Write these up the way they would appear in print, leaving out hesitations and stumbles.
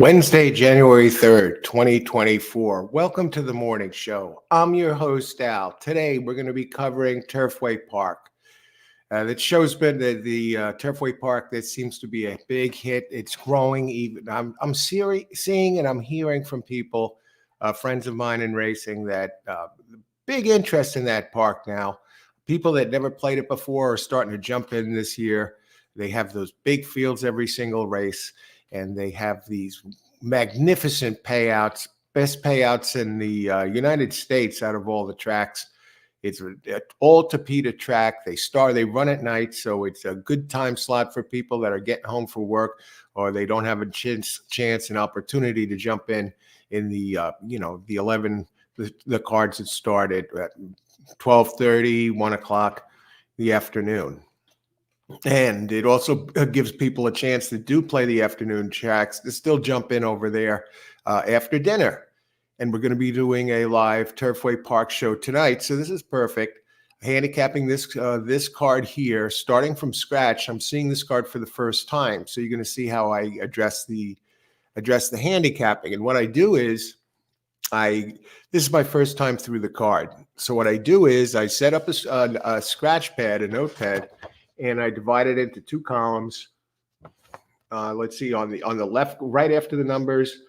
Wednesday, January 3rd, 2024. Welcome to the morning show. I'm your host, Al. Today, we're going to be covering Turfway Park. That show's been the Turfway Park. That seems to be a big hit. It's growing. Even seeing and I'm hearing from people, friends of mine in racing, that big interest in that park now. People that never played it before are starting to jump in this year. They have those big fields every single race, and they have these magnificent payouts, best payouts in the United States out of all the tracks. It's an all Tapeta track. They run at night, so it's a good time slot for people that are getting home from work, or they don't have a chance and opportunity to jump in the the 11 the cards that started at 12:30, 1 o'clock the afternoon. And it also gives people a chance that do play the afternoon tracks to still jump in over there after dinner. And we're going to be doing a live Turfway Park show tonight, so this is perfect. Handicapping this card here, starting from scratch. I'm seeing this card for the first time, so you're going to see how I address the handicapping. And what I do is this is my first time through the card. So what I do is I set up a scratch pad, a notepad, and I divide it into two columns. Let's see, on the left, right after the numbers.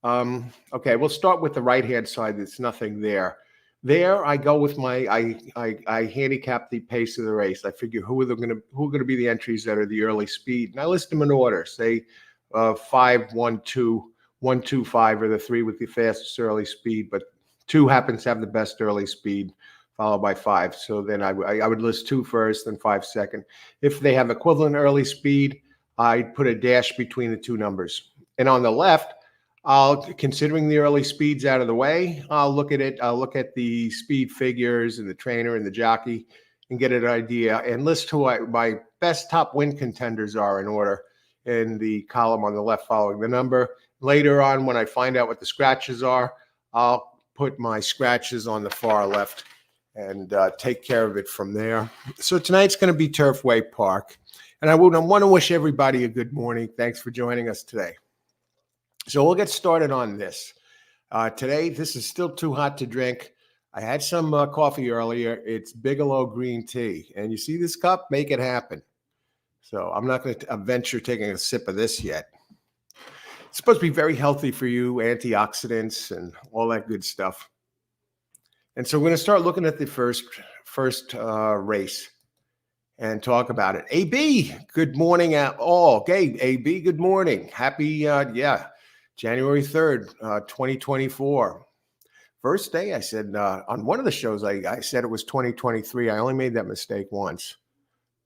Okay, we'll start with the right-hand side. There's nothing there. There, I go with I handicap the pace of the race. I figure who are going to be the entries that are the early speed, and I list them in order. Say 5, 1, 2, 1, 2, 5 are the three with the fastest early speed, but 2 happens to have the best early speed, followed by 5. So then I would list 2 first, then 5 second. If they have equivalent early speed, I'd put a dash between the two numbers. And on the left, considering the early speeds out of the way, I'll look at it. I'll look at the speed figures and the trainer and the jockey and get an idea and list who my best top win contenders are in order in the column on the left following the number. Later on, when I find out what the scratches are, I'll put my scratches on the far left and take care of it from there. So tonight's going to be Turfway Park. And I want to wish everybody a good morning. Thanks for joining us today. So we'll get started on this. Today, this is still too hot to drink. I had some coffee earlier. It's Bigelow green tea. And you see this cup? Make it happen. So I'm not going to venture taking a sip of this yet. It's supposed to be very healthy for you, antioxidants and all that good stuff. And so we're going to start looking at the first race and talk about it. AB, good morning at all. Okay, AB, good morning. Happy, January 3rd, 2024. First day, I said, on one of the shows, I said it was 2023. I only made that mistake once,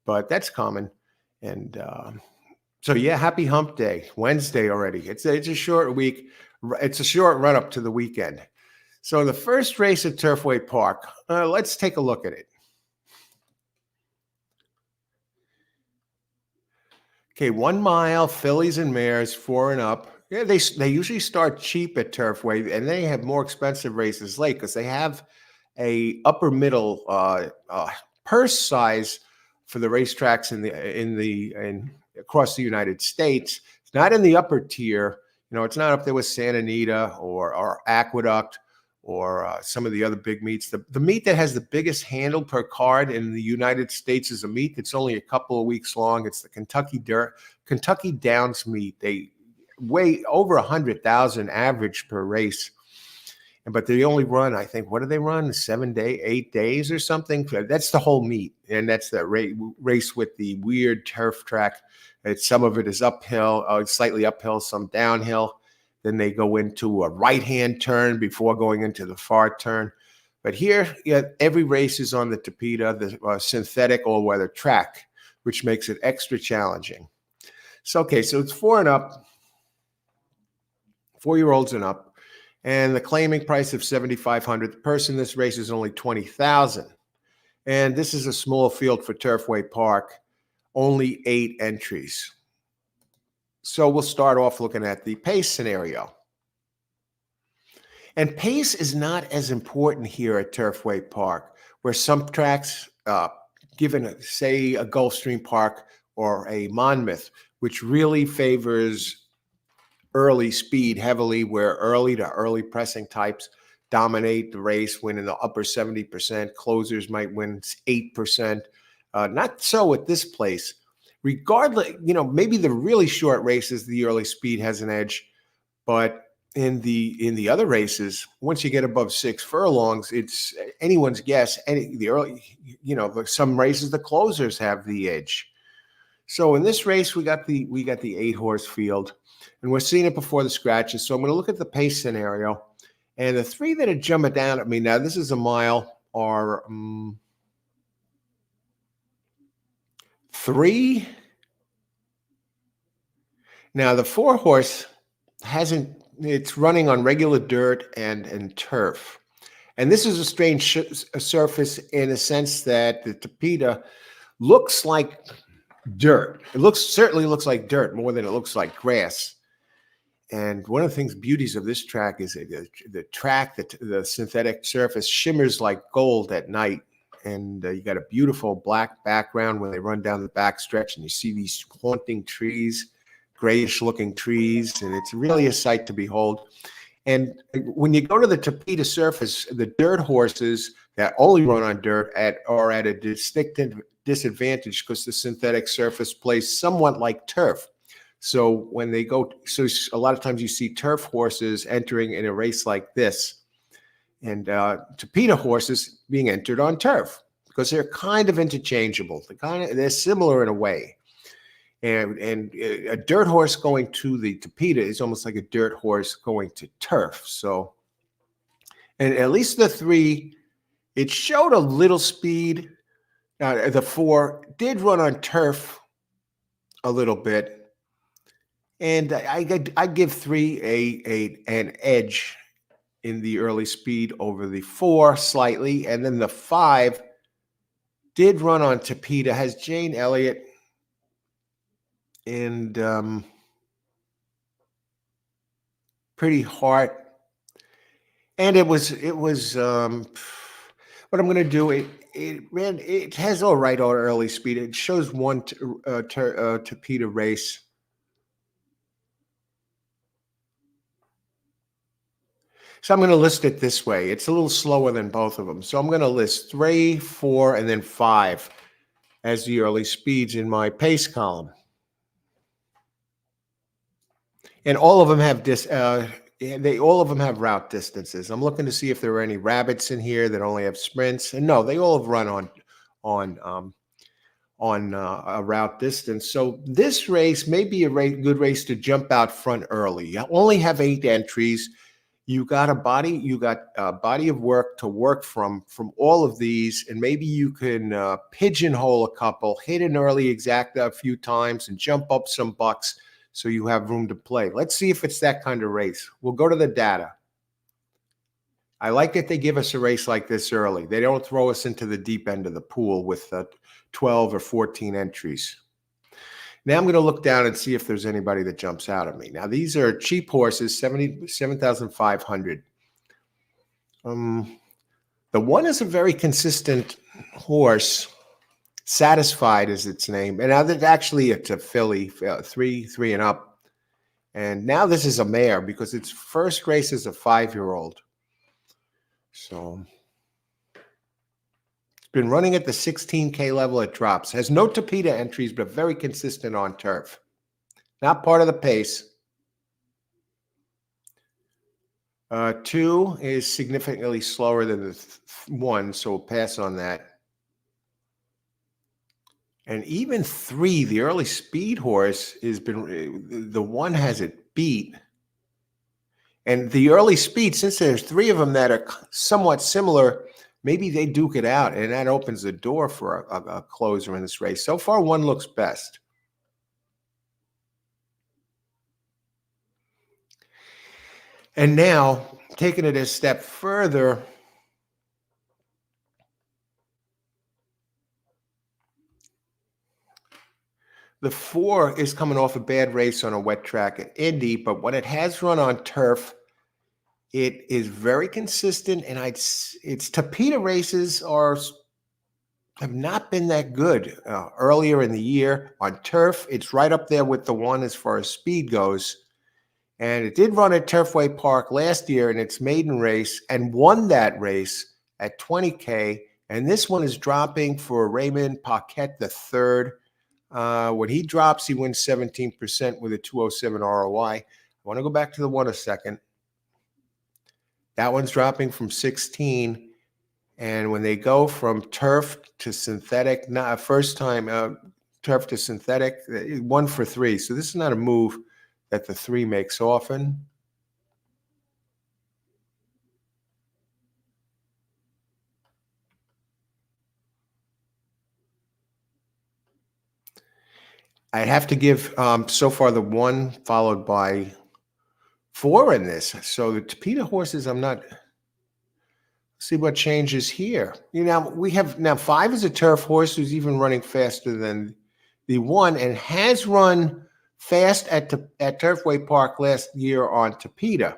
but that's common. And so, yeah, happy hump day. Wednesday already. It's a short week. It's a short run up to the weekend. So the first race at Turfway Park, let's take a look at it. Okay, 1 mile, fillies and mares, 4 and up. Yeah, they usually start cheap at Turfway, and they have more expensive races late because they have a upper middle purse size for the racetracks in across the United States. It's not in the upper tier. It's not up there with Santa Anita or Aqueduct or some of the other big meets. The meet that has the biggest handle per card in the United States is a meet that's only a couple of weeks long. It's the Kentucky Downs meet. They weigh over 100,000 average per race. But they only run, I think, what do they run? 8 days or something? That's the whole meet. And that's the race with the weird turf track. Some of it is uphill, slightly uphill, some downhill. Then they go into a right-hand turn before going into the far turn. But here, every race is on the Tapeta, the synthetic all-weather track, which makes it extra challenging. So it's 4 and up, 4-year-olds and up. And the claiming price of $7,500. The purse in this race is only $20,000. And this is a small field for Turfway Park, only 8 entries. So we'll start off looking at the pace scenario. And pace is not as important here at Turfway Park, where some tracks, given, say, a Gulfstream Park or a Monmouth, which really favors early speed heavily, where early to early pressing types dominate the race, win in the upper 70%. Closers might win 8%. Not so at this place. Regardless, maybe the really short races, the early speed has an edge, but in the other races, once you get above 6 furlongs, it's anyone's guess. The early, some races the closers have the edge. So in this race, we got the 8-horse field, and we're seeing it before the scratches. So I'm going to look at the pace scenario, and the 3 that are jumping down at me now. This is a mile, are 3. Now the 4-horse hasn't. It's running on regular dirt and turf, and this is a strange surface in a sense that the Tapeta looks like dirt. It certainly looks like dirt more than it looks like grass. And one of the beauties of this track is the track, the synthetic surface shimmers like gold at night. And you got a beautiful black background when they run down the back stretch, and you see these haunting trees, grayish looking trees, and it's really a sight to behold. And when you go to the Tapeta surface, the dirt horses that only run on dirt are at a distinct disadvantage because the synthetic surface plays somewhat like turf. So when they go, so a lot of times you see turf horses entering in a race like this, and Tapeta horses being entered on turf because they're kind of interchangeable. They're similar in a way. And a dirt horse going to the Tapeta is almost like a dirt horse going to turf. So, and at least the 3, it showed a little speed. The 4 did run on turf a little bit, and I give 3 an edge in the early speed over the 4 slightly, and then the 5 did run on Tapeta, has Jane Elliott, and pretty hard. And it was what I'm going to do. It has all right on early speed. It shows one Tapeta race. So I'm going to list it this way. It's a little slower than both of them. So I'm going to list 3, 4, and then 5 as the early speeds in my pace column. And all of them have all of them have route distances. I'm looking to see if there are any rabbits in here that only have sprints. And no, they all have run on a route distance. So this race may be a good race to jump out front early. You only have 8 entries. You got a body of work to work from all of these, and maybe you can pigeonhole a couple, hit an early exacta a few times, and jump up some bucks so you have room to play. Let's see if it's that kind of race. We'll go to the data. I like that they give us a race like this early. They don't throw us into the deep end of the pool with 12 or 14 entries. Now I'm going to look down and see if there's anybody that jumps out at me. Now, these are cheap horses, 77,500. The 1 is a very consistent horse. Satisfied is its name. And now that actually it's a filly, 3 and up. And now this is a mare because its first race is a 5-year-old. So it's been running at the 16K level. It drops. Has no Tapeta entries, but very consistent on turf. Not part of the pace. 2 is significantly slower than the 1, so we'll pass on that. And even 3, the early speed horse, the 1 has it beat. And the early speed, since there's 3 of them that are somewhat similar, maybe they duke it out, and that opens the door for a closer in this race. So far, 1 looks best. And now, taking it a step further, the 4 is coming off a bad race on a wet track at Indy, but when it has run on turf, it is very consistent, and its Tapeta races have not been that good earlier in the year. On turf, it's right up there with the 1 as far as speed goes. And it did run at Turfway Park last year in its maiden race and won that race at 20K. And this one is dropping for Raymond Paquette III. When he drops, he wins 17% with a 207 ROI. I want to go back to the one a second. That one's dropping from 16. And when they go from turf to synthetic, not first time turf to synthetic, 1 for 3. So this is not a move that the 3 makes often. I'd have to give so far the 1 followed by 4 in this. So the Tapeta horses, I'm not. See what changes here. We have now 5 is a turf horse who's even running faster than the 1 and has run fast at Turfway Park last year on Tapeta.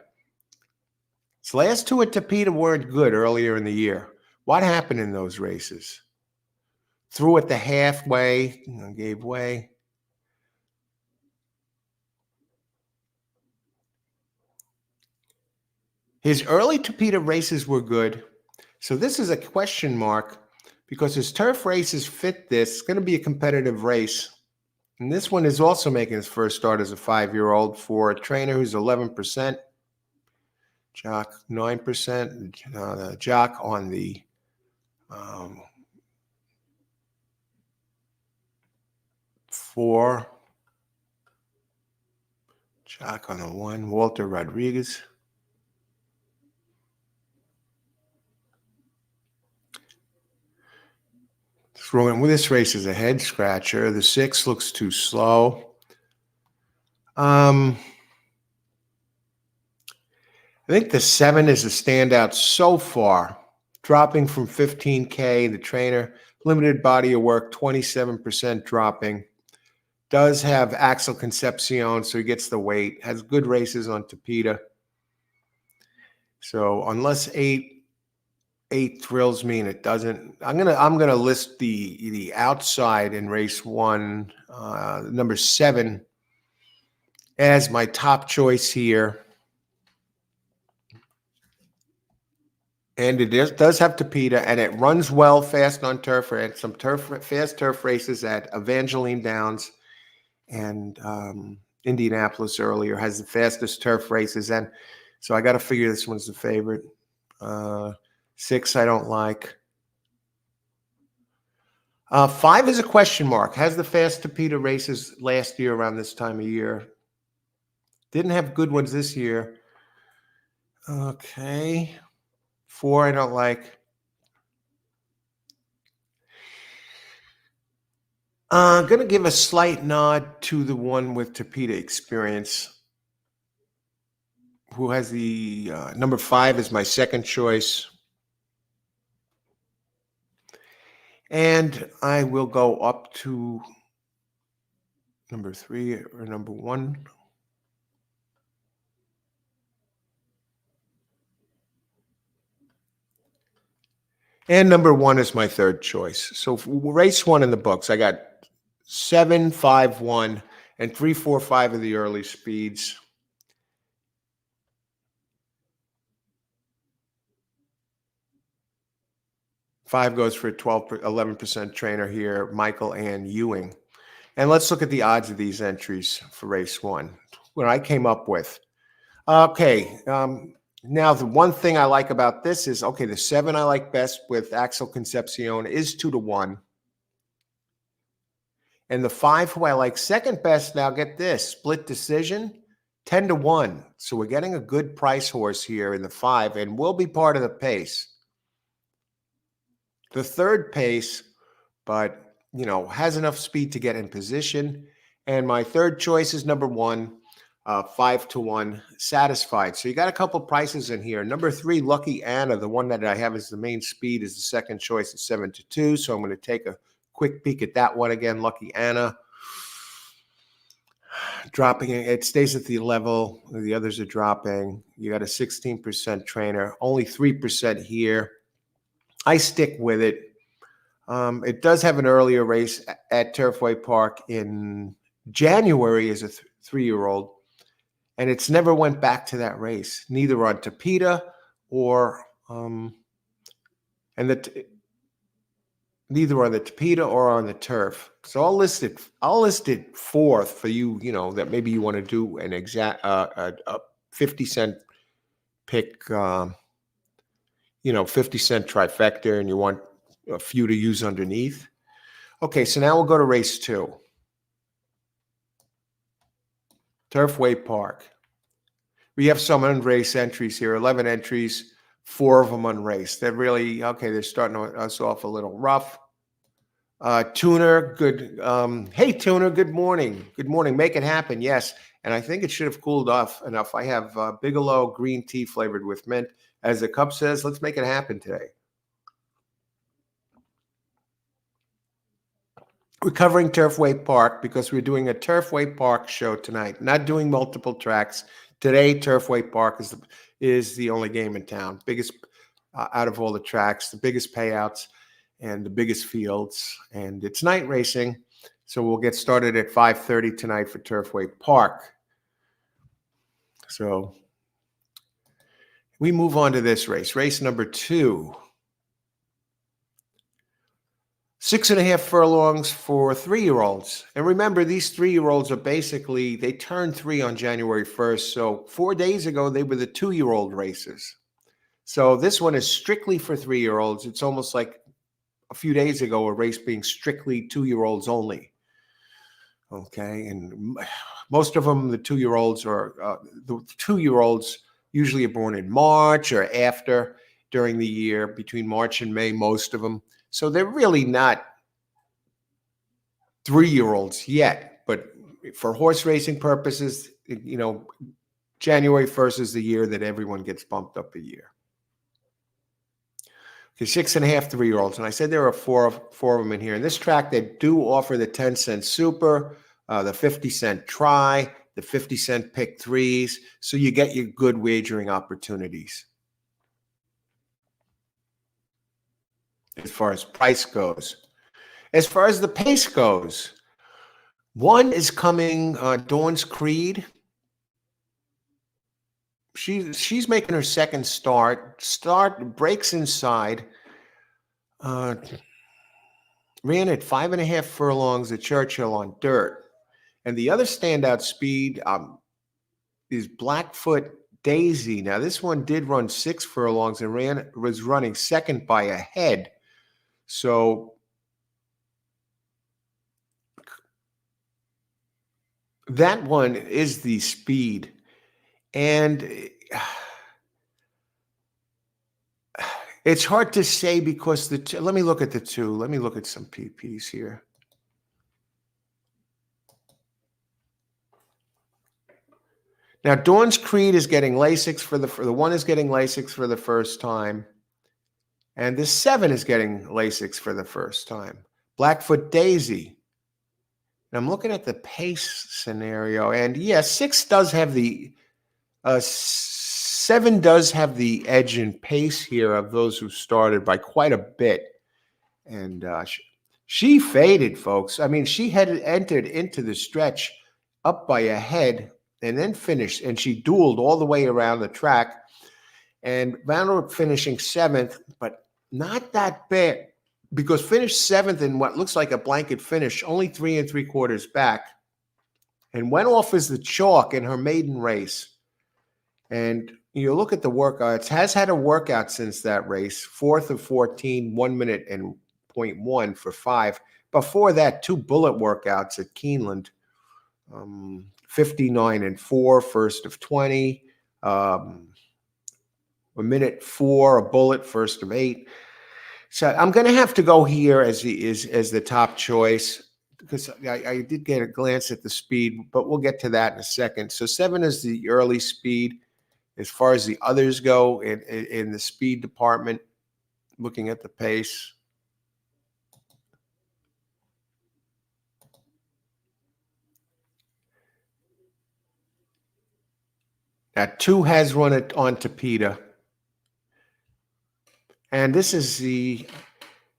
His last 2 at Tapeta weren't good earlier in the year. What happened in those races? Threw at the halfway, gave way. His early Tapeta races were good. So this is a question mark because his turf races fit this. It's going to be a competitive race. And this one is also making his first start as a 5-year-old for a trainer who's 11%. Jock 9%. Jock on the 4. Jock on the 1. Walter Rodriguez. This race is a head scratcher. The 6 looks too slow. I think the 7 is a standout so far, dropping from 15K. The trainer, limited body of work, 27% dropping. Does have Axel Concepcion, so he gets the weight. Has good races on Tapeta. So unless 8 thrills me and it doesn't, I'm gonna list the outside in race 1, number 7, as my top choice here. And it does have Tapeta, and it runs well fast on turf. It had some fast turf races at Evangeline Downs and Indianapolis earlier. Has the fastest turf races, and so I got to figure this one's the favorite. 6 I don't like. 5 is a question mark. Has the fast Tapeta races last year around this time of year. Didn't have good ones this year. Okay. 4 I don't like. I'm going to give a slight nod to the one with Tapeta experience, who has the number 5 is my second choice. And I will go up to number 3 or number 1. And number 1 is my third choice. So for race 1 in the books, I got 7, 5, 1, and 3, 4, 5 of the early speeds. Five goes for a 11% trainer here, Michael Ann Ewing. And let's look at the odds of these entries for race 1. What I came up with. Okay. Now, the one thing I like about this is, okay, the 7 I like best with Axel Concepcion is 2-1. And the 5 who I like second best, now get this, split decision, 10-1. So we're getting a good price horse here in the 5 and will be part of the pace. The third pace, but, has enough speed to get in position. And my third choice is number 1, 5-1, Satisfied. So you got a couple prices in here. Number 3, Lucky Anna, the one that I have as the main speed, is the second choice at 7-2. So I'm going to take a quick peek at that one again. Lucky Anna. Dropping it stays at the level. The others are dropping. You got a 16% trainer, only 3% here. I stick with it. It does have an earlier race at Turfway Park in January as a 3-year-old. and it's never went back to that race, neither on Tapeta or and the neither on the Tapeta or on the turf. So I'll list it fourth for you. You know that maybe you want to do an exact a 50-cent pick. 50-cent trifecta, and you want a few to use underneath. Okay, so now we'll go to race 2. Turfway Park. We have some unraced entries here, 11 entries, 4 of them unraced. They're really, okay, they're starting us off a little rough. Tuner, good. Hey, Tuner, good morning. Good morning. Make it happen. Yes. And I think it should have cooled off enough. I have Bigelow green tea flavored with mint. As the cup says, let's make it happen today. We're covering Turfway Park because we're doing a Turfway Park show tonight, not doing multiple tracks. Today, Turfway Park is the only game in town. Biggest out of all the tracks, the biggest payouts and the biggest fields. And it's night racing, so we'll get started at 5:30 tonight for Turfway Park. So we move on to this race, race number 2. 6.5 furlongs for 3-year-olds. And remember, these 3-year-olds are basically, they turned 3 on January 1st. So 4 days ago, they were the 2-year-old races. So this one is strictly for 3-year-olds. It's almost like a few days ago, a race being strictly 2-year-olds only. Okay. And most of them, the 2-year-olds usually are born in March or after during the year, between March and May, most of them. So they're really not 3-year-olds yet, but for horse racing purposes, January 1st is the year that everyone gets bumped up a year. Okay, 6.5 3-year-olds, and I said there are four of them in here. In this track, they do offer the 10-cent super, the 50-cent try, the 50-cent pick threes, so you get your good wagering opportunities. As far as price goes. As far as the pace goes, one is coming, Dawn's Creed. She's making her second start. Breaks inside. Ran at 5.5 furlongs at Churchill on dirt. And the other standout speed is Blackfoot Daisy. Now, this one did run 6 furlongs and was running second by a head. So that one is the speed. And it's hard to say because let me look at the 2. Let me look at some PPs here. Now, Dawn's Creed is getting Lasix for the 1 is getting Lasix for the first time. And the 7 is getting Lasix for the first time. Blackfoot Daisy. And I'm looking at the pace scenario. And yes, 6 does have the 7 does have the edge in pace here of those who started by quite a bit. And she faded, folks. I mean, she had entered into the stretch up by a head and then finished. And she dueled all the way around the track. And wound up finishing 7th, but not that bad, because finished 7th in what looks like a blanket finish, only 3 3/4 back, and went off as the chalk in her maiden race. And you look at the workouts, has had a workout since that race, 4th of 14, 1 minute and 0.1 for 5. Before that, 2 bullet workouts at Keeneland, 59 and 4, 1st of 20. A minute 4, a bullet, 1st of 8. So I'm going to have to go here as the top choice because I did get a glance at the speed, but we'll get to that in a second. So 7 is the early speed. As far as the others go in the speed department, looking at the pace. Now 2 has run it on Tapeta. And this is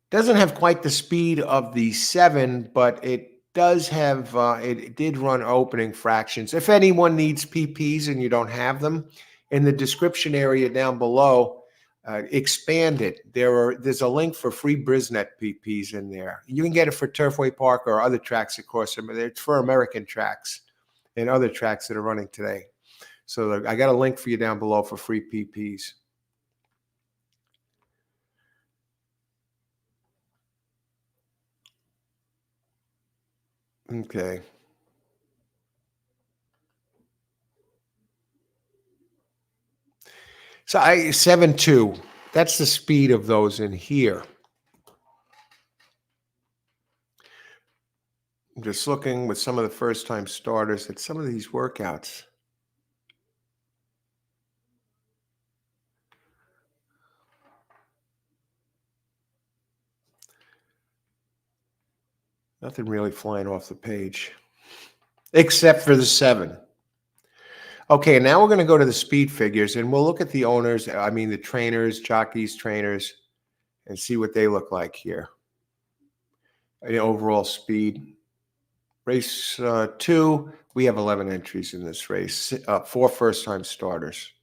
doesn't have quite the speed of the 7, but it does have, it did run opening fractions. If anyone needs PPs and you don't have them, in the description area down below, expand it. There's a link for free Brisnet PPs in there. You can get it for Turfway Park or other tracks across them. It's for American tracks and other tracks that are running today. So I got a link for you down below for free PPs. Okay. So 7.2, that's the speed of those in here. I'm just looking with some of the first-time starters at some of these workouts. Nothing really flying off the page, except for the 7. Okay, now we're going to go to the speed figures, and we'll look at the owners, the trainers, jockeys, trainers, and see what they look like here. The overall speed. Race 2, we have 11 entries in this race, 4 first-time starters.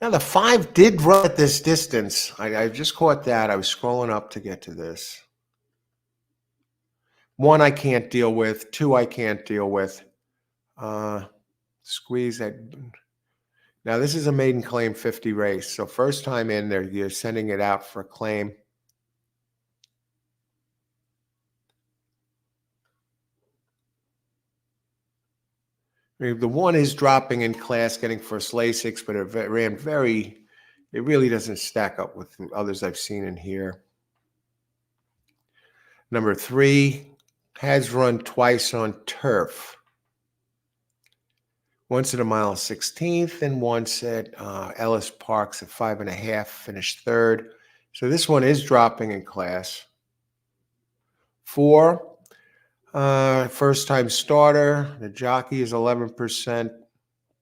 Now, the 5 did run at this distance. I just caught that. I was scrolling up to get to this. 1 I can't deal with. 2 I can't deal with. Squeeze that. Now, this is a maiden claim 50 race. So first time in there, you're sending it out for a claim. The 1 is dropping in class, getting first Lasix, but it ran it really doesn't stack up with others I've seen in here. Number 3 has run twice on turf. Once at a 1:16 and once at Ellis Parks at 5.5, finished 3rd. So this one is dropping in class. 4, first-time starter. The jockey is 11%.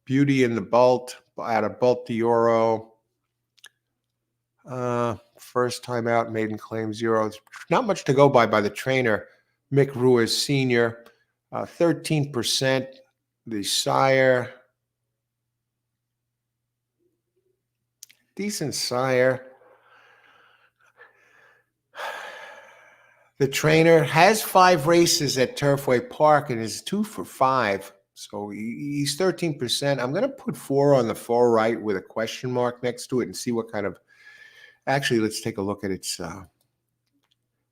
Beauty in the Bult out of Bult d'Oro. First time out, maiden claim 0. Not much to go by the trainer, Mick Ruiz Sr. 13%. The sire. Decent sire. The trainer has 5 races at Turfway Park and is 2 for 5. So he's 13%. I'm going to put 4 on the far right with a question mark next to it and see what kind of. Actually, let's take a look at its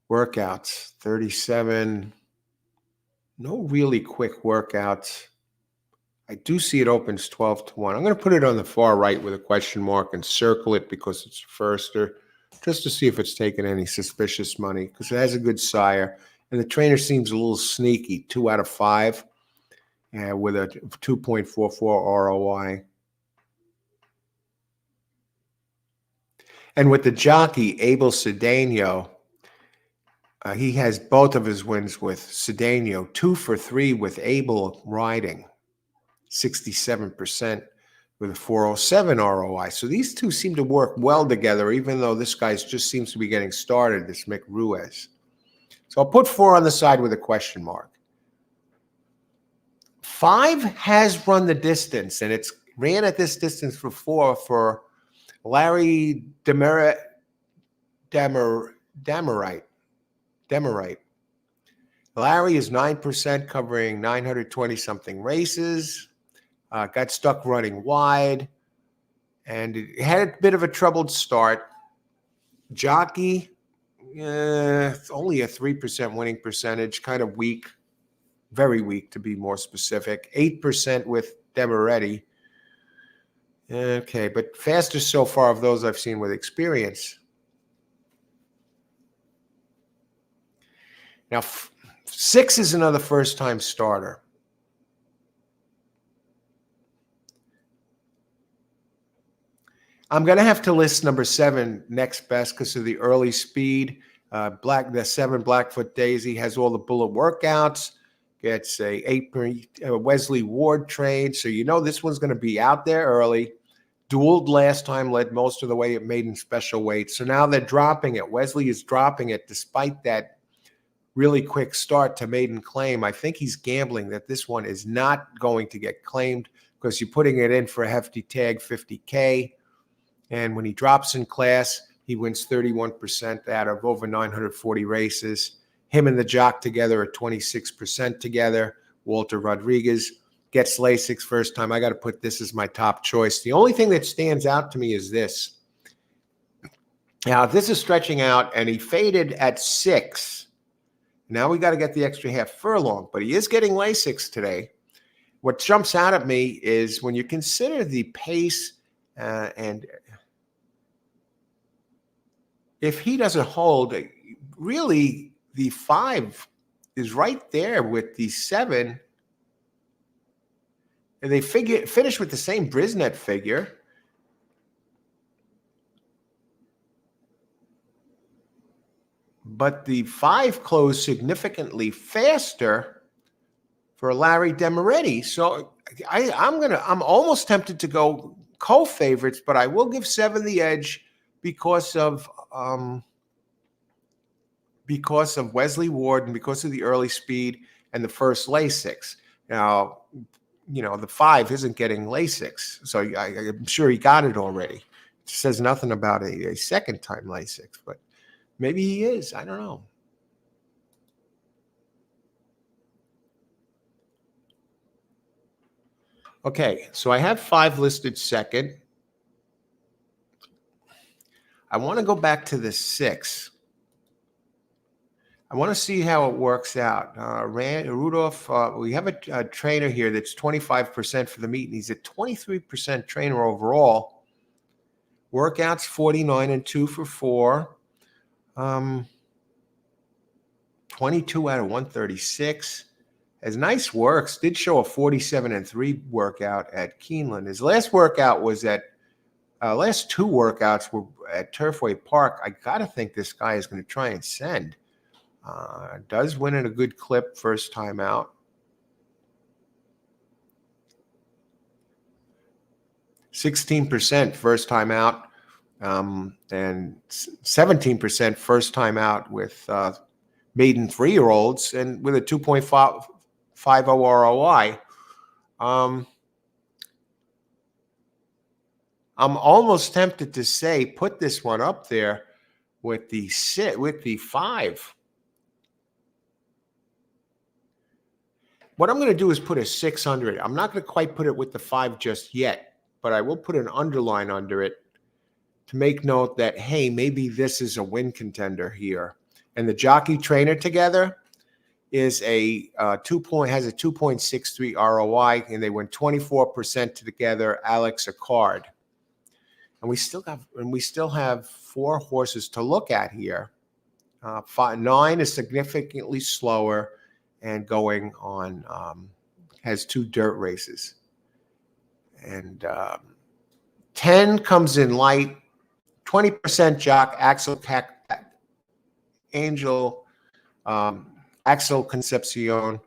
workouts. 37. No really quick workouts. I do see it opens 12-1. I'm going to put it on the far right with a question mark and circle it because it's a firster, just to see if it's taking any suspicious money, because it has a good sire. And the trainer seems a little sneaky, 2 out of 5, with a 2.44 ROI. And with the jockey, Abel Cedeno, he has both of his wins with Cedeno, 2 for 3 with Abel riding, 67% with a 407 ROI. So these two seem to work well together, even though this guy just seems to be getting started, this Mick Ruiz. So I'll put 4 on the side with a question mark. 5 has run the distance, and it's ran at this distance before for Larry Demerite. Larry is 9%, covering 920-something races. Got stuck running wide, and it had a bit of a troubled start. Jockey, only a 3% winning percentage, kind of weak, very weak to be more specific. 8% with Demoretti. Okay, but fastest so far of those I've seen with experience. Now, 6 is another first-time starter. I'm going to have to list number 7 next best because of the early speed. The 7 Blackfoot Daisy has all the bullet workouts. Gets a 8 Wesley Ward trade. So you know this one's going to be out there early. Dueled last time, led most of the way at maiden special weight. So now they're dropping it. Wesley is dropping it despite that really quick start to maiden claim. I think he's gambling that this one is not going to get claimed because you're putting it in for a hefty tag, 50K. And when he drops in class, he wins 31% out of over 940 races. Him and the jock together are 26% together. Walter Rodriguez gets Lasix first time. I got to put this as my top choice. The only thing that stands out to me is this. Now, this is stretching out, and he faded at 6. Now we got to get the extra half furlong, but he is getting Lasix today. What jumps out at me is when you consider the pace and if he doesn't hold, really the 5 is right there with the 7. And they finish with the same Brisnet figure. But the 5 closed significantly faster for Larry Demoretti. So I'm almost tempted to go co-favorites, but I will give 7 the edge because of Wesley Ward and because of the early speed and the first Lasix. Now, the 5 isn't getting Lasix, so I'm sure he got it already. It says nothing about a second time Lasix, but maybe he is. I don't know. Okay, so I have 5 listed second. I want to go back to the 6. I want to see how it works out. Rudolph, we have a trainer here that's 25% for the meet, and he's a 23% trainer overall. Workouts 49 and 2 for 4. 22 out of 136. Has nice works. Did show a 47 and 3 workout at Keeneland. His last workout was last 2 workouts were at Turfway Park. I got to think this guy is going to try and send. Does win at a good clip first time out. 16% first time out, and 17% first time out with maiden 3-year-olds and with a 2.50 ROI. I'm almost tempted to say put this one up there with the 5. What I'm going to do is put a 600. I'm not going to quite put it with the 5 just yet, but I will put an underline under it to make note that, hey, maybe this is a win contender here. And the jockey trainer together is has a 2.63 ROI, and they went 24% together. Alex Acard, and we still have 4 horses to look at here. 9 is significantly slower and going on, has 2 dirt races. And 10 comes in light, 20% jock, Axel Concepcion.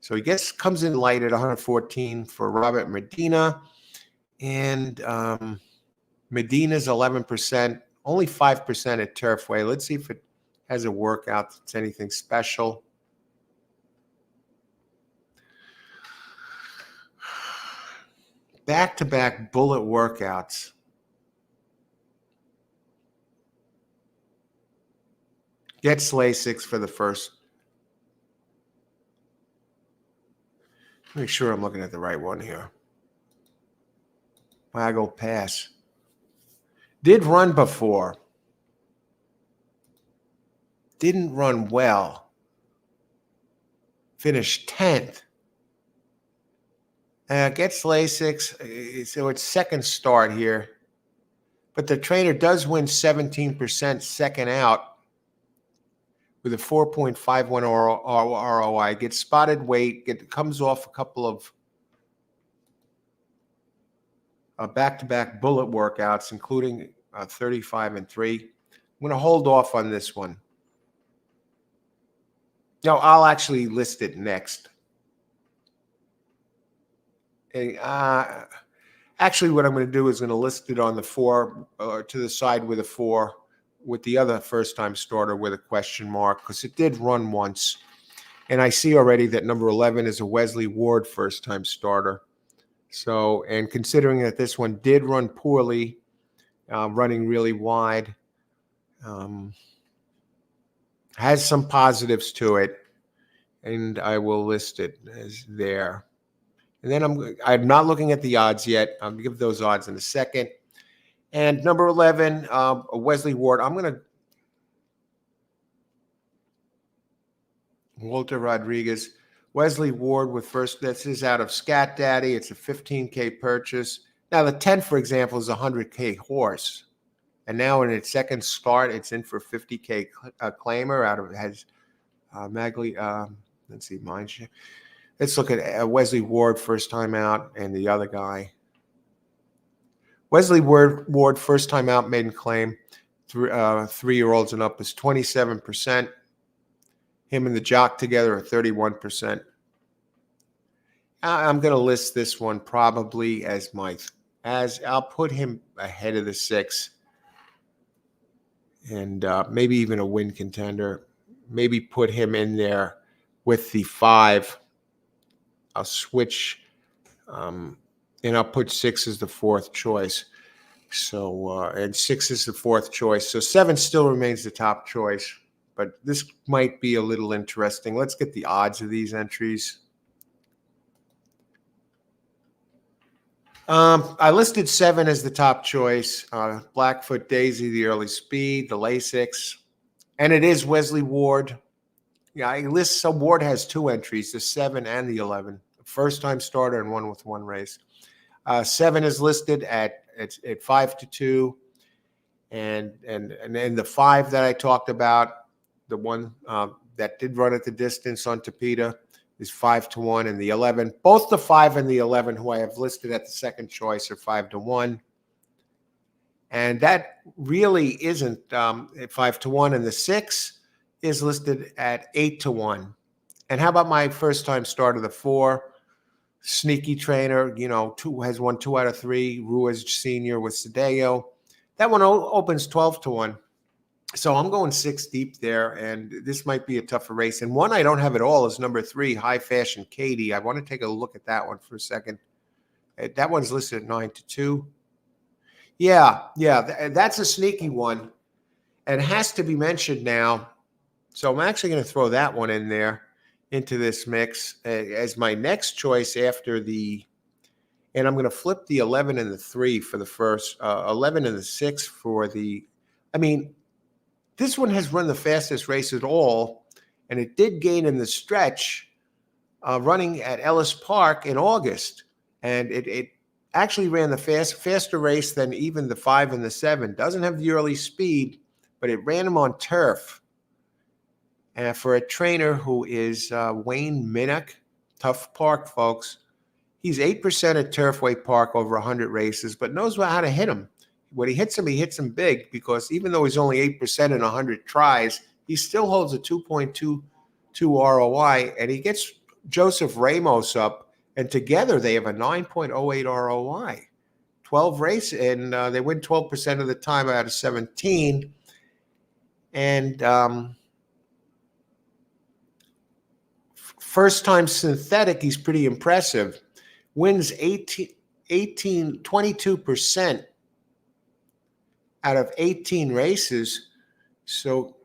So he comes in light at 114 for Robert Medina. And Medina's 11%, only 5% at Turfway. Let's see if it has a workout that's anything special. Back-to-back bullet workouts. Gets Lasix for the first. Make sure I'm looking at the right one here. Waggle pass. Did run before. Didn't run well. Finished 10th. Gets Lasix, so it's second start here. But the trainer does win 17% second out with a 4.51 ROI. Gets spotted weight, comes off a couple of back-to-back bullet workouts, including 35 and 3. I'm going to hold off on this one. No, I'll actually list it next. Actually, what I'm going to do is going to list it on the 4 to the side with a 4 with the other first-time starter with a question mark because it did run once. And I see already that number 11 is a Wesley Ward first-time starter. So, and considering that this one did run poorly, running really wide, has some positives to it, and I will list it as there. And then I'm not looking at the odds yet. I'll give those odds in a second. And number 11, Wesley Ward. I'm going to Walter Rodriguez. Wesley Ward with first. This is out of Scat Daddy. It's a 15K purchase. Now the 10, for example, is a 100K horse. And now in its second start, it's in for 50K claimer. Out of it has Magley. Let's see, Mindshare. Let's look at Wesley Ward first time out and the other guy. Wesley Ward first time out maiden claim, 3-year-olds and up is 27%. Him and the jock together are 31%. I'm going to list this one probably as I'll put him ahead of the 6 and maybe even a win contender. Maybe put him in there with the 5. I'll switch, and I'll put 6 as the 4th choice. So, and 6 is the 4th choice. So 7 still remains the top choice, but this might be a little interesting. Let's get the odds of these entries. I listed 7 as the top choice. Blackfoot Daisy, the early speed, the Lasix, and it is Wesley Ward. Yeah, I list so Ward has 2 entries, the 7 and the 11. First-time starter and one with 1 race. 7 is listed at 5-2, and then the 5 that I talked about, the one that did run at the distance on Tapeta, is 5-1, and the 11. Both the 5 and the 11, who I have listed at the second choice, are 5-1. And that really isn't at 5-1, and the 6 is listed at 8-1. And how about my first-time starter, the 4? Sneaky trainer, has won 2 out of 3. Ruiz Senior with Sadeo. That one opens 12-1. So I'm going 6 deep there, and this might be a tougher race. And one I don't have at all is number 3, High Fashion Katie. I want to take a look at that one for a second. That one's listed at 9-2. Yeah, that's a sneaky one, and has to be mentioned now. So I'm actually going to throw that one in there into this mix as my next choice after the, and I'm going to flip the 11 and the 3 for the first, 11 and the 6 for the, this one has run the fastest race at all, and it did gain in the stretch running at Ellis Park in August, and it actually ran the faster race than even the 5 and the 7. Doesn't have the early speed, but it ran them on turf. And for a trainer who is Wayne Minnick, Tough Park, folks, he's 8% at Turfway Park over 100 races, but knows how to hit him. When he hits him big, because even though he's only 8% in 100 tries, he still holds a 2.22 ROI, and he gets Joseph Ramos up, and together they have a 9.08 ROI. 12 races, and they win 12% of the time out of 17. And first-time synthetic, he's pretty impressive. Wins 22% out of 18 races. So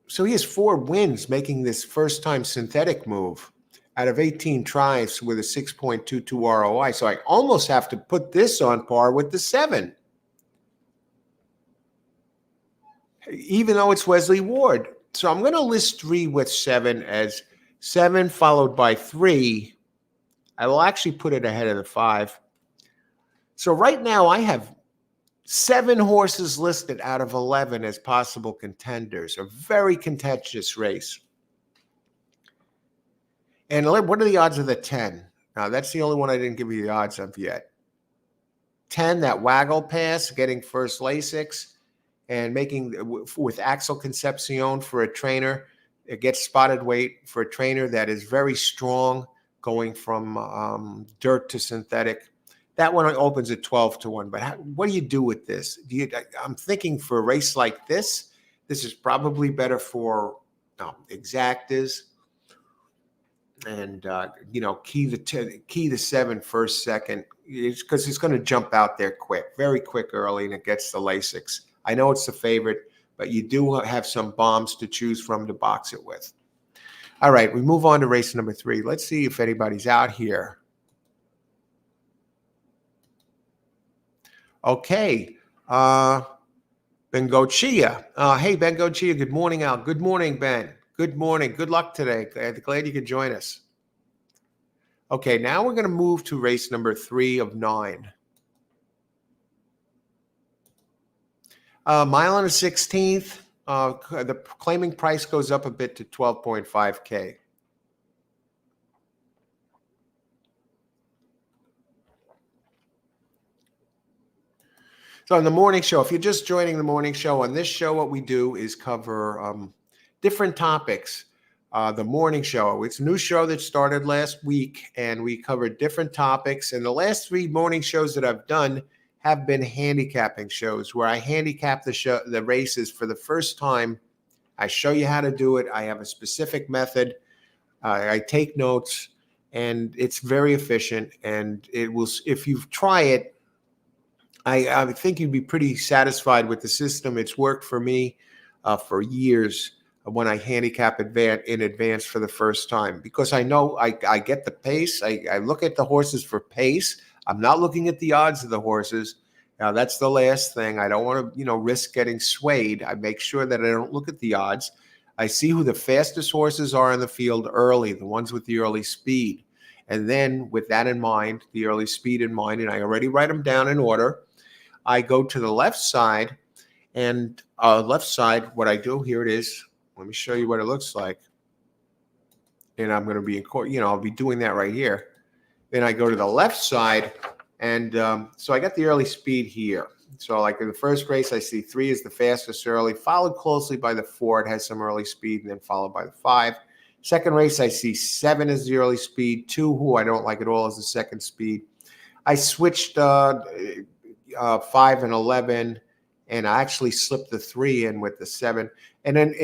he has 4 wins making this first-time synthetic move out of 18 tries with a 6.22 ROI. So I almost have to put this on par with the 7, even though it's Wesley Ward. So I'm going to list 3 with 7 as 7 followed by 3. I will actually put it ahead of the 5. So right now I have 7 horses listed out of 11 as possible contenders. A very contentious race. And what are the odds of the 10? Now, that's the only one I didn't give you the odds of yet. 10, that Waggle Pass, getting first Lasix, and making with Axel Concepcion for a trainer. It gets spotted weight for a trainer that is very strong, going from dirt to synthetic. That one opens at 12-1. But what do you do with this? I'm thinking for a race like this is probably better for exactas and key to 7 first, second. It's because it's going to jump out there very quick early, and it gets the Lasix. I know it's the favorite, but you do have some bombs to choose from to box it with. All right, we move on to race number 3. Let's see if anybody's out here. Okay, Bengochia. Hey, Bengochia, good morning, Al. Good morning, Ben. Good morning. Good luck today. Glad you could join us. Okay, now we're going to move to race number 3 of 9. Mile and a 16th. The claiming price goes up a bit to 12.5K. So on the morning show, if you're just joining the morning show, on this show, what we do is cover different topics. The morning show, it's a new show that started last week, and we covered different topics. And the last 3 morning shows that I've done have been handicapping shows where I handicap the races for the first time. I show you how to do it. I have a specific method. I take notes, and it's very efficient. And it will, if you try it, I think you'd be pretty satisfied with the system. It's worked for me for years when I handicap in advance for the first time, because I know I get the pace. I look at the horses for pace. I'm not looking at the odds of the horses. Now, that's the last thing. I don't want to, risk getting swayed. I make sure that I don't look at the odds. I see who the fastest horses are in the field early, the ones with the early speed. And then with that in mind, the early speed in mind, and I already write them down in order, I go to the left side, and what I do, here it is. Let me show you what it looks like. And I'm going to be I'll be doing that right here. Then I go to the left side, and so I got the early speed here. So like in the first race, I see 3 is the fastest early, followed closely by the 4. It has some early speed, and then followed by the 5. Second race, I see 7 is the early speed. 2, who I don't like at all, is the second speed. I switched 5 and 11, and I actually slipped the 3 in with the 7. And then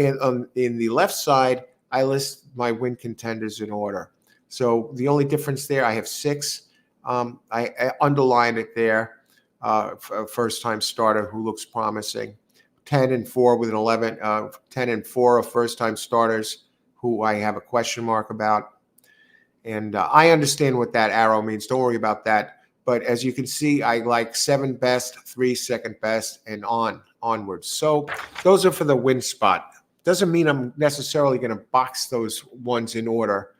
in the left side, I list my win contenders in order. So the only difference there, I have 6. I underline it there. First-time starter who looks promising. 10 and 4 with an 11. 10 and 4 of first-time starters who I have a question mark about. And I understand what that arrow means. Don't worry about that. But as you can see, I like 7 best, 3 second best, and onwards. So those are for the win spot. Doesn't mean I'm necessarily going to box those ones in order.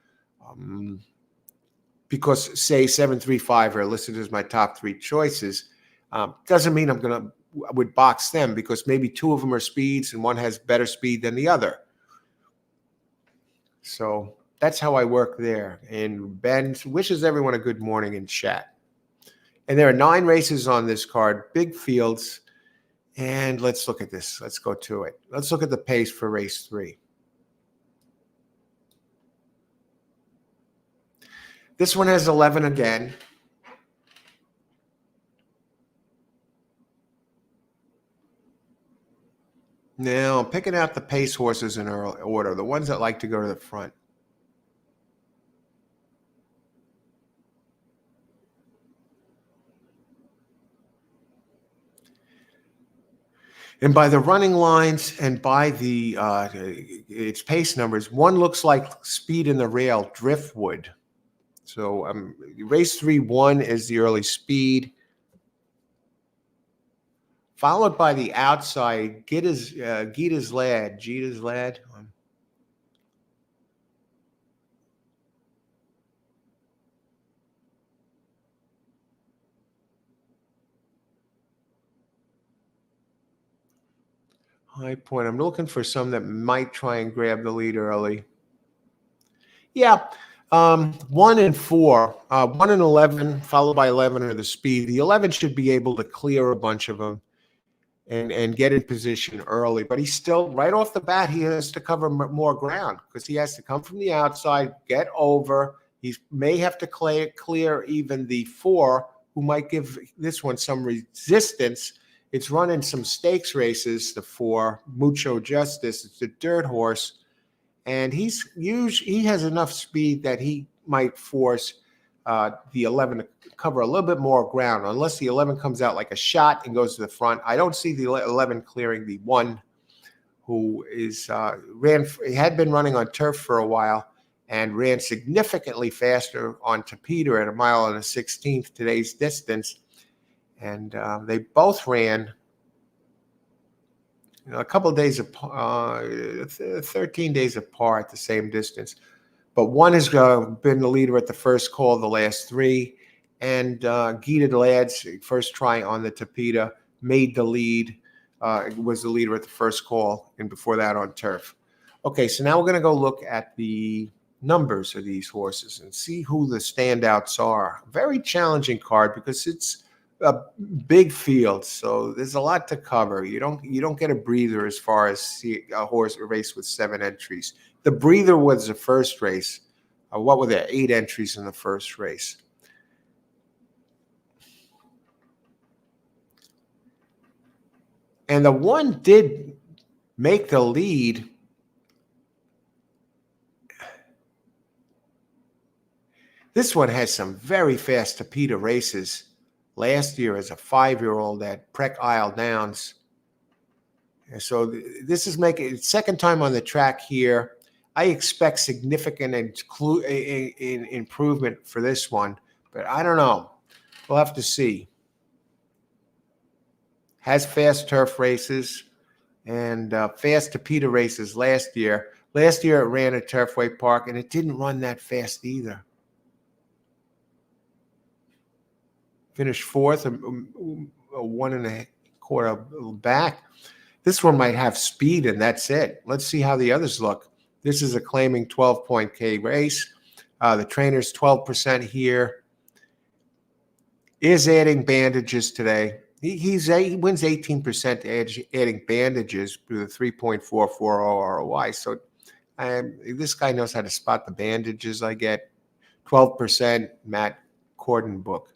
Because say 7, 3, 5 are listed as my top 3 choices. Doesn't mean I would box them, because maybe 2 of them are speeds and one has better speed than the other. So that's how I work there. And Ben wishes everyone a good morning in chat. And there are 9 races on this card, big fields. And let's look at this. Let's go to it. Let's look at the pace for race 3. This one has 11 again. Now, I'm picking out the pace horses in order, the ones that like to go to the front. And by the running lines and by the its pace numbers, one looks like speed in the rail, Driftwood. So race 3, 1 is the early speed, followed by the outside, Gita's Lad. High Point. I'm looking for some that might try and grab the lead early. Yeah. 1 and 4, 1 and 11, followed by 11 are the speed. The 11 should be able to clear a bunch of them and get in position early. But he's still, right off the bat, he has to cover more ground, because he has to come from the outside, get over, He may have to clear even the 4, who might give this one some resistance. It's running some stakes races, the 4, Mucho Justice. It's a dirt horse, and he has enough speed that he might force the 11 to cover a little bit more ground, unless the 11 comes out like a shot and goes to the front. I don't see the 11 clearing the 1, who is had been running on turf for a while and ran significantly faster on Tapeta at 1.16 today's distance. And they both ran a couple of days apart, 13 days apart, the same distance. But one has been the leader at the first call the last 3. And Gita Ladd's first try on the Tapeta made the lead. Was the leader at the first call, and before that on turf. Okay, so now we're going to go look at the numbers of these horses and see who the standouts are. Very challenging card because it's a big field, so there's a lot to cover. You don't get a breather as far as a horse race with 7 entries. The breather was the first race. What were there? 8 entries in the first race. And the 1 did make the lead. This one has some very fast Tapeta races. Last year as a 5-year-old at Preck Isle Downs. And so this is making it second time on the track here. I expect significant improvement for this one, but I don't know. We'll have to see. Has fast turf races and fast Tapeta races last year. Last year it ran at Turfway Park, and it didn't run that fast either. Finished 4th, a 1.25 back. This one might have speed, and that's it. Let's see how the others look. This is a claiming 12-point K race. The trainer's 12% here. Is adding bandages today. He wins 18% adding bandages with a 3.44 ROI. So this guy knows how to spot the bandages I get. 12% Matt Corden book.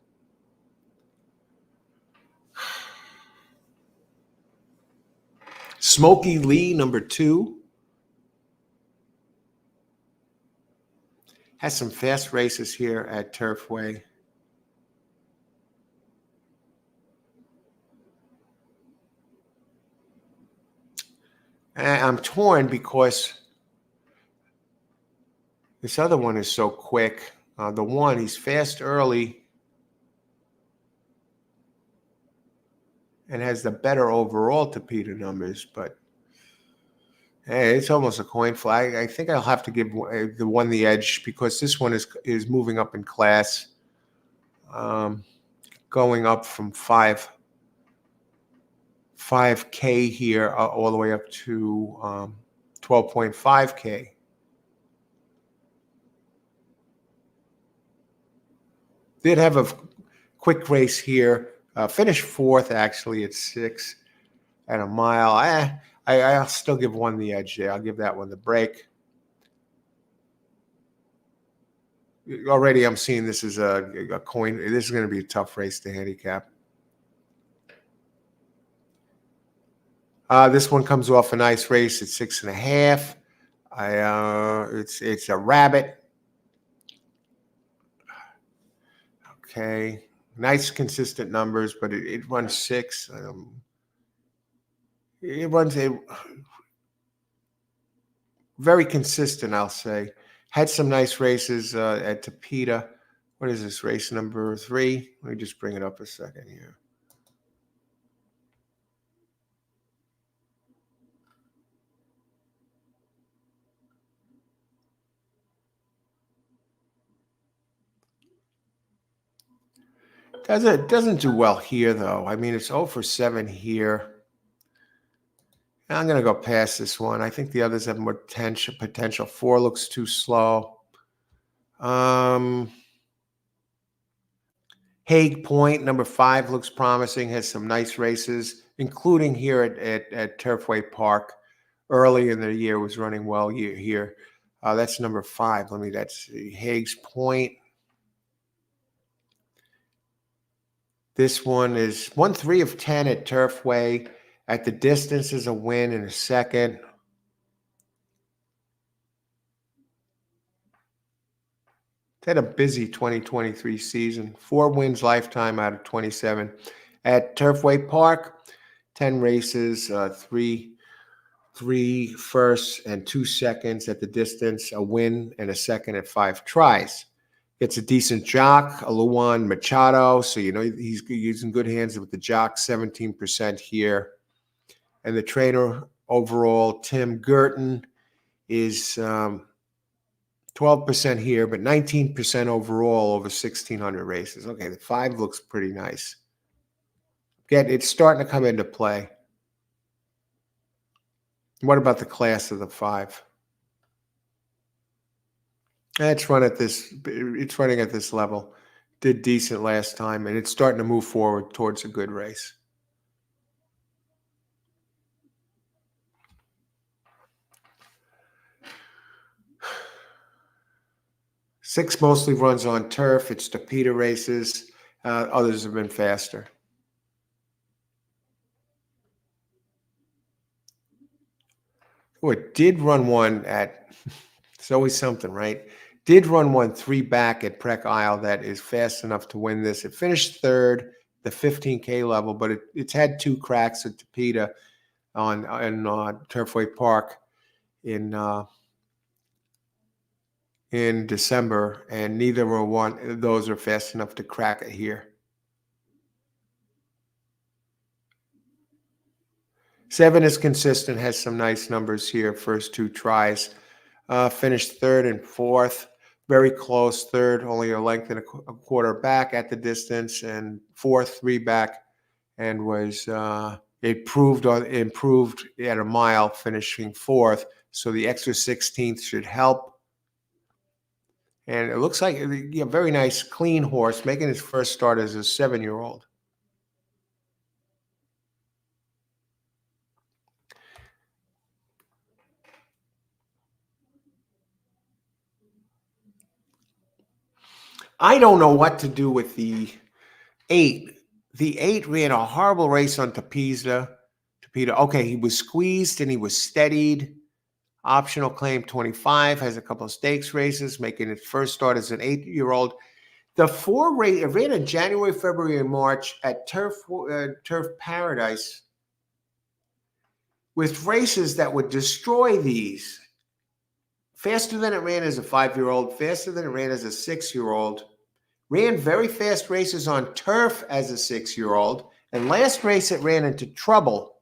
Smokey Lee, number 2. Has some fast races here at Turfway. And I'm torn because this other one is so quick. The 1, he's fast early and has the better overall Tapeta numbers, but hey, it's almost a coin flip. I think I'll have to give the 1 the edge because this one is moving up in class, going up from 5K here all the way up to 12.5K. Did have a quick race here. Finished 4th actually at 6 at a mile. I'll still give 1 the edge there. I'll give that one the break. Already I'm seeing this as a coin. This is going to be a tough race to handicap. This one comes off a nice race at 6.5. It's a rabbit. Okay. Nice consistent numbers, but it runs 6. It runs a very consistent, I'll say. Had some nice races at Tapeta. What is this, race number 3? Let me just bring it up a second here. Doesn't do well here, though. I mean, it's 0 for 7 here. I'm going to go past this one. I think the others have more potential. 4 looks too slow. Hague Point, number 5, looks promising. Has some nice races, including here at Turfway Park. Early in the year was running well here. That's number 5. That's Hague's Point. This one is 1-3 of 10 at Turfway. At the distance is a win and a second. It's had a busy 2023 season. 4 wins lifetime out of 27. At Turfway Park, 10 races, three firsts and 2 seconds at the distance, a win and a second at 5 tries. Gets a decent jock, a Luan Machado, so he's using good hands with the jock, 17% here. And the trainer overall, Tim Girton, is 12% here, but 19% overall over 1,600 races. Okay, the 5 looks pretty nice. It's starting to come into play. What about the class of the 5? It's running at this level. Did decent last time, and it's starting to move forward towards a good race. Six mostly runs on turf. It's Tapeta races. Others have been faster. Oh, it did run one at, it's always something, right? Did run one 3 back at Prec Isle that is fast enough to win this. It finished third, the 15K level, but it's had 2 cracks at Tapeta on Turfway Park in December, and neither of those are fast enough to crack it here. 7 is consistent, has some nice numbers here. First 2 tries, finished third and fourth, very close. Third, only a length and a quarter back at the distance, and fourth 3 back, and was improved at a mile, finishing fourth. So the extra 16th should help. And it looks like a very nice, clean horse, making his first start as a 7-year-old. I don't know what to do with the 8. The 8 ran a horrible race on Tapeta. Okay, he was squeezed and he was steadied. Optional claim 25, has a couple of stakes races, making its first start as an 8-year-old. The 4 race it ran in January, February, and March at Turf Paradise with races that would destroy these. Faster than it ran as a 5-year-old, faster than it ran as a 6-year-old. Ran very fast races on turf as a 6-year-old. And last race it ran into trouble.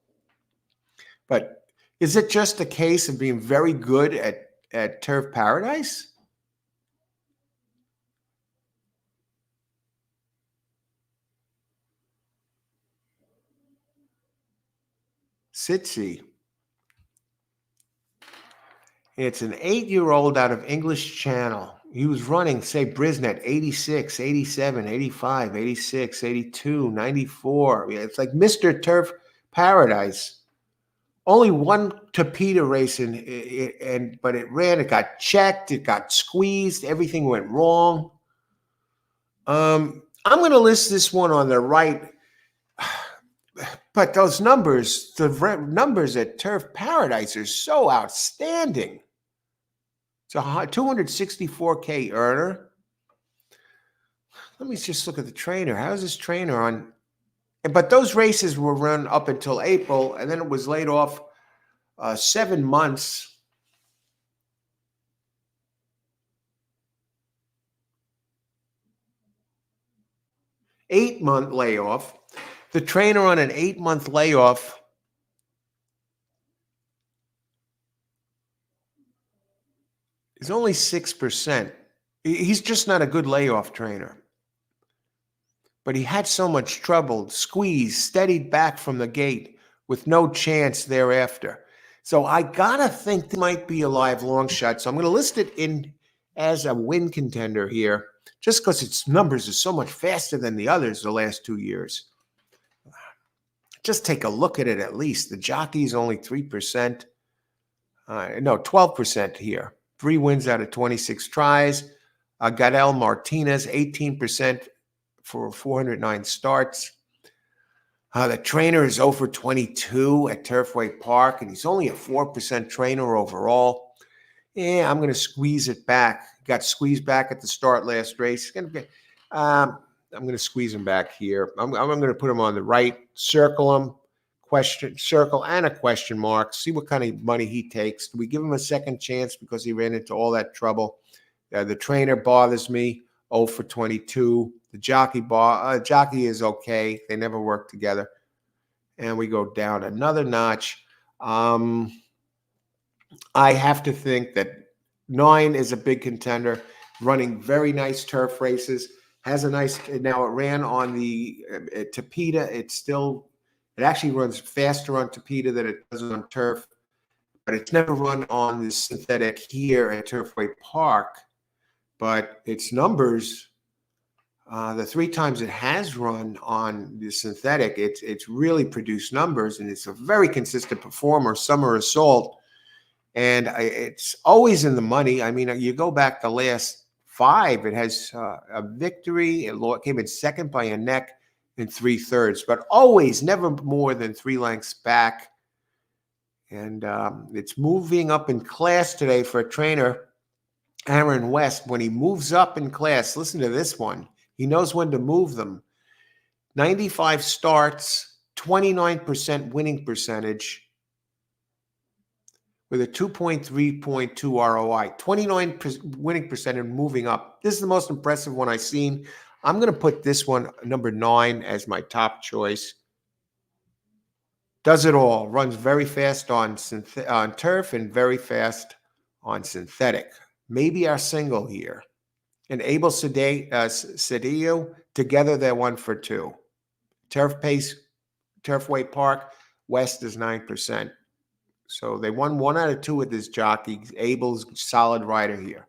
But is it just a case of being very good at Turf Paradise? Sitsi. It's an 8-year-old out of English Channel. He was running, say, Brisnet, 86, 87, 85, 86, 82, 94. Yeah, it's like Mr. Turf Paradise. Only 1 Tapeta race, but it ran. It got checked. It got squeezed. Everything went wrong. I'm going to list this one on the right. But those numbers, the numbers at Turf Paradise are so outstanding. It's a 264K earner. Let me just look at the trainer. How's this trainer on? But those races were run up until April, and then it was laid off 7 months. Eight-month layoff. The trainer on an 8-month layoff is only 6%. He's just not a good layoff trainer. But he had so much trouble, squeezed, steadied back from the gate with no chance thereafter. So I gotta think this might be a live long shot. So I'm going to list it in as a win contender here, just because its numbers are so much faster than the others the last 2 years. Just take a look at it at least. The jockey's only 3%. No, 12% here. 3 wins out of 26 tries. Gadel Martinez, 18% for 409 starts. The trainer is 0 for 22 at Turfway Park, and he's only a 4% trainer overall. Yeah, I'm going to squeeze it back. Got squeezed back at the start last race. I'm going to squeeze him back here. I'm going to put him on the right, circle him, circle and a question mark, see what kind of money he takes. Do we give him a second chance because he ran into all that trouble? The trainer bothers me, 0 for 22. The jockey is okay. They never work together. And we go down another notch. I have to think that 9 is a big contender, running very nice turf races. Has a nice, now it ran on the Tapeta. It actually runs faster on Tapeta than it does on turf, but it's never run on the synthetic here at Turfway Park. But its numbers, the 3 times it has run on the synthetic, it's really produced numbers, and it's a very consistent performer. Summer Assault, and it's always in the money. I mean, you go back the last 5, it has a victory. It came in second by a neck in 3/3, but always never more than 3 lengths back. And it's moving up in class today for a trainer, Aaron West. When he moves up in class, listen to this one. He knows when to move them. 95 starts, 29% winning percentage with a 2.3.2 ROI. 29 winning percentage moving up. This is the most impressive one I've seen. I'm going to put this one, number 9, as my top choice. Does it all. Runs very fast on turf and very fast on synthetic. Maybe our single here. And Abel Cedillo, together they're 1 for 2. Turfway Park, West is 9%. So they won 1 out of 2 with this jockey. Abel's solid rider here.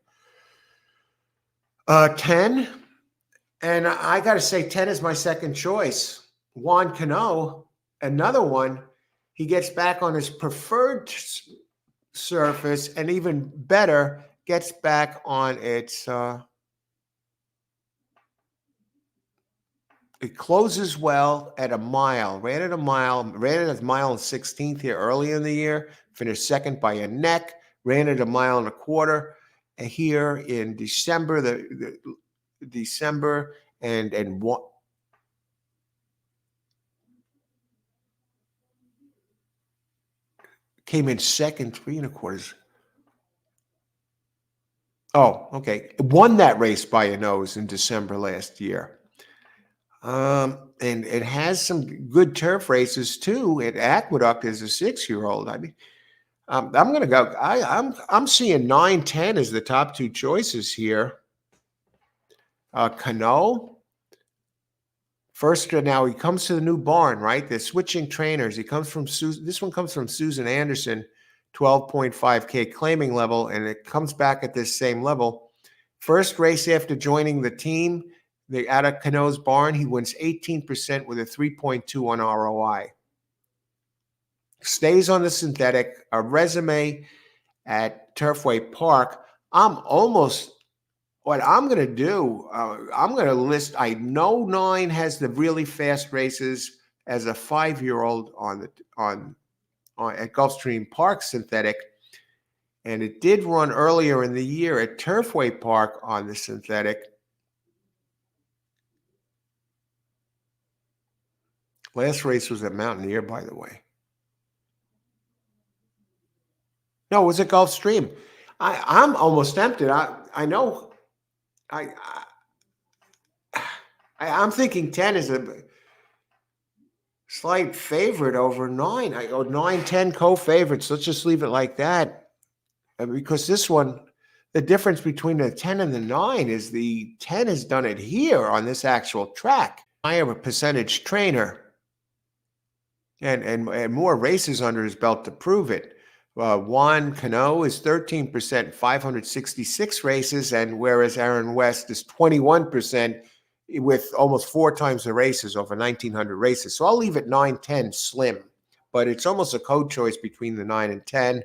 10, and I got to say 10 is my second choice. Juan Cano, another one. He gets back on his preferred surface, and even better, gets back on its it closes well at a mile. Ran at a mile and 16th here early in the year. Finished second by a neck. Ran at a mile and a quarter here in December. December and what? Came in second, 3 1/4. Oh, okay. Won that race by a nose in December last year. And it has some good turf races too. At Aqueduct as a 6-year-old. I mean, I'm going to go. I'm seeing 9, 10 as the top 2 choices here. Cano. First, now he comes to the new barn, right? They're switching trainers. He comes from this one comes from Susan Anderson, 12.5K claiming level, and it comes back at this same level. First race after joining the team, out of Cano's barn, he wins 18% with a 3.2 on ROI. Stays on the synthetic, a resume at Turfway Park. What I'm going to do, I'm going to list, I know 9 has the really fast races as a 5-year-old at Gulfstream Park synthetic. And it did run earlier in the year at Turfway Park on the synthetic. Last race was at Mountaineer, by the way. No, it was at Gulfstream. I'm almost tempted. I know. I'm thinking 10 is a slight favorite over 9. I go 9, 10 co-favorites. Let's just leave it like that. Because this one, the difference between the 10 and the 9 is the 10 has done it here on this actual track. I am a percentage trainer. And more races under his belt to prove it. Juan Cano is 13%, 566 races, and whereas Aaron West is 21% with almost 4 times the races, over 1,900 races. So I'll leave it 9, 10 slim, but it's almost a code choice between the 9 and 10.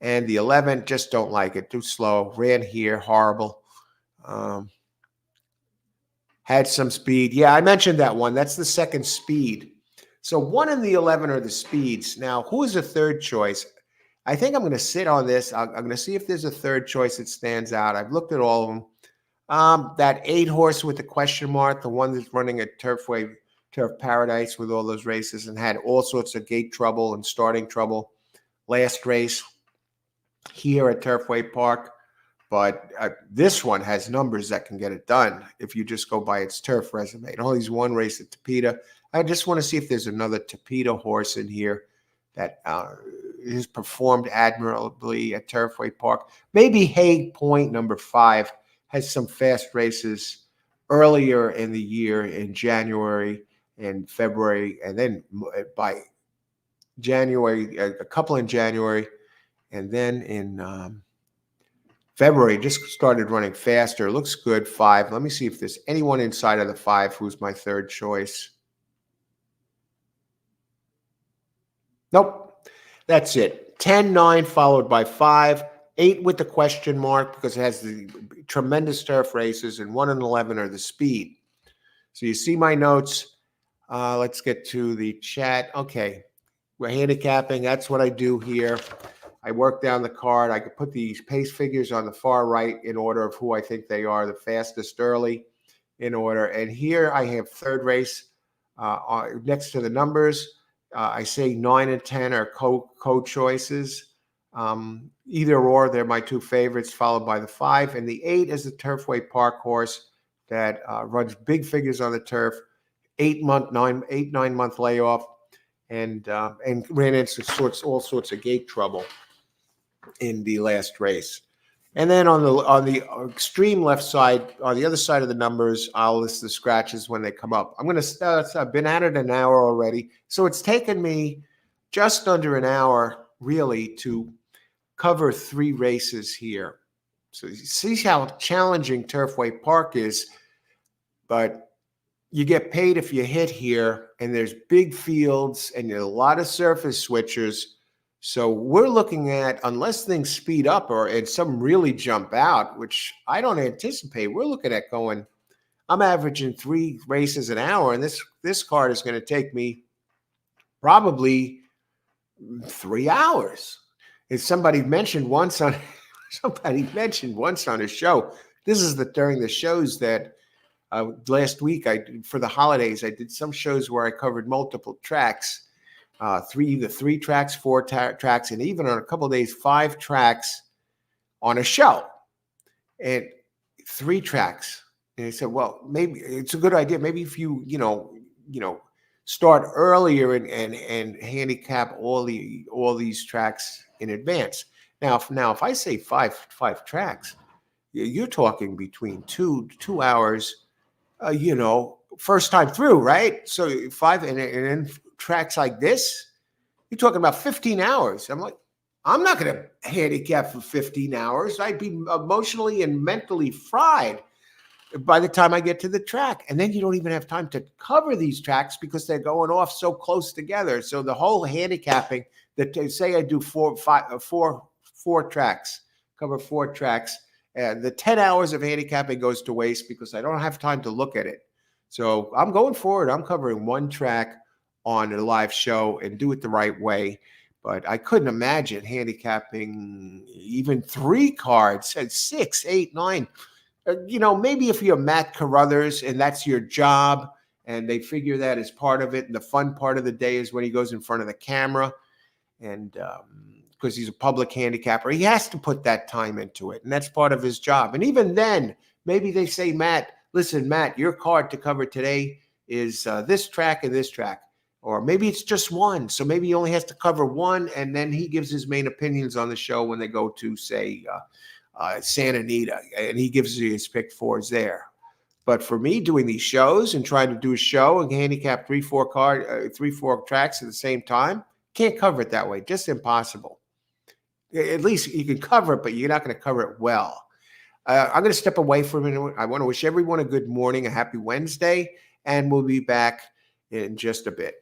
And the 11, just don't like it. Too slow. Ran here, horrible. Um, had some speed. Yeah, I mentioned that one. That's the second speed. So 1 and the 11 are the speeds. Now, who is a third choice? I think I'm going to sit on this. I'm going to see if there's a third choice that stands out. I've looked at all of them. That 8 horse with the question mark, the one that's running at Turfway, Turf Paradise with all those races and had all sorts of gate trouble and starting trouble. Last race here at Turfway Park. But this one has numbers that can get it done if you just go by its turf resume. It only has one race at Tapeta. I just want to see if there's another Tapeta horse in here that has performed admirably at Turfway Park. Maybe Hague Point, number 5, has some fast races earlier in the year in January and February, and then by January, a couple in January, and then in February, just started running faster. Looks good, 5. Let me see if there's anyone inside of the 5 who's my third choice. Nope. That's it. 10, 9, followed by 5. 8 with the question mark because it has the tremendous turf races, and 1 and 11 are the speed. So you see my notes. Let's get to the chat. Okay. We're handicapping. That's what I do here. I work down the card. I could put these pace figures on the far right in order of who I think they are the fastest early in order. And here I have third race next to the numbers. I say 9 and 10 are co-choices. Either or, they're my 2 favorites, followed by the 5. And the 8 is the Turfway Park horse that runs big figures on the turf, 9-month layoff, and ran into all sorts of gate trouble in the last race. And then on the extreme left side, on the other side of the numbers, I'll list the scratches when they come up. I've been at it an hour already, so it's taken me just under an hour really to cover 3 races here. So you see how challenging Turfway Park is, but you get paid if you hit here, and there's big fields and there's a lot of surface switchers. So we're looking at, unless things speed up and some really jump out, which I don't anticipate, we're looking at I'm averaging 3 races an hour, and this card is going to take me probably 3 hours. As somebody mentioned once on a show, this is during the shows that last week for the holidays, I did some shows where I covered multiple tracks. Either 3 tracks, 4 tracks, and even on a couple of days, 5 tracks on a show, and 3 tracks. And I said, well, maybe it's a good idea. Maybe if you start earlier and handicap all these tracks in advance. Now, if I say five tracks, you're talking between 2 hours. First time through, right? So 5 and then tracks like this, you're talking about 15 hours. I'm like, I'm not going to handicap for 15 hours. I'd be emotionally and mentally fried by the time I get to the track. And then you don't even have time to cover these tracks because they're going off so close together. So the whole handicapping, say I do four tracks, cover 4 tracks, the 10 hours of handicapping goes to waste because I don't have time to look at it. So I'm going forward. I'm covering 1 track on a live show and do it the right way. But I couldn't imagine handicapping even 3 cards at 6, 8, 9. Maybe if you're Matt Carruthers and that's your job and they figure that as part of it. And the fun part of the day is when he goes in front of the camera, and because he's a public handicapper, he has to put that time into it. And that's part of his job. And even then, maybe they say, Matt, listen, Matt, your card to cover today is this track and this track. Or maybe it's just 1. So maybe he only has to cover 1, and then he gives his main opinions on the show when they go to, say, Santa Anita, and he gives you his pick 4s there. But for me, doing these shows and trying to do a show and handicap 3-4 tracks at the same time, can't cover it that way. Just impossible. At least you can cover it, but you're not going to cover it well. I'm going to step away for a minute. I want to wish everyone a good morning, a happy Wednesday, and we'll be back in just a bit.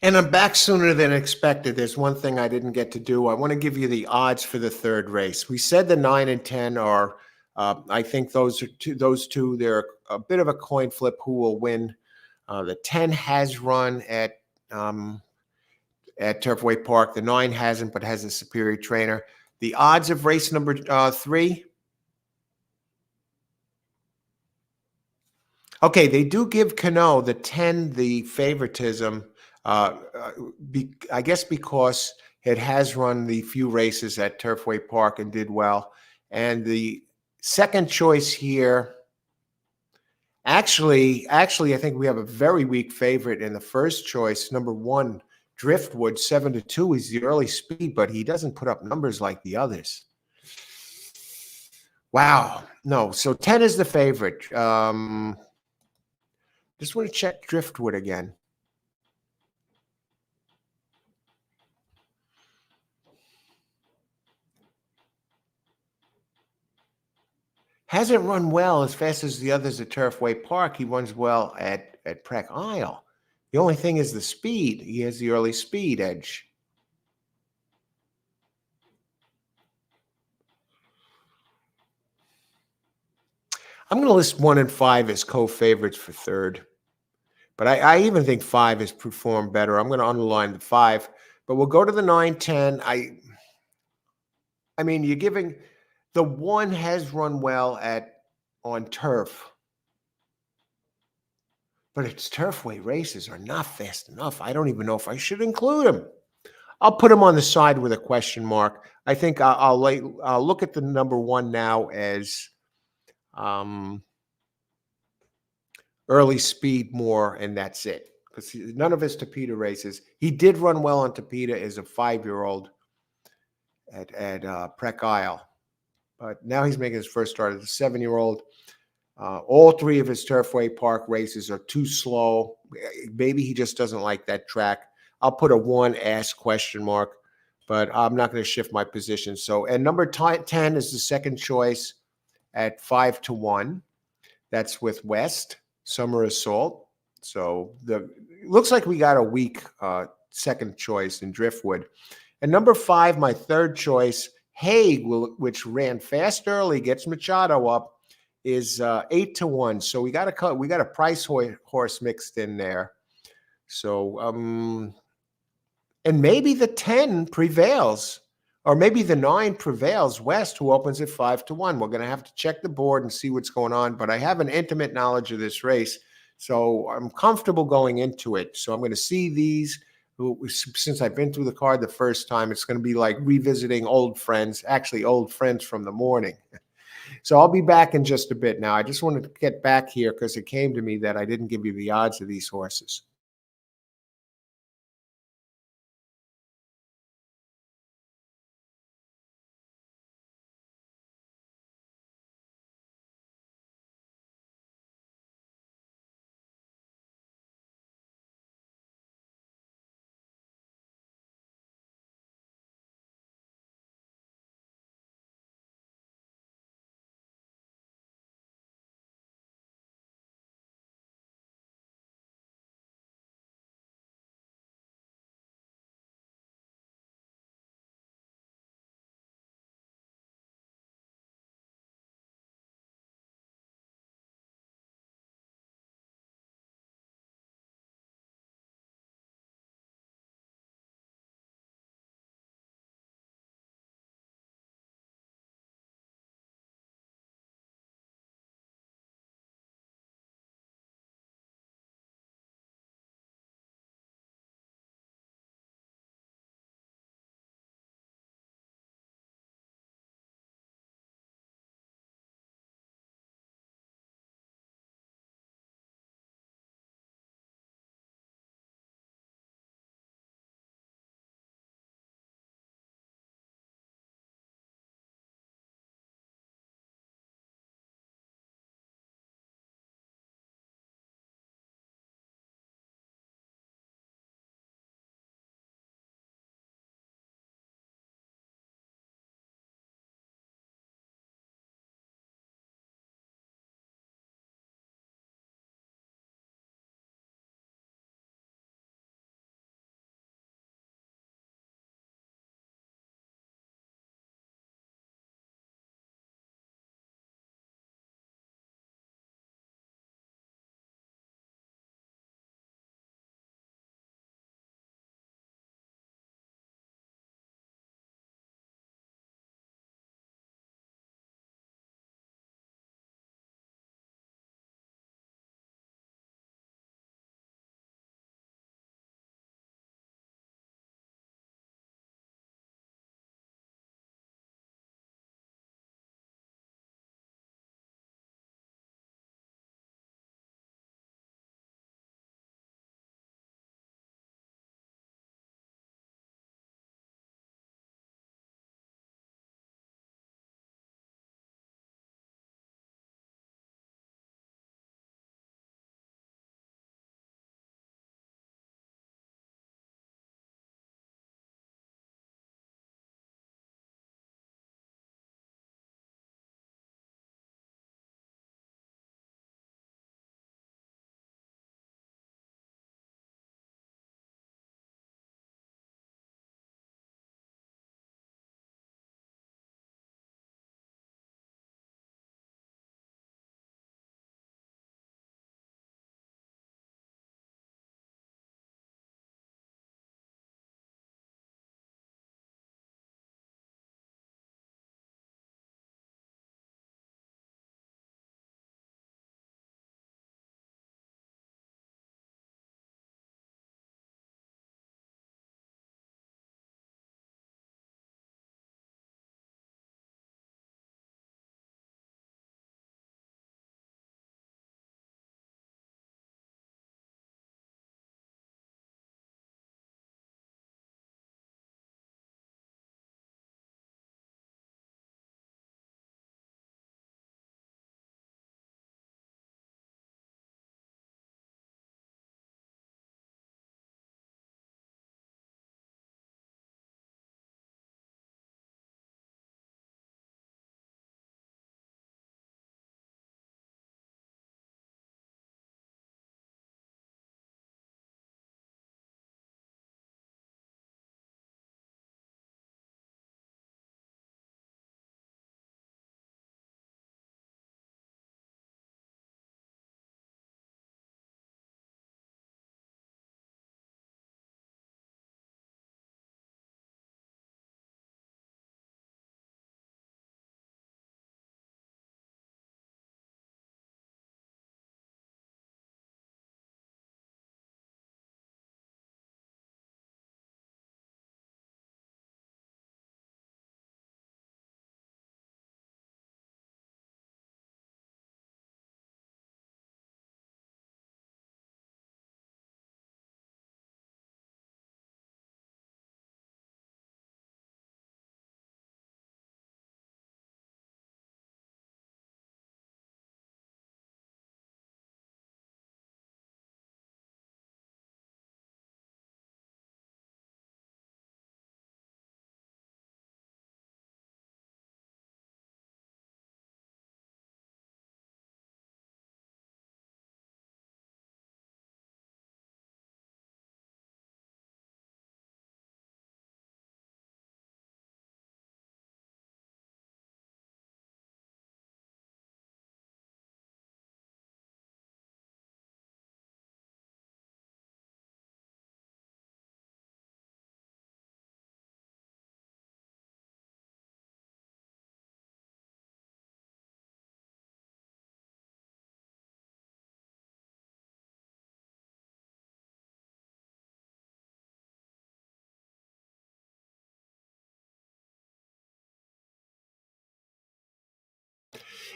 And I'm back sooner than expected. There's one thing I didn't get to do. I want to give you the odds for the third race. We said the 9 and 10 are, I think those two, they're a bit of a coin flip who will win. The 10 has run um, at Turfway Park. The 9 hasn't, but has a superior trainer. The odds of race number 3. Okay, they do give Cano the 10 the favoritism. Uh, uh, I guess because it has run the few races at Turfway Park and did well. And the second choice here, actually, I think we have a very weak favorite in the first choice. Number 1, Driftwood, 7-2. He's the early speed, but he doesn't put up numbers like the others. Wow. No, so 10 is the favorite. Just want to check Driftwood again. Hasn't run well as fast as the others at Turfway Park. He runs well at Preck Isle. The only thing is the speed. He has the early speed edge. I'm going to list 1 and 5 as co-favorites for third. But I even think 5 has performed better. I'm going to underline the 5. But we'll go to the 9, 10. I mean, you're giving the 1 has run well on turf. But its Turfway races are not fast enough. I don't even know if I should include him. I'll put him on the side with a question mark. I think I'll look at the number 1 now as early speed more, and that's it. Because none of his Tapeta races. He did run well on Tapeta as a 5-year-old at Preck Isle, but now he's making his first start as a 7-year-old. All 3 of his Turfway Park races are too slow. Maybe he just doesn't like that track. I'll put a 1 question mark, but I'm not going to shift my position. So, and number 10 is the second choice at 5-1. That's with West Summer Assault. So looks like we got a weak second choice in Driftwood. And number 5, my third choice, Hague, which ran fast early, gets Machado up, is 8-1. So we got a price horse mixed in there. So and maybe the 10 prevails, or maybe the 9 prevails. West, who opens at 5-1. We're going to have to check the board and see what's going on. But I have an intimate knowledge of this race, so I'm comfortable going into it. So I'm going to see these. Since I've been through the card the first time, it's going to be like revisiting old friends, actually old friends from the morning. So I'll be back in just a bit now. I just wanted to get back here because it came to me that I didn't give you the odds of these horses.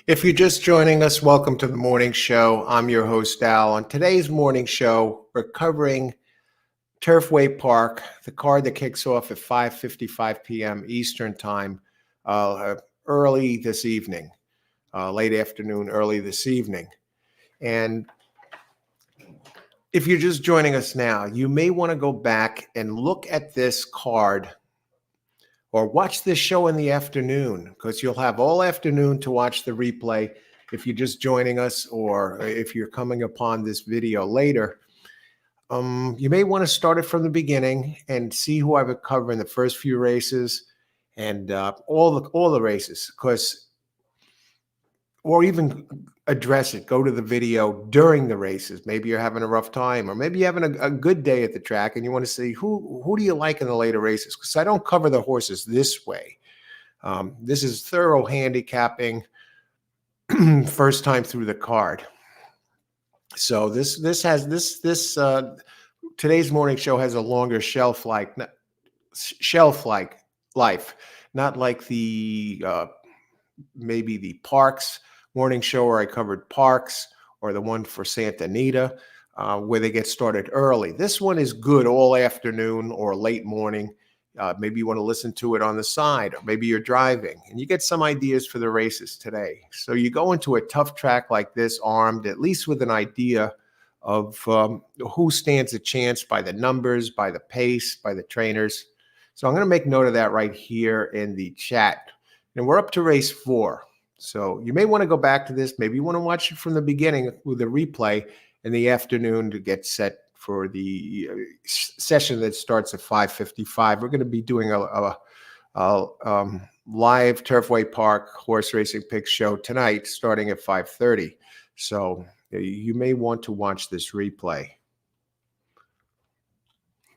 If you're just joining us, welcome to the morning show. I'm your host, Al. On today's morning show, we're covering Turfway Park, the card that kicks off at 5:55 p.m. Eastern Time, early this evening, late afternoon, early this evening. And if you're just joining us now, you may want to go back and look at this card or watch this show in the afternoon, because you'll have all afternoon to watch the replay if you're just joining us, or if you're coming upon this video later. You may want to start it from the beginning and see who I would cover in the first few races and all the races, or even address it. Go to the video during the races. Maybe you're having a rough time, or maybe you're having a good day at the track and you want to see who do you like in the later races, because I don't cover the horses this way. This is thorough handicapping, first time through the card. So today's morning show has a longer shelf life, not like the maybe the Parks morning show where I covered Parks, or the one for Santa Anita, where they get started early. This one is good all afternoon or late morning. Maybe you want to listen to it on the side, or maybe you're driving and you get some ideas for the races today. So you go into a tough track like this armed, at least with an idea of who stands a chance by the numbers, by the pace, by the trainers. So I'm going to make note of that right here in the chat. And we're up to race 4. So you may want to go back to this. Maybe you want to watch it from the beginning with a replay in the afternoon to get set for the session that starts at 5:55. We're going to be doing a live Turfway Park horse racing pick show tonight starting at 5:30. So you may want to watch this replay.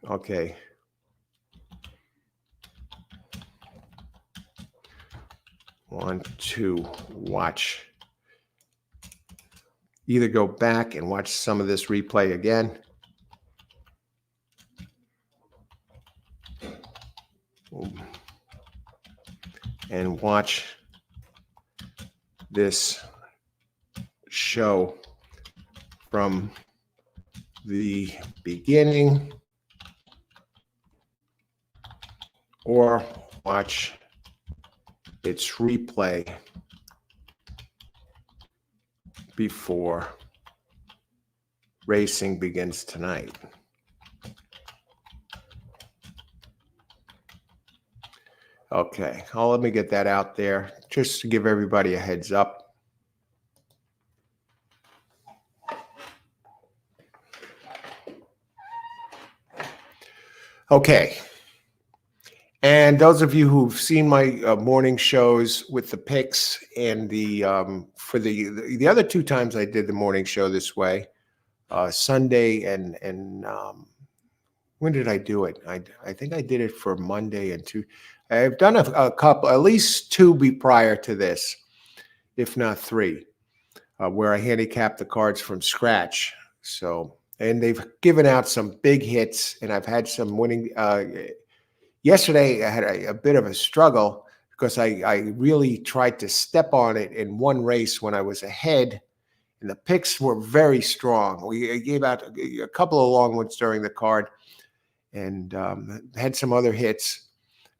Okay. Want to watch. Either go back and watch some of this replay again, and watch this show from the beginning, or watch its replay before racing begins tonight. Okay, let me get that out there just to give everybody a heads up. Okay. And those of you who've seen my morning shows with the picks and the for the other 2 times I did the morning show this way, Sunday and when did I do it? I think I did it for Monday and 2. I've done a couple, at least 2 prior to this, if not 3, where I handicapped the cards from scratch. So, and they've given out some big hits, and I've had some winning. Yesterday, I had a bit of a struggle because I really tried to step on it in one race when I was ahead, and the picks were very strong. We gave out a couple of long ones during the card, and had some other hits,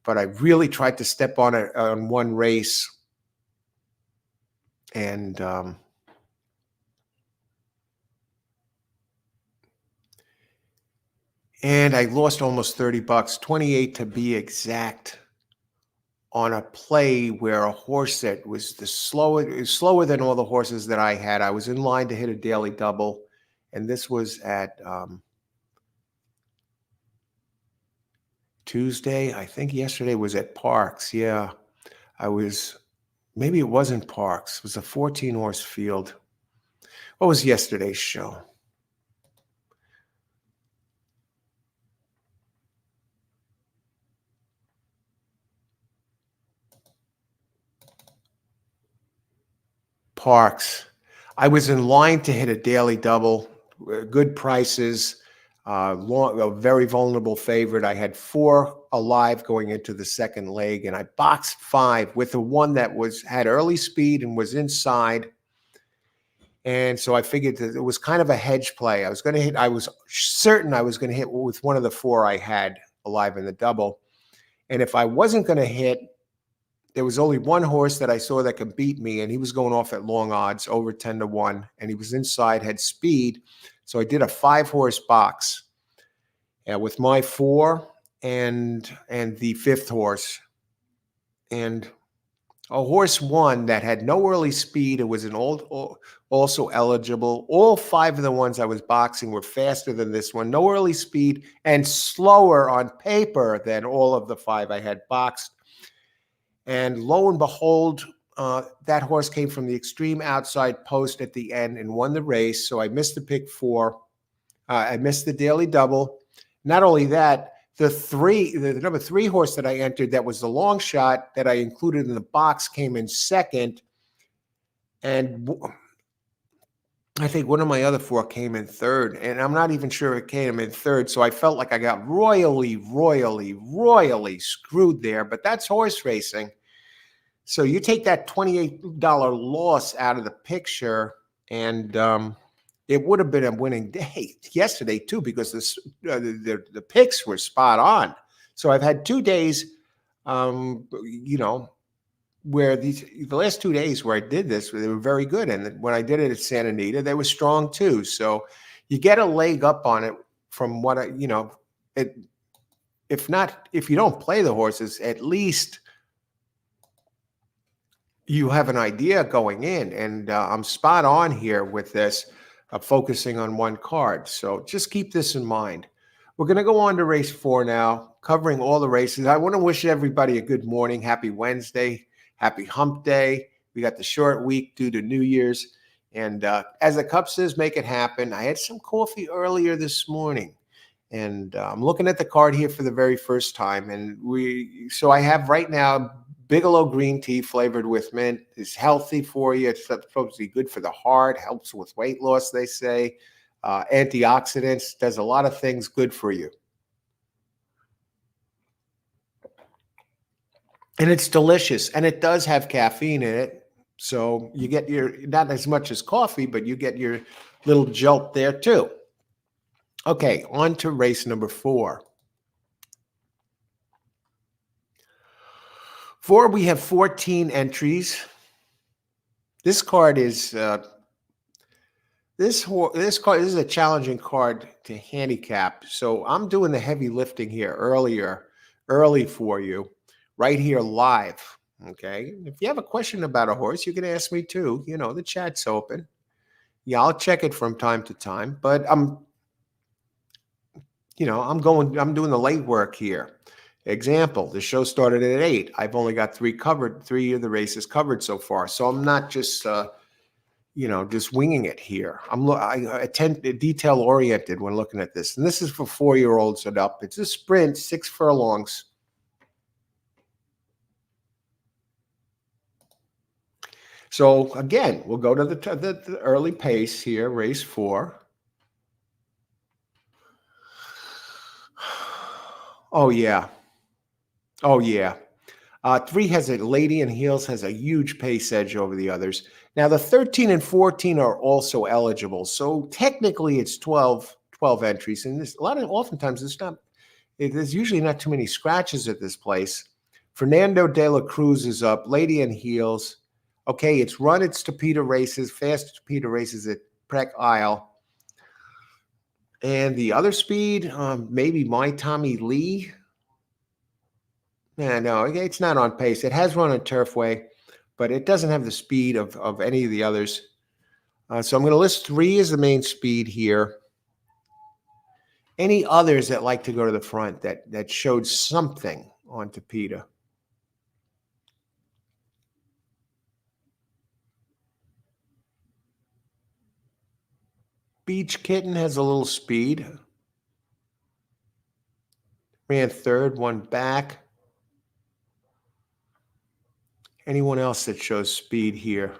but I really tried to step on it on one race, and I lost almost $30, 28 to be exact, on a play where a horse that was slower than all the horses that I had. I was in line to hit a daily double, and this was at Tuesday. I think yesterday was at Parks. Yeah, maybe it wasn't Parks. It was a 14-horse field. What was yesterday's show? Parks. I was in line to hit a daily double, good prices. A very vulnerable favorite. I had 4 alive going into the second leg, and I boxed 5 with the one that had early speed and was inside. And so I figured that it was kind of a hedge play. I was certain I was going to hit with one of the 4 I had alive in the double. And if I wasn't going to hit, there was only one horse that I saw that could beat me, and he was going off at long odds, over 10-1, and he was inside, had speed. So I did a 5-horse box with my 4 and the 5th horse. And a horse won that had no early speed. It was also eligible. All 5 of the ones I was boxing were faster than this one, no early speed, and slower on paper than all of the 5 I had boxed. And lo and behold, that horse came from the extreme outside post at the end and won the race. So I missed the pick 4. I missed the daily double. Not only that, the number 3 horse that I entered that was the long shot that I included in the box came in second. And I think one of my other 4 came in third. And I'm not even sure it came in third. So I felt like I got royally screwed there. But that's horse racing. So you take that $28 loss out of the picture, and it would have been a winning day yesterday too, because the picks were spot on. So I've had 2 days, where the last 2 days where I did this, they were very good. And when I did it at Santa Anita, they were strong too. So you get a leg up on it from what if you don't play the horses, at least you have an idea going in. And I'm spot on here with this, focusing on one card. So just keep this in mind. We're going to go on to race 4 now, covering all the races. I want to wish everybody a good morning. Happy Wednesday. Happy hump day. We got the short week due to New Year's. And as the cup says, make it happen. I had some coffee earlier this morning. And I'm looking at the card here for the very first time. And so I have right now Bigelow green tea flavored with mint. Is healthy for you. It's supposed to be good for the heart. Helps with weight loss, they say. Antioxidants. Does a lot of things good for you. And it's delicious. And it does have caffeine in it. So you get not as much as coffee, but you get your little jolt there too. Okay, on to race number 4. 4, we have 14 entries. This card is this is a challenging card to handicap. So I'm doing the heavy lifting here early for you, right here live. Okay. If you have a question about a horse, you can ask me too. The chat's open. Yeah, I'll check it from time to time, but I'm doing the late work here. Example, the show started at 8. I've only got 3 of the races covered so far. So I'm not just, just winging it here. I tend to detail oriented when looking at this. And this is for 4-year-olds and up. It's a sprint, 6 furlongs. So again, we'll go to the early pace here, race 4. Oh, yeah. 3 has a Lady in Heels, has a huge pace edge over the others. Now, the 13 and 14 are also eligible. So technically it's 12 entries. And oftentimes there's usually not too many scratches at this place. Fernando de la Cruz is up, Lady in Heels. Okay, it's run its Tapeta races, fast Tapeta races at Prec Isle. And the other speed, maybe My Tommy Lee. No, it's not on pace. It has run on Turfway, but it doesn't have the speed of any of the others. So I'm going to list 3 as the main speed here. Any others that like to go to the front that showed something on Tapeta? Beach Kitten has a little speed. Ran third, won back. Anyone else that shows speed here?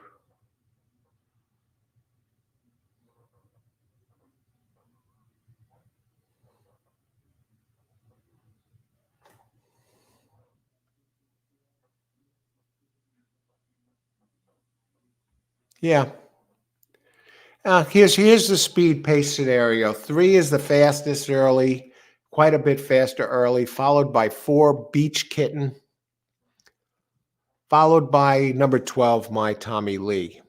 Yeah. Here's the speed pace scenario. 3 is the fastest early, quite a bit faster early, followed by 4 Beach Kitten, followed by number 12 My Tommy Lee.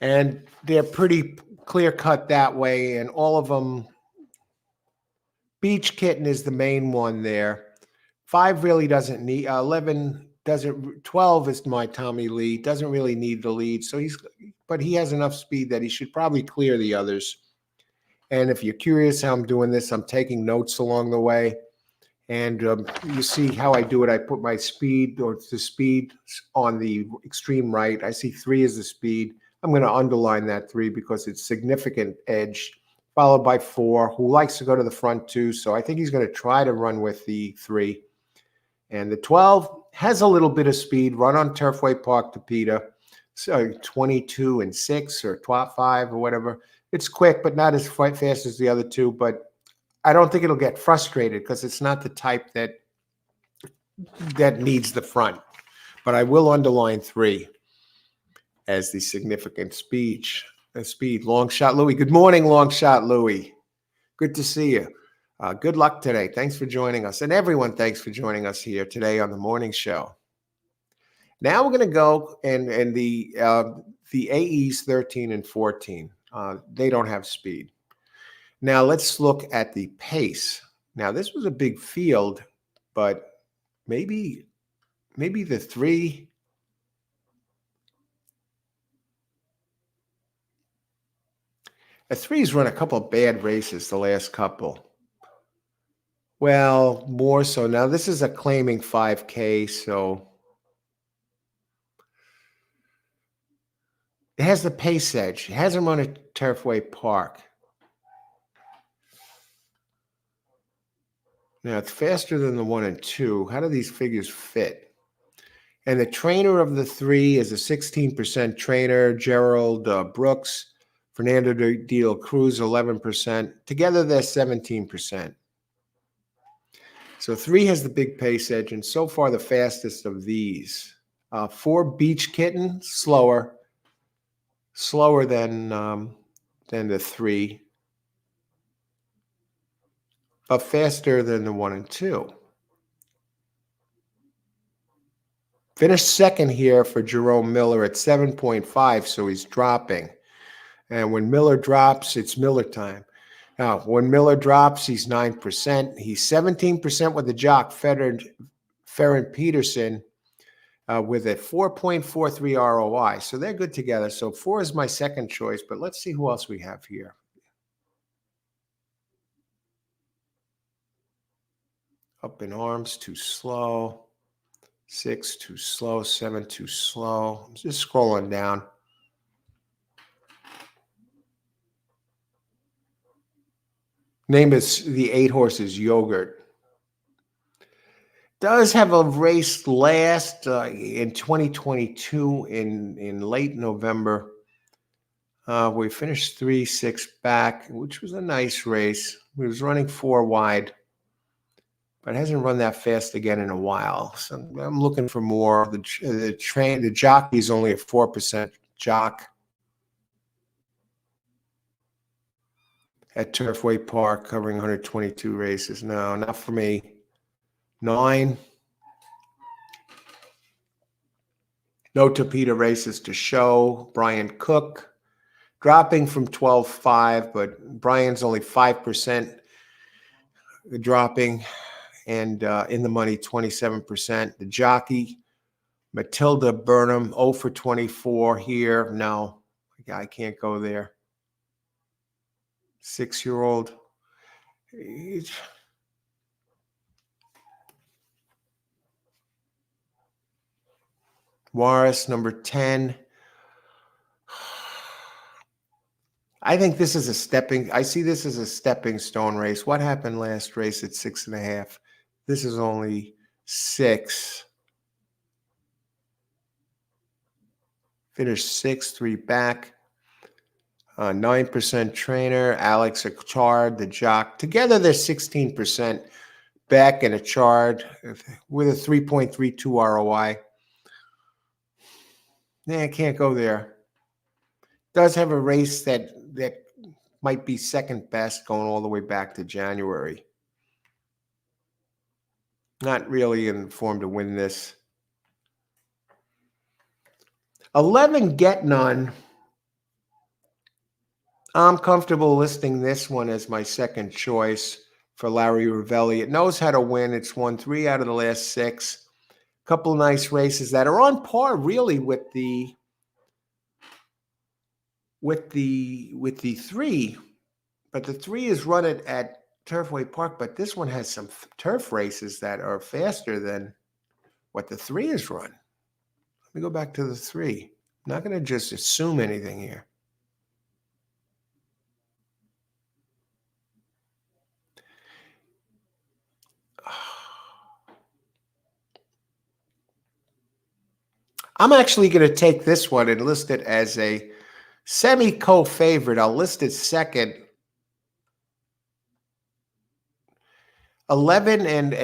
And they're pretty clear cut that way, and all of them. Beach Kitten is the main one there. 5 really doesn't need. 11 doesn't. 12 is My Tommy Lee. Doesn't really need the lead. So but he has enough speed that he should probably clear the others. And if you're curious how I'm doing this, I'm taking notes along the way. And you see how I do it. I put my speed or the speed on the extreme right. I see 3 is the speed. I'm going to underline that 3 because it's significant edge, followed by 4, who likes to go to the front too. So I think he's going to try to run with the 3. And the 12 has a little bit of speed, run on Turfway Park to Peter. So 22 and 6 or 5 or whatever. It's quick, but not as fast as the other two. But I don't think it'll get frustrated because it's not the type that needs the front. But I will underline 3 as the significant speed. Long shot Louie. Good morning, Long shot Louie. Good to see you. Good luck today. Thanks for joining us. And everyone, thanks for joining us here today on the morning show. Now we're going to go and the AEs 13 and 14. They don't have speed. Now let's look at the pace. Now this was a big field, but maybe the 3. The 3's run a couple of bad races the last couple. Well, more so. Now this is a claiming 5K, so it has the pace edge. It hasn't run at Turfway Park. Now it's faster than the 1 and 2. How do these figures fit? And the trainer of the 3 is a 16% trainer, Gerald Brooks. Fernando de la Cruz, 11%. Together, they're 17%. So 3 has the big pace edge, and so far the fastest of these. 4 Beach Kitten, slower than the 3, but faster than the 1 and 2. Finished second here for Jerome Miller at 7.5, so he's dropping. And when Miller drops, it's Miller time. Now, when Miller drops, he's 9%. He's 17% with the jock, Ferrin Peterson, with a 4.43 ROI. So they're good together. So 4 is my second choice, but let's see who else we have here. Up in Arms, too slow. 6, too slow. 7, too slow. I'm just scrolling down. Name is the 8 horses Yogurt. Does have a race last in 2022 in late November. We finished 3-6 back, which was a nice race. We was running 4 wide, but hasn't run that fast again in a while. So I'm looking for more. The jockey is only a 4% jock at Turfway Park, covering 122 races. No, not for me. 9. No Tapeta races to show. Brian Cook dropping from 12.5, but Brian's only 5% dropping, and in the money 27%. The jockey, Matilda Burnham, 0 for 24 here. No, I can't go there. 6-year-old. Morris, number 10. I think this is I see this as a stepping stone race. What happened last race at 6.5? This is only 6. Finished 6, 3 back. 9% trainer, Alex Achard, the jock. Together, they're 16% back and Achard with a 3.32 ROI. Nah, I can't go there. Does have a race that might be second best going all the way back to January. Not really in form to win this. 11 Get None. I'm comfortable listing this one as my second choice for Larry Ravelli. It knows how to win. It's won 3 out of the last 6. Couple of nice races that are on par really with the 3, but the 3 is run it at Turfway Park, but this one has some turf races that are faster than what the 3 is run. Let me go back to the 3. I'm not going to just assume anything here. I'm actually going to take this one and list it as a semi-co-favorite. I'll list it second. 11 and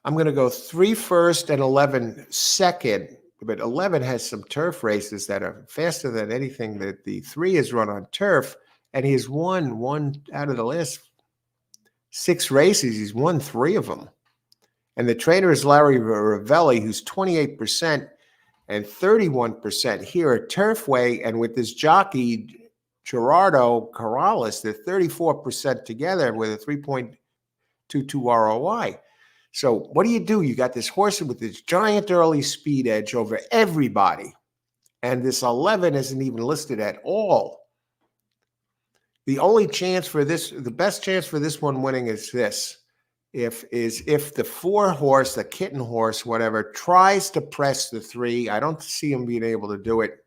I'm going to go 3 first and 11 second. But 11 has some turf races that are faster than anything that the 3 is run on turf, and he's won 1 out of the last 6 races. He's won 3 of them. And the trainer is Larry Ravelli, who's 28% and 31% here at Turfway. And with this jockey, Gerardo Corrales, they're 34% together with a 3.22 ROI. So what do? You got this horse with this giant early speed edge over everybody. And this 11 isn't even listed at all. The only chance for this, the best chance for this one winning is this. If the 4 horse, the kitten horse, whatever, tries to press the 3, I don't see him being able to do it.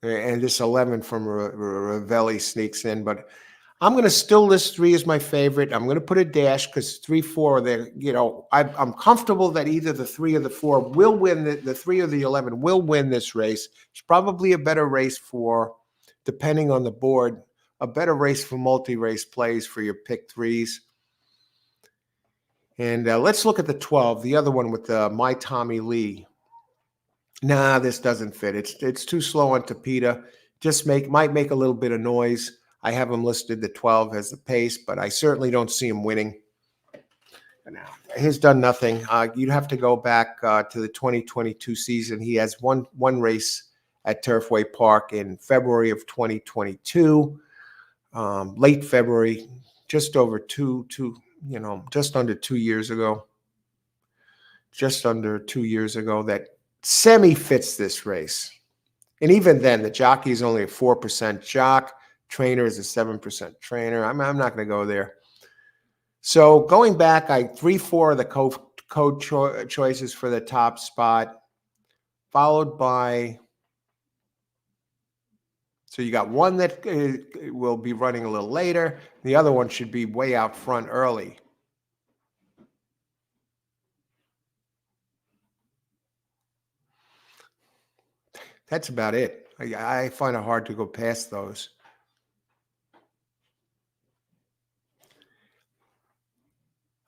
And this 11 from Ravelli sneaks in, but I'm going to still list 3 as my favorite. I'm going to put a dash because 3, 4, I'm comfortable that either the 3 or the 4 will win. The 3 or the 11 will win this race. It's probably a better race for, depending on the board, a better race for multi-race plays for your pick 3s. And let's look at the 12, the other one with My Tommy Lee. Nah, this doesn't fit. It's too slow on Tapeta. Just might make a little bit of noise. I have him listed the 12 as the pace, but I certainly don't see him winning. Now, he's done nothing. You'd have to go back to the 2022 season. He has one race at Turfway Park in February of 2022, late February, just over just under 2 years ago. Just under 2 years ago, that semi fits this race. And even then, the jockey is only a 4% jock. Trainer is a 7% trainer. I'm not going to go there. So going back, 3, 4 of the code choices for the top spot, followed by. So you got one that will be running a little later. The other one should be way out front early. That's about it. I find it hard to go past those.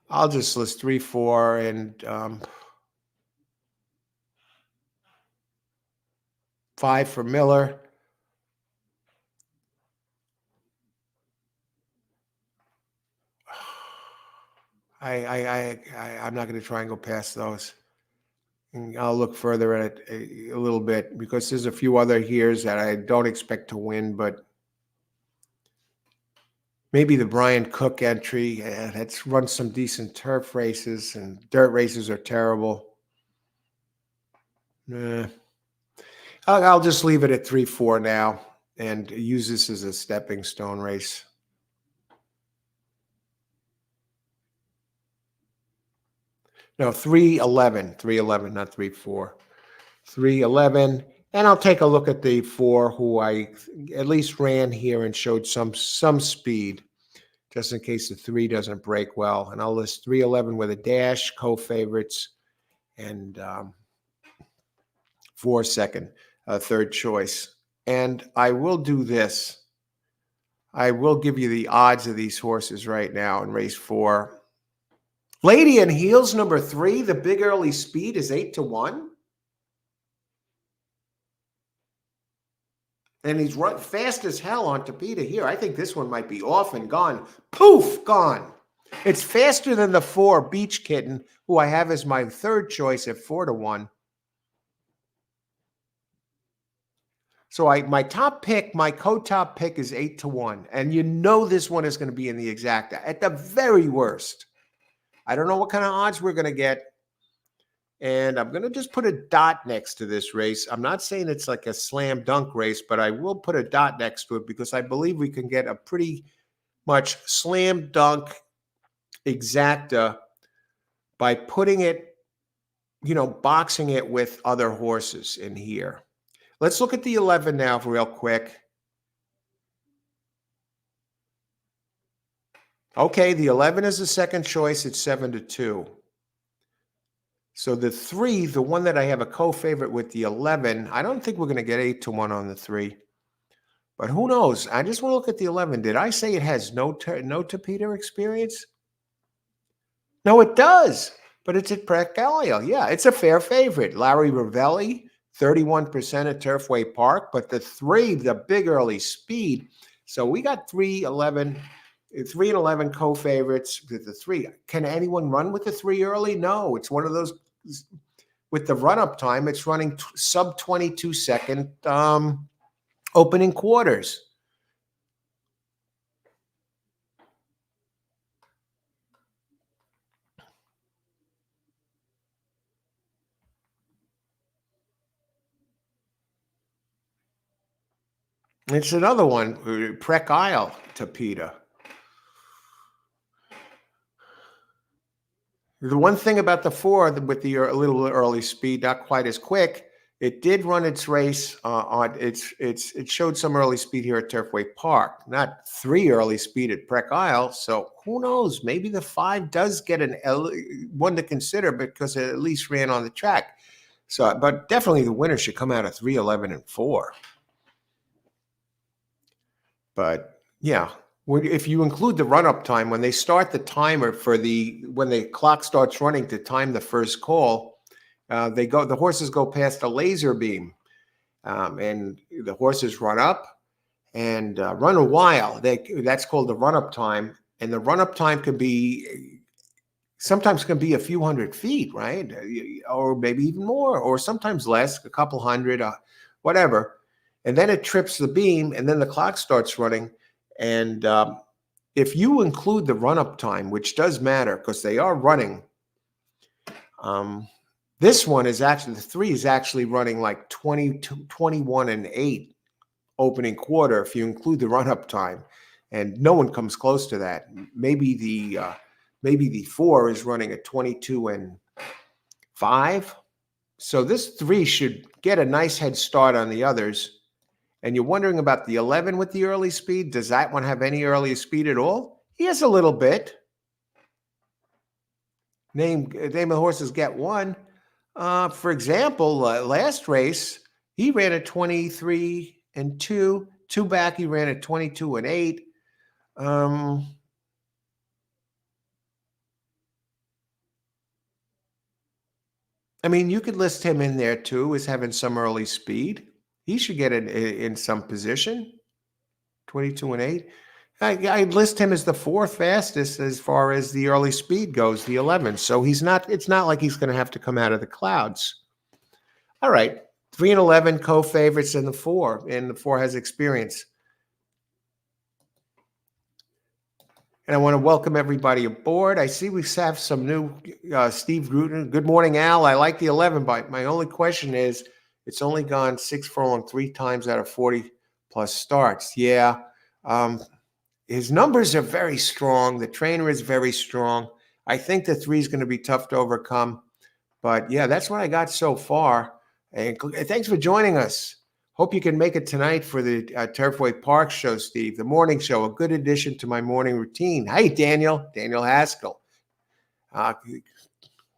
I'll just list 3, 4, and 5 for Miller. I'm not going to try and go past those. And I'll look further at it a little bit because there's a few other heres that I don't expect to win, but maybe the Brian Cook entry. That's run some decent turf races, and dirt races are terrible. I'll just leave it at 3, 4 now and use this as a stepping stone race. No, 311, not 3, 4. 311. And I'll take a look at the 4 who I at least ran here and showed some speed, just in case the 3 doesn't break well. And I'll list 311 with a dash, co-favorites, and 4 second, third choice. And I will do this. I will give you the odds of these horses right now in race 4. Lady and Heels, number 3, the big early speed is 8-1. And he's run fast as hell on Tapeta here. I think this one might be off and gone. Poof, gone. It's faster than the 4 Beach Kitten, who I have as my third choice at 4-1. So my top pick, my co-top pick is 8-1. And you know this one is going to be in the exacta at the very worst. I don't know what kind of odds we're going to get. And I'm going to just put a dot next to this race. I'm not saying it's like a slam dunk race, but I will put a dot next to it because I believe we can get a pretty much slam dunk exacta by putting it, boxing it with other horses in here. Let's look at the 11 now real quick. Okay, the 11 is the second choice. It's 7-2. So the 3, the one that I have a co-favorite with the 11, I don't think we're going to get 8-1 on the 3. But who knows? I just want to look at the 11. Did I say it has no Tapeta experience? No, it does. But it's at Precalio. Yeah, it's a fair favorite. Larry Ravelli, 31% at Turfway Park. But the 3, the big early speed. So we got 3 and 11 co-favorites with the 3. Can anyone run with the 3 early? No, it's one of those. With the run-up time, it's running sub 22-second opening quarters. It's another one, Prec Isle, Tapeta. The one thing about the 4 with the little early speed, not quite as quick, it did run its race it showed some early speed here at Turfway Park, not 3 early speed at Prec Isle. So who knows? Maybe the 5 does get one to consider because it at least ran on the track. So, but definitely the winner should come out of 3, 11, and 4. But yeah. If you include the run-up time, when they start the timer when the clock starts running to time the first call, the horses go past a laser beam, and the horses run up and run a while. That's called the run-up time, and the run-up time sometimes can be a few hundred feet, right? Or maybe even more, or sometimes less, a couple hundred, whatever. And then it trips the beam, and then the clock starts running. And if you include the run-up time, which does matter because they are running, this one is actually, the 3 is actually running like 21 and 8 opening quarter if you include the run-up time. And no one comes close to that. Maybe the 4 is running at 22 and 5. So this 3 should get a nice head start on the others. And you're wondering about the 11 with the early speed. Does that one have any early speed at all? He has a little bit. Name of the horses get one. For example, last race, he ran at 23 and 2. 2 back, he ran at 22 and 8. I mean, you could list him in there too as having some early speed. He should get in some position, 22 and 8. I'd list him as the 4th fastest as far as the early speed goes, the 11. So it's not like he's going to have to come out of the clouds. All right, 3 and 11 co-favorites in the 4, and the 4 has experience. And I want to welcome everybody aboard. I see we have some new Steve Gruden. Good morning, Al. I like the 11, but my only question is, it's only gone 6 furlong 3 times out of 40 plus starts. Yeah. His numbers are very strong. The trainer is very strong. I think the 3 is going to be tough to overcome. But yeah, that's what I got so far. And thanks for joining us. Hope you can make it tonight for the Turfway Park show, Steve. The morning show, a good addition to my morning routine. Hey, Daniel Haskell.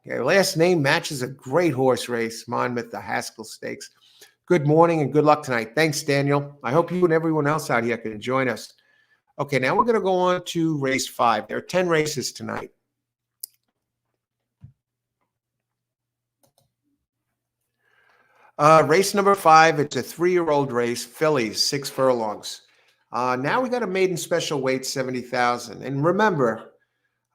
Last name matches a great horse race, Monmouth, the Haskell Stakes. Good morning and good luck tonight. Thanks, Daniel. I hope you and everyone else out here can join us. Okay, now we're going to go on to race 5. There are 10 races tonight. Race number 5. It's a 3-year-old race. Fillies, 6 furlongs. Now we got a maiden special weight, 70,000. And remember,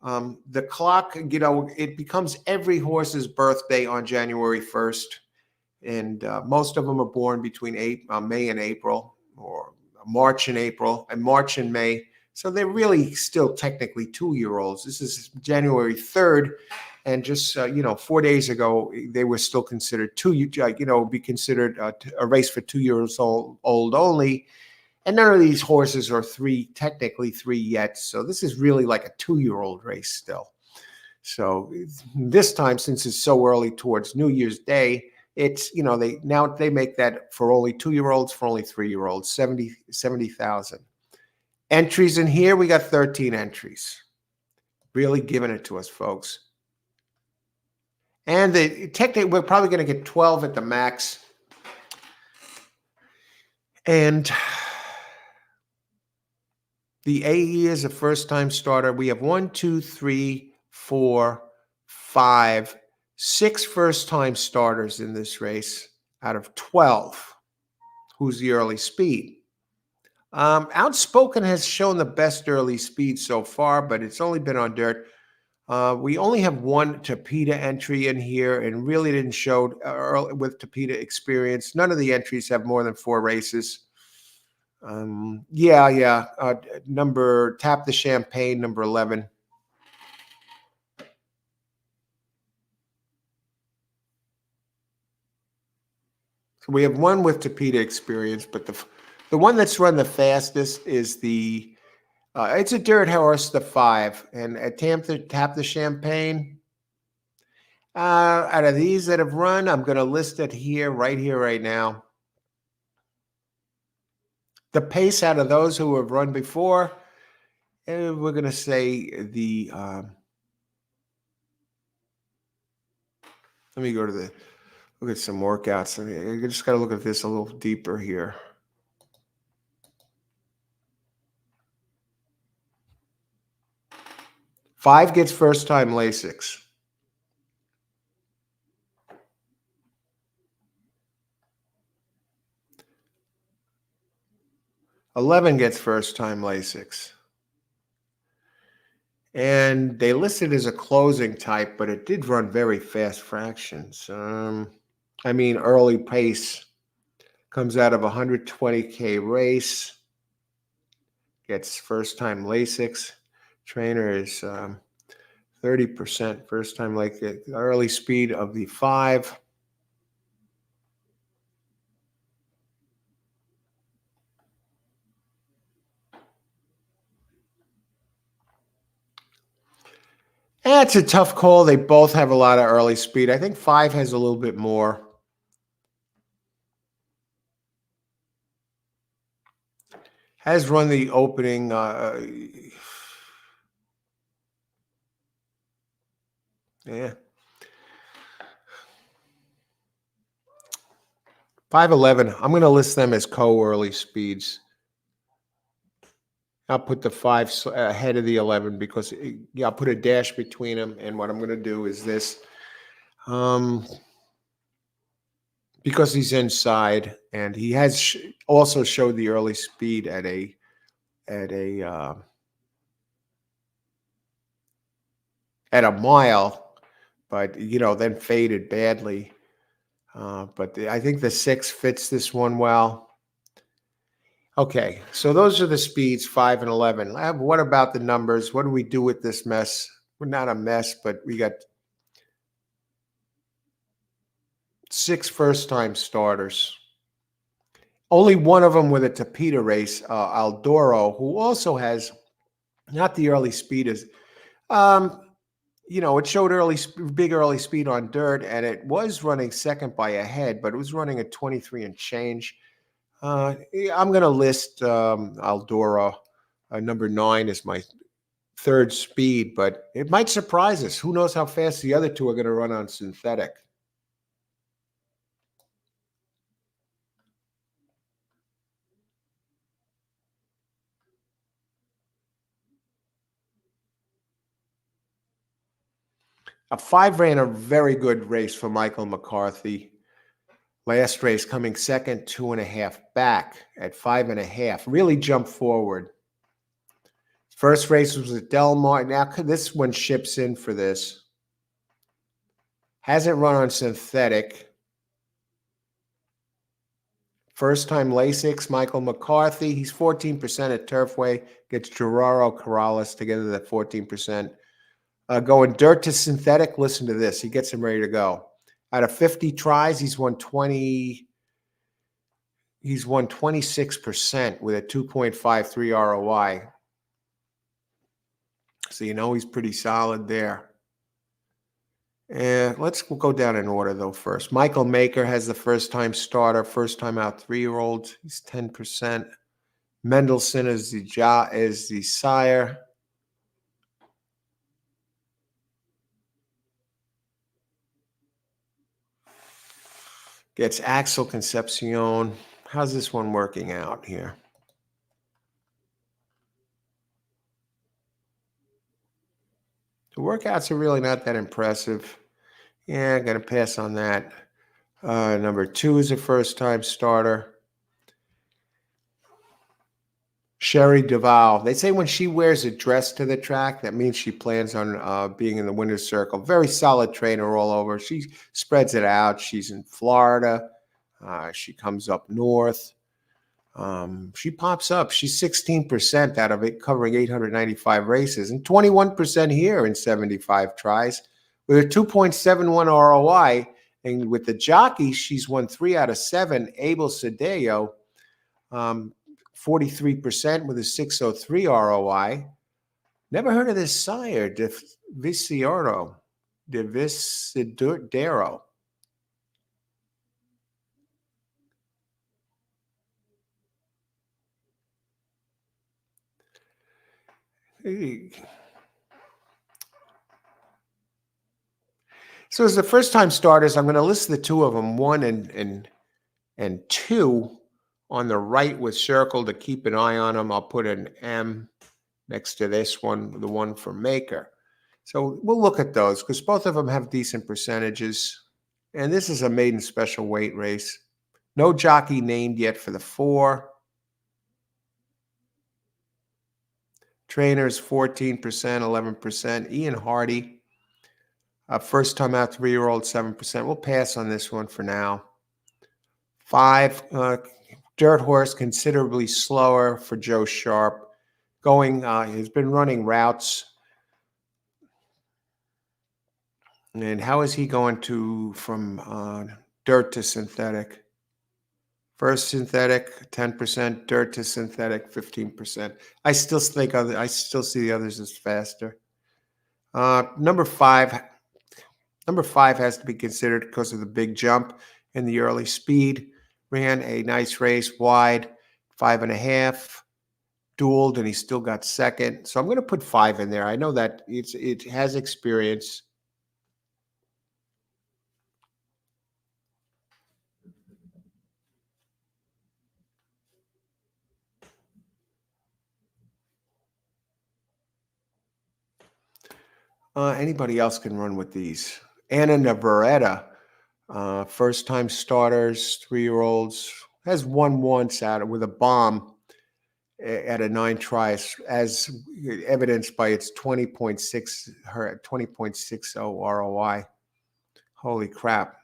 the clock, it becomes every horse's birthday on January 1st. And most of them are born between May and April, or March and April, and March and May. So they're really still technically 2-year-olds. This is January 3rd. And just, 4 days ago, they were still considered be considered a race for 2 years old only. And none of these horses are technically three yet. So this is really like a 2-year-old race still. So this time, since it's so early towards New Year's Day, it's, they make that for only 2-year-olds, for only 3-year-olds, 70,000. Entries in here, we got 13 entries. Really giving it to us, folks. And technically, we're probably going to get 12 at the max. And the AE is a first-time starter. We have 1, 2, 3, 4, 5, 6 first-time starters in this race out of 12. Who's the early speed? Outspoken has shown the best early speed so far, but it's only been on dirt. We only have one Tapeta entry in here, and really didn't show with Tapeta experience. None of the entries have more than 4 races. Number Tap the Champagne, number 11. So we have one with Tapeta experience, but the one that's run the fastest is it's a dirt horse, the 5, and Tap the Champagne. Out of these that have run, I'm going to list it right here, right now. The pace out of those who have run before, we're going to say let me go to look at some workouts. I just got to look at this a little deeper here. Five gets first-time Lasix. $11 gets first-time Lasix. And they listed as a closing type, but it did run very fast fractions. Early pace. Comes out of a 120K race. Gets first-time Lasix. Trainer is 30% first-time, like the early speed of the 5. It's a tough call. They both have a lot of early speed. I think 5 has a little bit more. Has run the opening. Yeah. 5-11. I'm going to list them as co-early speeds. I'll put the 5 ahead of the 11 because I'll put a dash between them. And what I'm going to do is this. Because he's inside, and he has also showed the early speed at a mile, but then faded badly. But I think the 6 fits this one well. Okay, so those are the speeds, 5 and 11. What about the numbers? What do we do with this mess? We're not a mess, but we got 6 first-time starters. Only one of them with a Tapeta race, Aldoro, who also has not the early speed as, it showed big early speed on dirt, and it was running second by a head, but it was running at 23 and change. I'm going to list Aldoro. Number 9 is my third speed, but it might surprise us. Who knows how fast the other two are going to run on synthetic? A 5 ran a very good race for Michael McCarthy. Last race coming second, 2.5 back at 5.5. Really jumped forward. First race was at Del Mar. Now this one ships in for this. Hasn't run on synthetic. First time Lasix, Michael McCarthy. He's 14% at Turfway. Gets Gerardo Corrales together at 14%. Going dirt to synthetic. Listen to this. He gets him ready to go. Out of 50 tries, he's won 20. He's won 26% with a 2.53 ROI. So you know he's pretty solid there. And let's go down in order, though, first. Michael Maker has the first-time starter, first-time out 3-year-olds. He's 10%. Mendelssohn is the sire. Gets Axel Concepcion. How's this one working out here? The workouts are really not that impressive. Yeah, I'm going to pass on that. Number 2 is a first-time starter. Sherry Duval. They say when she wears a dress to the track, that means she plans on being in the winner's circle. Very solid trainer all over. She spreads it out. She's in Florida. She comes up north. She pops up. She's 16% out of it, covering 895 races, and 21% here in 75 tries with a 2.71 ROI. And with the jockeys, she's won 3 out of 7. Abel Cedillo, 43% with a 603 ROI. Never heard of this sire, De Visidero. So as the first-time starters, I'm going to list the 2 of them, 1 and 2 on the right with circle to keep an eye on them. I'll put an M next to this one, the one for Maker. So we'll look at those because both of them have decent percentages. And this is a maiden special weight race. No jockey named yet for the 4. Trainers 14%, 11%. Ian Hardy, first time out 3-year-old, 7%. We'll pass on this one for now. 5, Dirt Horse, considerably slower for Joe Sharp. He's been running routes. And how is he going from dirt to synthetic? First synthetic, 10%, dirt to synthetic, 15%. I still see the others as faster. Number 5 has to be considered because of the big jump in the early speed. Ran a nice race wide, 5.5, dueled, and he still got second. So I'm going to put 5 in there. I know that it has experience. Anybody else can run with these. Anna Navarrete, first-time starters, 3-year-olds, has won once out with a bomb at a 9 tries, as evidenced by its 20.60 ROI. Holy crap.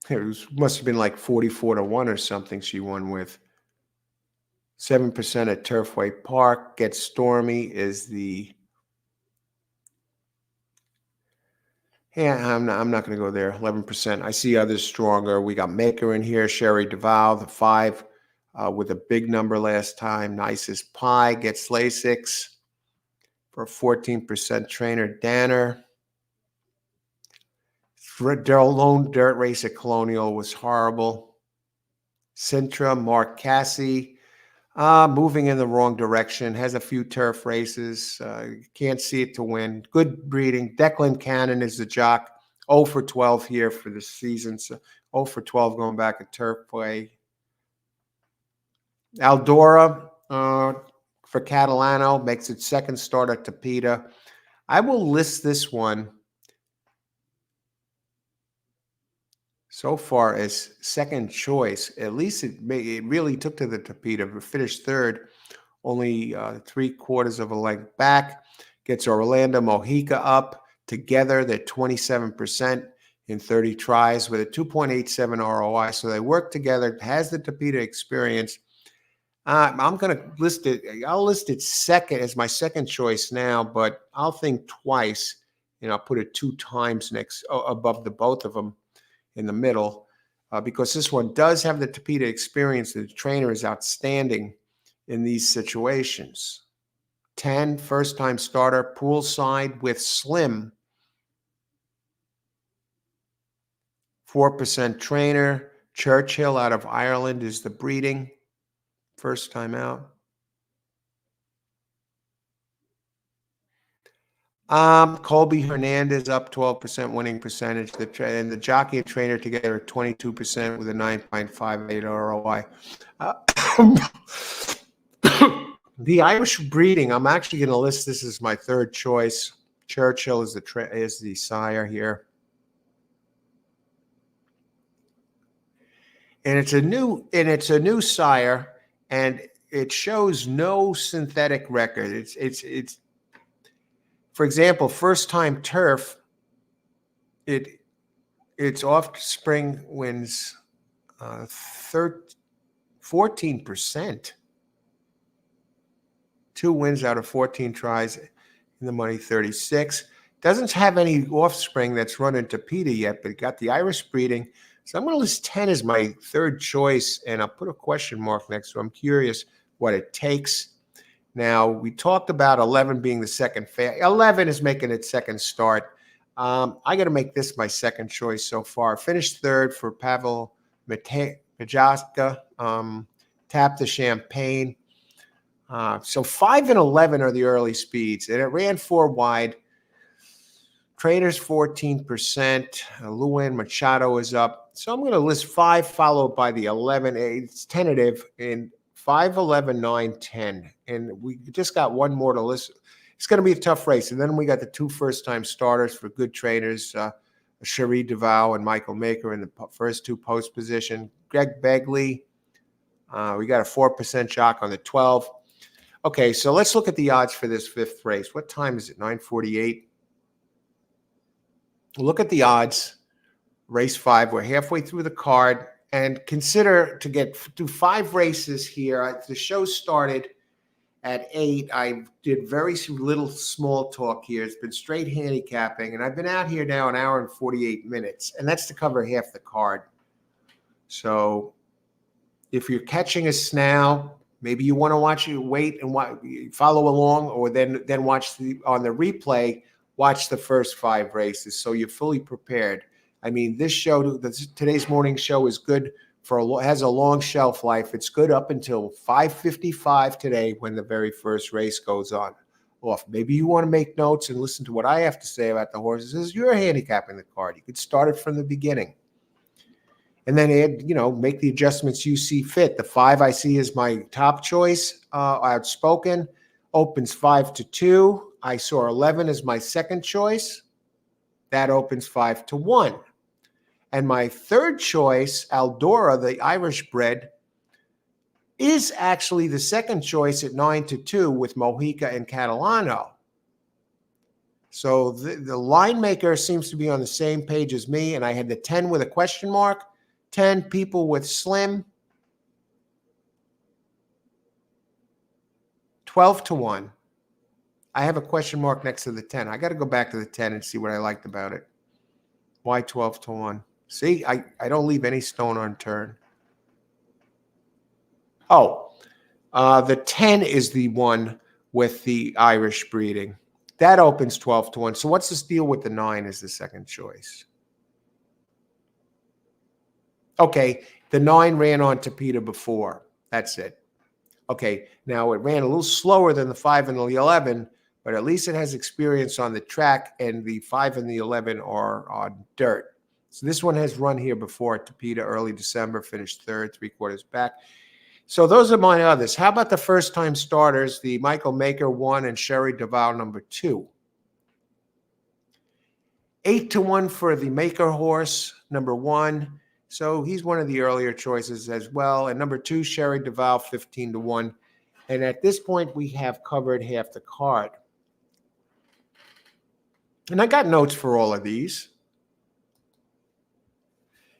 Must have been like 44-1 or something she won with. 7% at Turfway Park. Get Stormy is the... Yeah, I'm not going to go there. 11%. I see others stronger. We got Maker in here. Sherry Duval, the 5 with a big number last time. Nicest Pie gets Lasix for a 14% trainer. Danner. Lone dirt race at Colonial was horrible. Sintra, Mark Cassie. Moving in the wrong direction. Has a few turf races. Can't see it to win. Good breeding. Declan Cannon is the jock. 0 for 12 here for the season. So 0 for 12 going back at Turfway. Aldora for Catalano makes its second start at Tapeta. I will list this one So far as second choice, at least it really took to the Tapeta. Finished third, only 3/4 of a length back. Gets Orlando Mojica up. Together, they're 27% in 30 tries with a 2.87 ROI. So they work together. Has the Tapeta experience. I'm going to list it. I'll list it second as my second choice now, but I'll think twice, and I'll put it 2 times next above the both of them in the middle, because this one does have the Tapeta experience. The trainer is outstanding in these situations. 10, first-time starter, poolside with Slim. 4% trainer. Churchill out of Ireland is the breeding. First time out. Colby Hernandez up 12% winning percentage. And the jockey and trainer together 22% with a 9.58 ROI. The Irish breeding, I'm actually going to list this as my third choice. Churchill is the sire here. And it's a new sire, and it shows no synthetic record. It's for example, first time turf, its offspring wins 14%. 2 wins out of 14 tries in the money 36. Doesn't have any offspring that's run into Tapeta yet, but it got the Irish breeding. So I'm going to list 10 as my third choice, and I'll put a question mark next to it. I'm curious what it takes. Now, we talked about 11 being the second. 11 is making its second start. I got to make this my second choice so far. Finished third for Pavel Majaska. Tap the Champagne. So 5 and 11 are the early speeds, and it ran 4 wide. Trainers 14%. Luan Machado is up. So I'm going to list 5 followed by the 11. It's tentative in 5, 11, 9, 10. And we just got one more to list. It's going to be a tough race. And then we got the 2 first-time starters for good trainers, Cherie Duval and Michael Maker in the first 2 post position. Greg Begley. We got a 4% jock on the 12. Okay, so let's look at the odds for this 5th race. What time is it? 9:48. Look at the odds. Race 5. We're halfway through the card. And consider to get to 5 races here. The show started at 8. I did very little small talk here. It's been straight handicapping. And I've been out here now an hour and 48 minutes. And that's to cover half the card. So if you're catching us now, maybe you want to wait and follow along, or then watch on the replay, watch the first 5 races so you're fully prepared. I mean, today's morning show is good has a long shelf life. It's good up until 5:55 today when the very first race goes on off. Maybe you want to make notes and listen to what I have to say about the horses as you're handicapping the card. You could start it from the beginning. And then make the adjustments you see fit. The 5 I see is my top choice. Outspoken opens 5-2. I saw 11 as my second choice. That opens 5-1. And my third choice, Aldora, the Irish bred, is actually the second choice at 9-2 with Mojica and Catalano. So the line maker seems to be on the same page as me. And I had the 10 with a question mark. 10 people with Slim, 12-1. I have a question mark next to the 10. I got to go back to the 10 and see what I liked about it. Why 12-1? See, I don't leave any stone unturned. Oh, the 10 is the one with the Irish breeding. That opens 12-1. So what's this deal with the 9 as the second choice? Okay, the 9 ran on Tapeta before. That's it. Okay, now it ran a little slower than the 5 and the 11, but at least it has experience on the track, and the 5 and the 11 are on dirt. So this one has run here before at Tapeta early December, finished 3rd, 3/4 back. So those are my others. How about the first-time starters, the Michael Maker 1 and Cherie Duval number 2? 8-1 for the Maker horse, number 1. So he's one of the earlier choices as well. And number 2, Sherry Duval, 15-1. And at this point, we have covered half the card. And I got notes for all of these.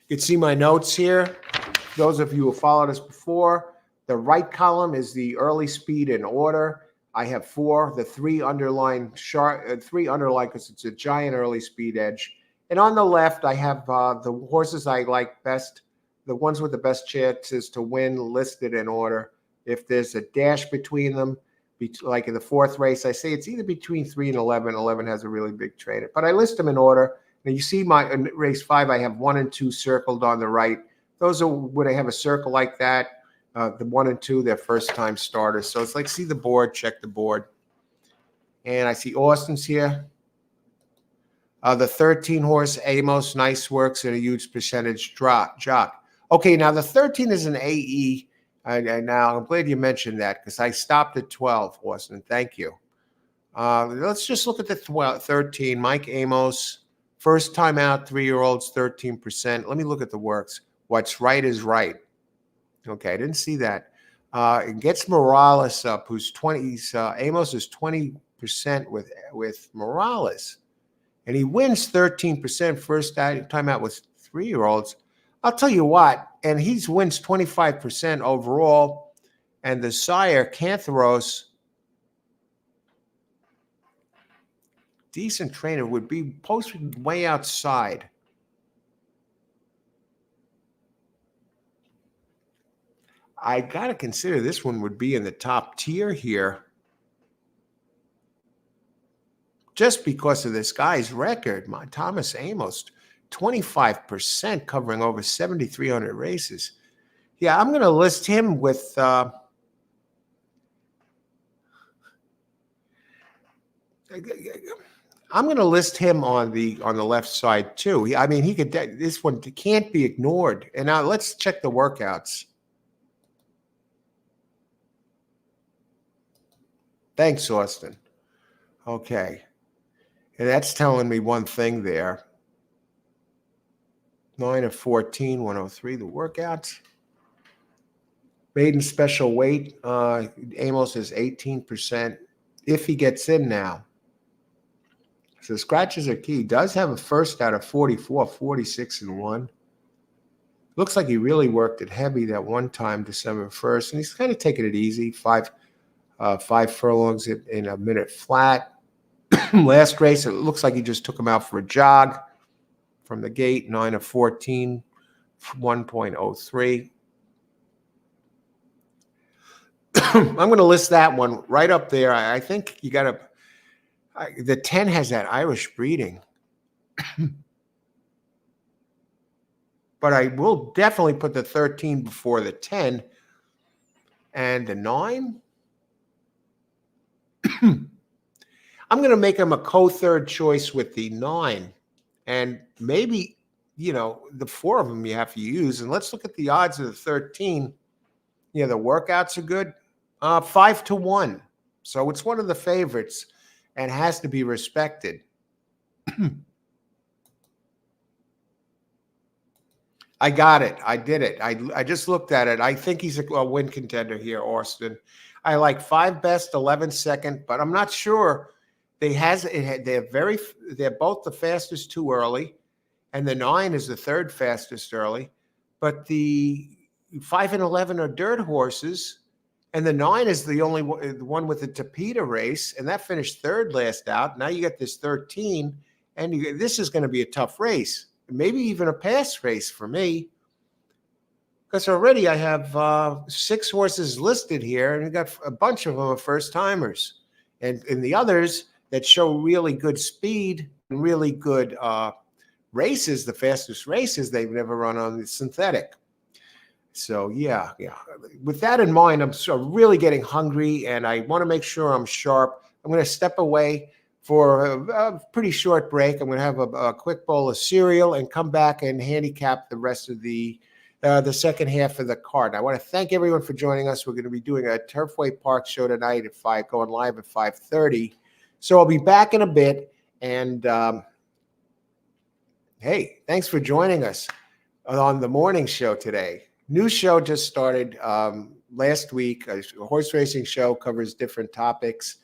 You can see my notes here. Those of you who followed us before, the right column is the early speed in order. I have 4, the 3 underline because it's a giant early speed edge. And on the left, I have the horses I like best, the ones with the best chances to win listed in order. If there's a dash between them, like in the 4th race, I say it's either between 3 and 11. 11 has a really big trainer. But I list them in order. Now you see my race 5, I have 1 and 2 circled on the right. Those are when I have a circle like that. The 1 and 2, they're first-time starters. So it's like, see the board, check the board. And I see Austin's here. The 13 horse, Amos, nice works and a huge percentage jock. Okay, now the 13 is an AE. Now, I'm glad you mentioned that because I stopped at 12, Austin. Thank you. Let's just look at the 13. Mike Amos, first time out, 3-year-olds, 13%. Let me look at the works. What's right is right. Okay, I didn't see that. It gets Morales up, who's 20. Amos is 20% with Morales. And he wins 13% first time out with 3-year-olds. I'll tell you what, and he wins 25% overall. And the sire, Cantharos, decent trainer, would be posted way outside. I got to consider this one would be in the top tier here. Just because of this guy's record, Thomas Amos, 25% covering over 7,300 races. Yeah, I'm going to list him with I'm going to list him on the left side too. I mean, he could. This one can't be ignored. And now let's check the workouts. Thanks, Austin. Okay. And that's telling me one thing there. 9 of 14, 103, the workouts. Maiden special weight, Amos is 18%. If he gets in now. So scratches are key. Does have a first out of 44, 46-1. Looks like he really worked it heavy that one time, December 1st. And he's kind of taking it easy. 5 furlongs in a minute flat. Last race, it looks like he just took him out for a jog from the gate. 9 of 14, 1.03. I'm going to list that one right up there. I think you got to. The 10 has that Irish breeding. But I will definitely put the 13 before the 10. And the 9. I'm going to make him a co-third choice with the 9. And maybe, the 4 of them you have to use. And let's look at the odds of the 13. The workouts are good. 5-1. So it's one of the favorites and has to be respected. I got it. I did it. I just looked at it. I think he's a win contender here, Austin. I like 5 best, 11 second, but I'm not sure. They're both the fastest too early, and the 9 is the 3rd fastest early. But the 5 and 11 are dirt horses, and the 9 is the only one with the Tapeta race, and that finished 3rd last out. Now you get this 13, and this is going to be a tough race, maybe even a pass race for me, because already I have 6 horses listed here, and I got a bunch of them are first timers, and the others that show really good speed and really good races, the fastest races, they've never run on the synthetic. So, yeah. With that in mind, I'm really getting hungry, and I want to make sure I'm sharp. I'm going to step away for a pretty short break. I'm going to have a quick bowl of cereal and come back and handicap the rest of the second half of the card. I want to thank everyone for joining us. We're going to be doing a Turfway Park show tonight at 5, going live at 5:30. So I'll be back in a bit. And, hey, thanks for joining us. on the morning show today. New show just started last week. A horse racing show covers different topics.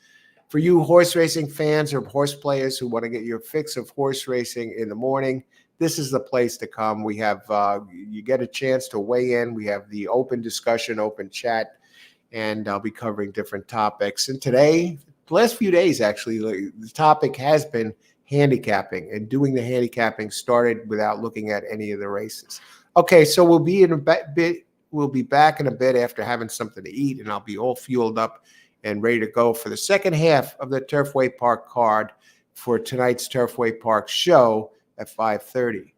For you horse racing fans or horse players who want to get your fix of horse racing in the morning, this is the place to come. We have you get a chance to weigh in. We have the open discussion, open chat, and I'll be covering different topics. And today, the last few days, actually, the topic has been handicapping, and doing the handicapping started without looking at any of the races. Okay, so we'll be in a bit. We'll be back in a bit after having something to eat, and I'll be all fueled up and ready to go for the second half of the Turfway Park card for tonight's Turfway Park show at 5:30.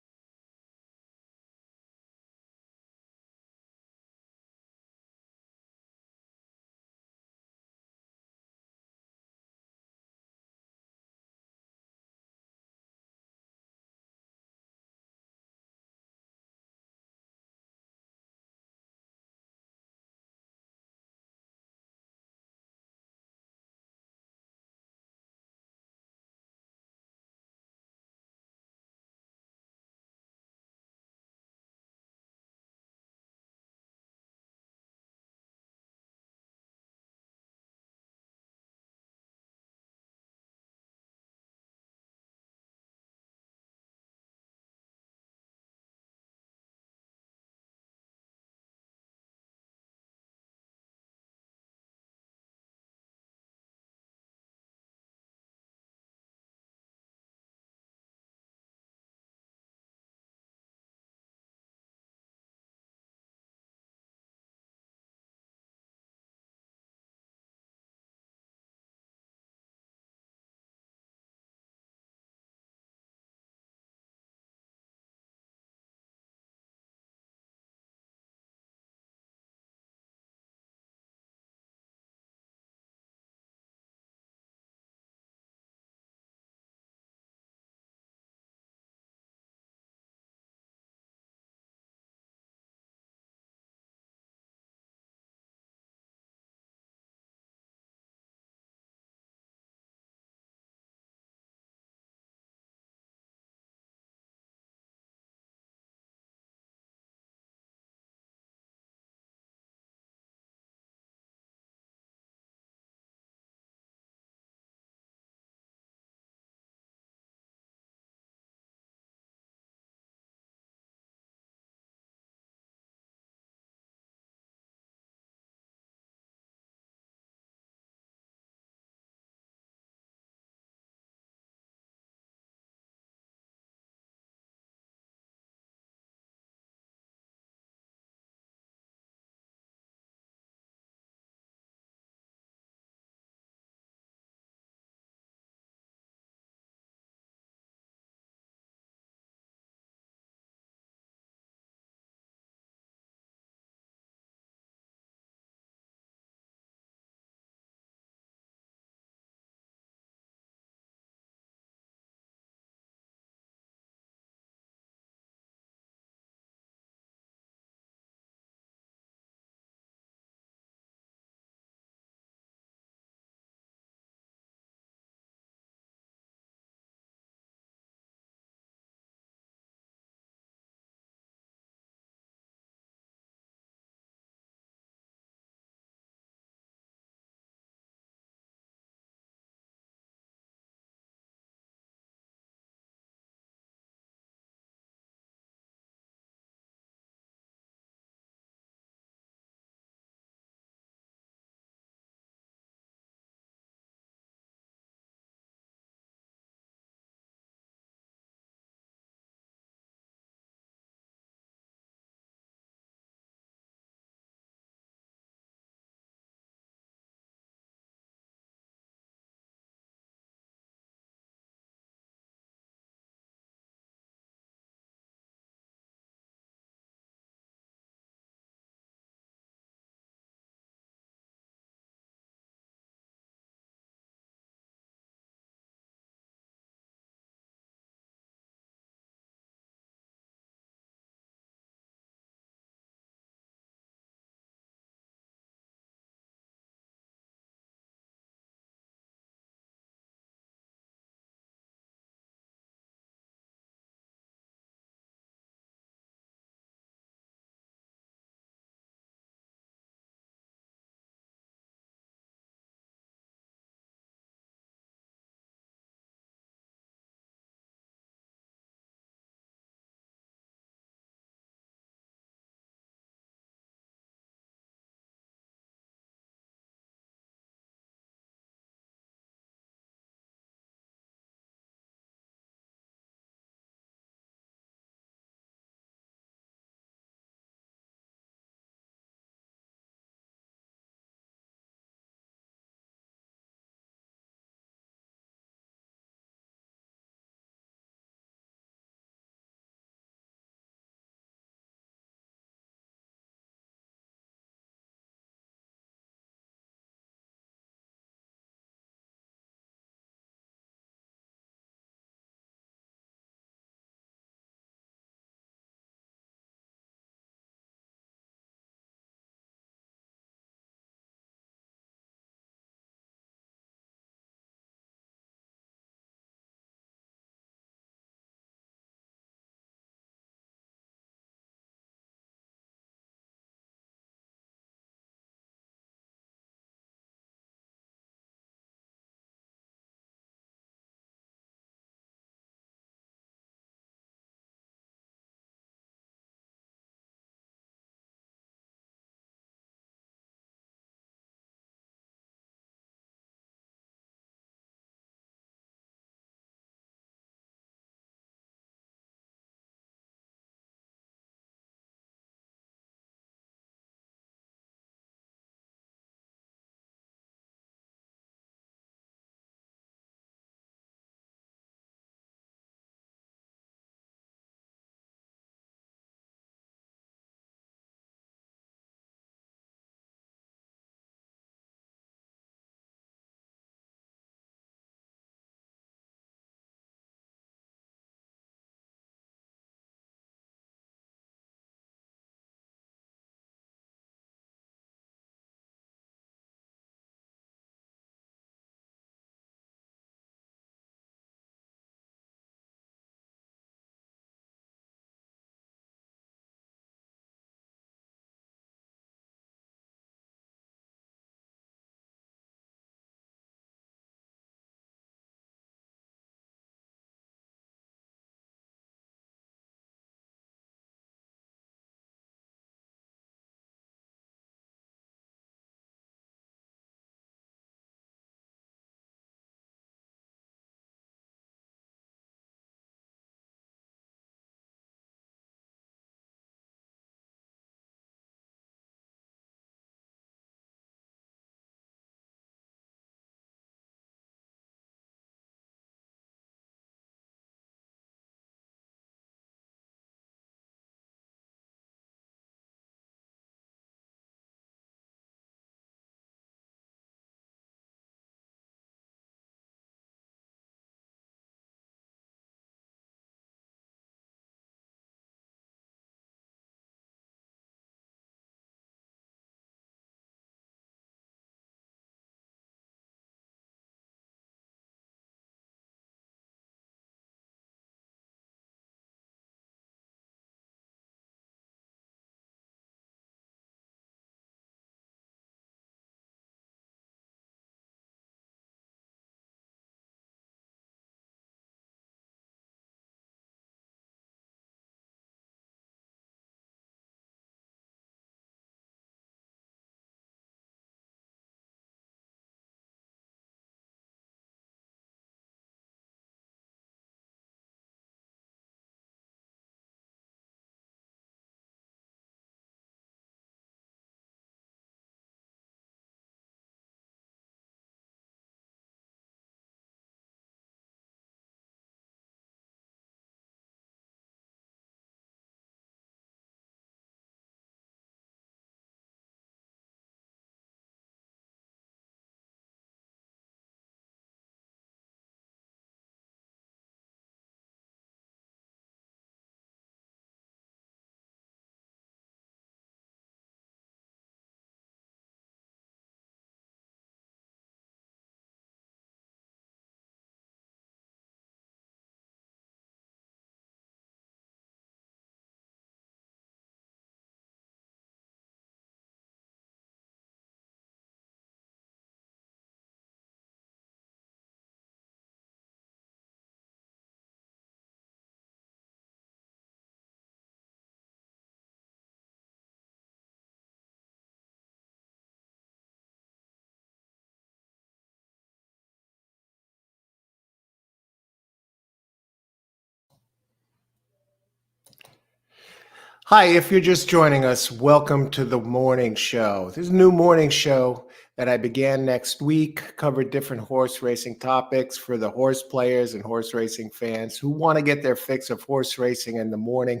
Hi, if you're just joining us, welcome to the morning show. This is a new morning show that I began next week, covered different horse racing topics for the horse players and horse racing fans who want to get their fix of horse racing in the morning.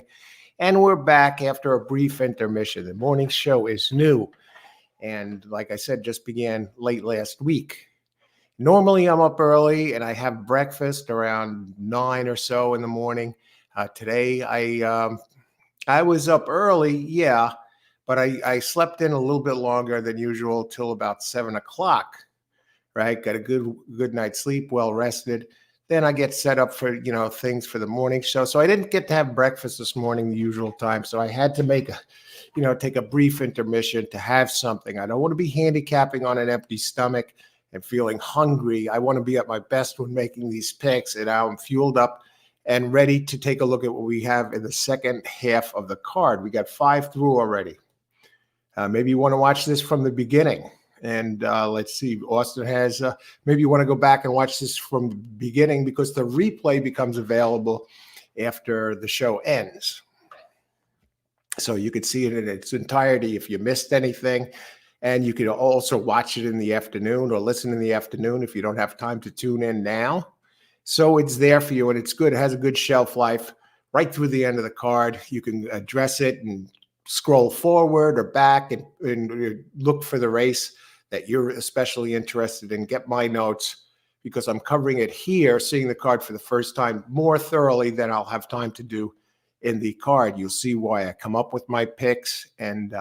And we're back after a brief intermission. The morning show is new. And like I said, just began late last week. Normally, I'm up early and I have breakfast around 9 or so in the morning. Today, I was up early, yeah, but I slept in a little bit longer than usual till about 7 o'clock, right? Got a good night's sleep, well rested. Then I get set up for, things for the morning show. So I didn't get to have breakfast this morning the usual time. So I had to take a brief intermission to have something. I don't want to be handicapping on an empty stomach and feeling hungry. I want to be at my best when making these picks, and now I'm fueled up and ready to take a look at what we have in the second half of the card. We got 5 through already. Maybe you want to watch this from the beginning. And let's see, Austin has, maybe you want to go back and watch this from the beginning because the replay becomes available after the show ends. So you could see it in its entirety if you missed anything. And you could also watch it in the afternoon or listen in the afternoon if you don't have time to tune in now. So it's there for you, and it's good. It has a good shelf life right through the end of the card. You can address it and scroll forward or back and look for the race that you're especially interested in. Get my notes because I'm covering it here, seeing the card for the first time more thoroughly than I'll have time to do in the card. You'll see why I come up with my picks, and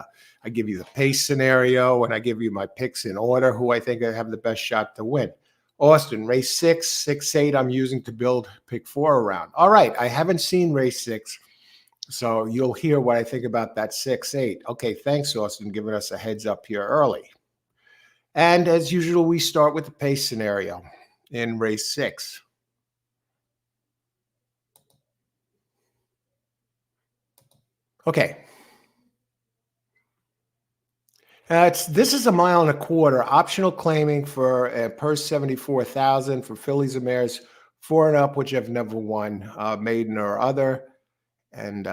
I give you the pace scenario, and I give you my picks in order, who I think I have the best shot to win. Austin, race 6, 6-8, I'm using to build pick 4 around. All right, I haven't seen race 6, so you'll hear what I think about that 6-8. Okay, thanks, Austin, giving us a heads up here early. And as usual, we start with the pace scenario in race 6. Okay. This is a 1.25 mile, optional claiming for a purse 74,000 for fillies and mares 4 and up, which have never won, maiden or other, and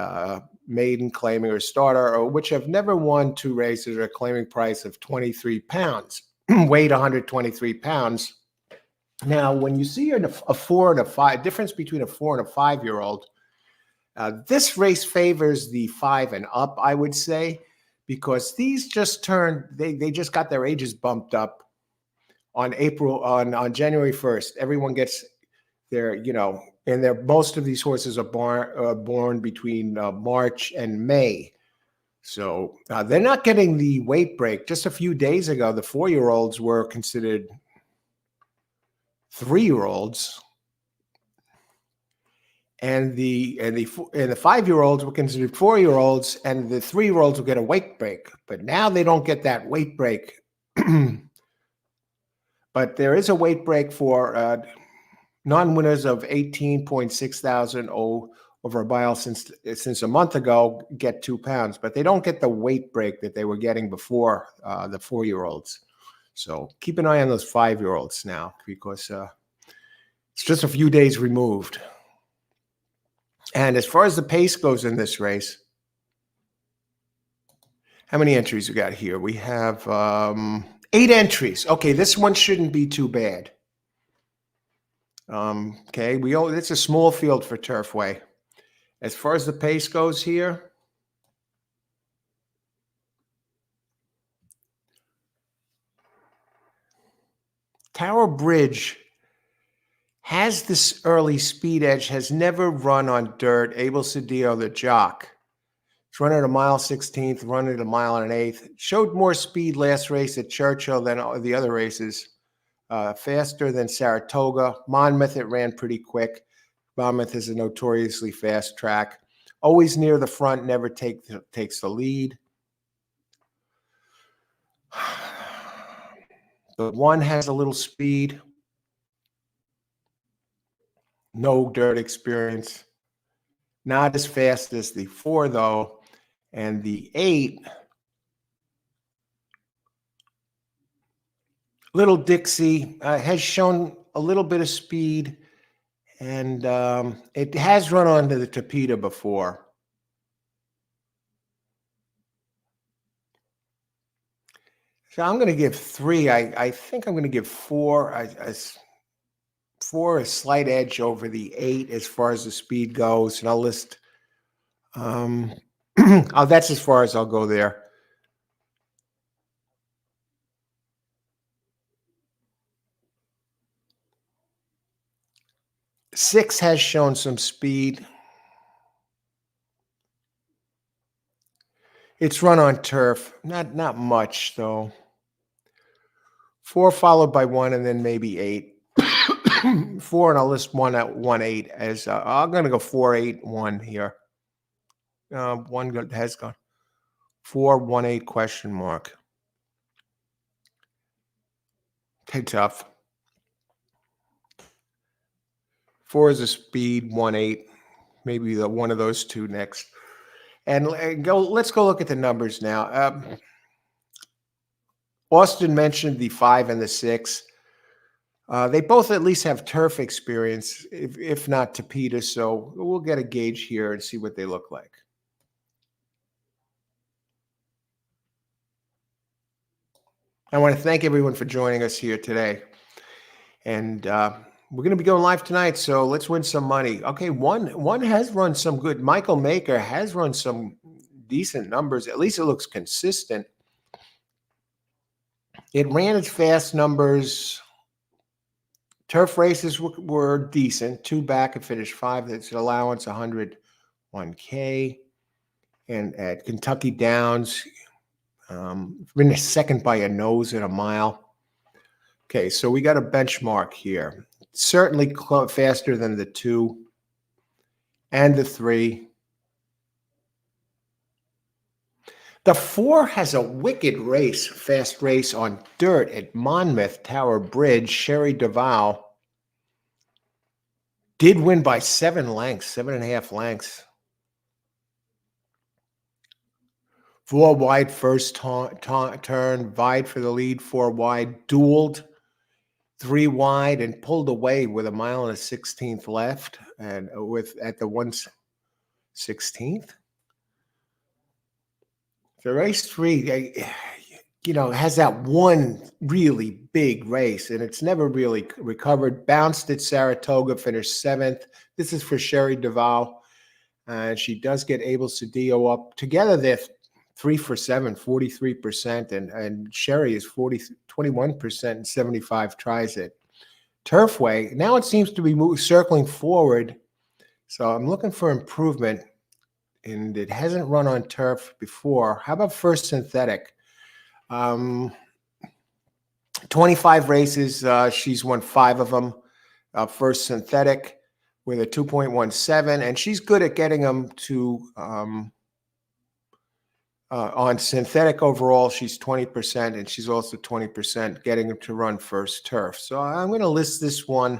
maiden claiming or starter, or which have never won 2 races at a claiming price of 23 pounds, weight 123 pounds. Now, when you see a 4 and a 5, difference between a 4 and a 5-year-old, this race favors the 5 and up, I would say, because these just turned, they just got their ages bumped up on January 1st. Everyone gets their, and most of these horses are born between March and May. So they're not getting the weight break. Just a few days ago, the 4-year-olds were considered 3-year-olds. And the 5-year-olds were considered 4-year-olds, and the 3-year-olds will get a weight break. But now they don't get that weight break. But there is a weight break for non-winners of 18.6 thousand over a mile since a month ago get 2 pounds, but they don't get the weight break that they were getting before the 4-year-olds. So keep an eye on those 5-year-olds now because it's just a few days removed. And as far as the pace goes in this race, how many entries we got here? We have 8 entries. Okay, this one shouldn't be too bad. Okay, it's a small field for Turfway. As far as the pace goes here, Tower Bridge has this early speed edge, has never run on dirt. Abel Cedillo, the jock, it's running at a mile 16th, running at a mile and an eighth. Showed more speed last race at Churchill than the other races. Faster than Saratoga. Monmouth, it ran pretty quick. Monmouth is a notoriously fast track. Always near the front, never takes the lead. The 1 has a little speed. No dirt experience. Not as fast as the 4, though. And the 8, Little Dixie, has shown a little bit of speed. And it has run onto the Tapeta before. So I'm going to give 3. I think I'm going to give 4. 4 a slight edge over the 8 as far as the speed goes, and I'll list. Um, oh, that's as far as I'll go there. Six has shown some speed. It's run on turf, not much though. 4 followed by 1, and then maybe 8. 4, and I'll list 1 at 1-8 as I'm going to go 4-8-1 here. 1 has gone 4-1-8 question mark. Okay, tough. 4 is a speed, 1-8, maybe the one of those two next. And let's go look at the numbers now. Austin mentioned the 5 and the 6. They both at least have turf experience, if not Tapeta. So we'll get a gauge here and see what they look like. I want to thank everyone for joining us here today. And we're going to be going live tonight, so let's win some money. Okay, one has run some good. Michael Maker has run some decent numbers. At least it looks consistent. It ran its fast numbers. Turf races were decent. 2 back and finished 5. That's an allowance 101K. And at Kentucky Downs, been a second by a nose at a mile. Okay, so we got a benchmark here. Certainly faster than the 2 and the 3. The 4 has a wicked race, fast race on dirt at Monmouth Tower Bridge. Sherry Duval did win by 7.5 lengths. 4 wide first turn, vied for the lead, 4 wide, dueled 3 wide, and pulled away with 1 mile and a 16th left, and at the 1/16th. The race 3, has that one really big race, and it's never really recovered. Bounced at Saratoga, finished 7th. This is for Sherry Duval, and she does get Abel Cedillo up. Together, they're 3 for 7, 43%, and Sherry is 21% and 75 tries it. Turfway, now it seems to be circling forward, so I'm looking for improvement, and it hasn't run on turf before. How about First Synthetic? 25 races, she's won 5 of them. First Synthetic with a 2.17, and she's good at getting them to on synthetic overall, she's 20%, and she's also 20% getting them to run first turf. So I'm going to list this one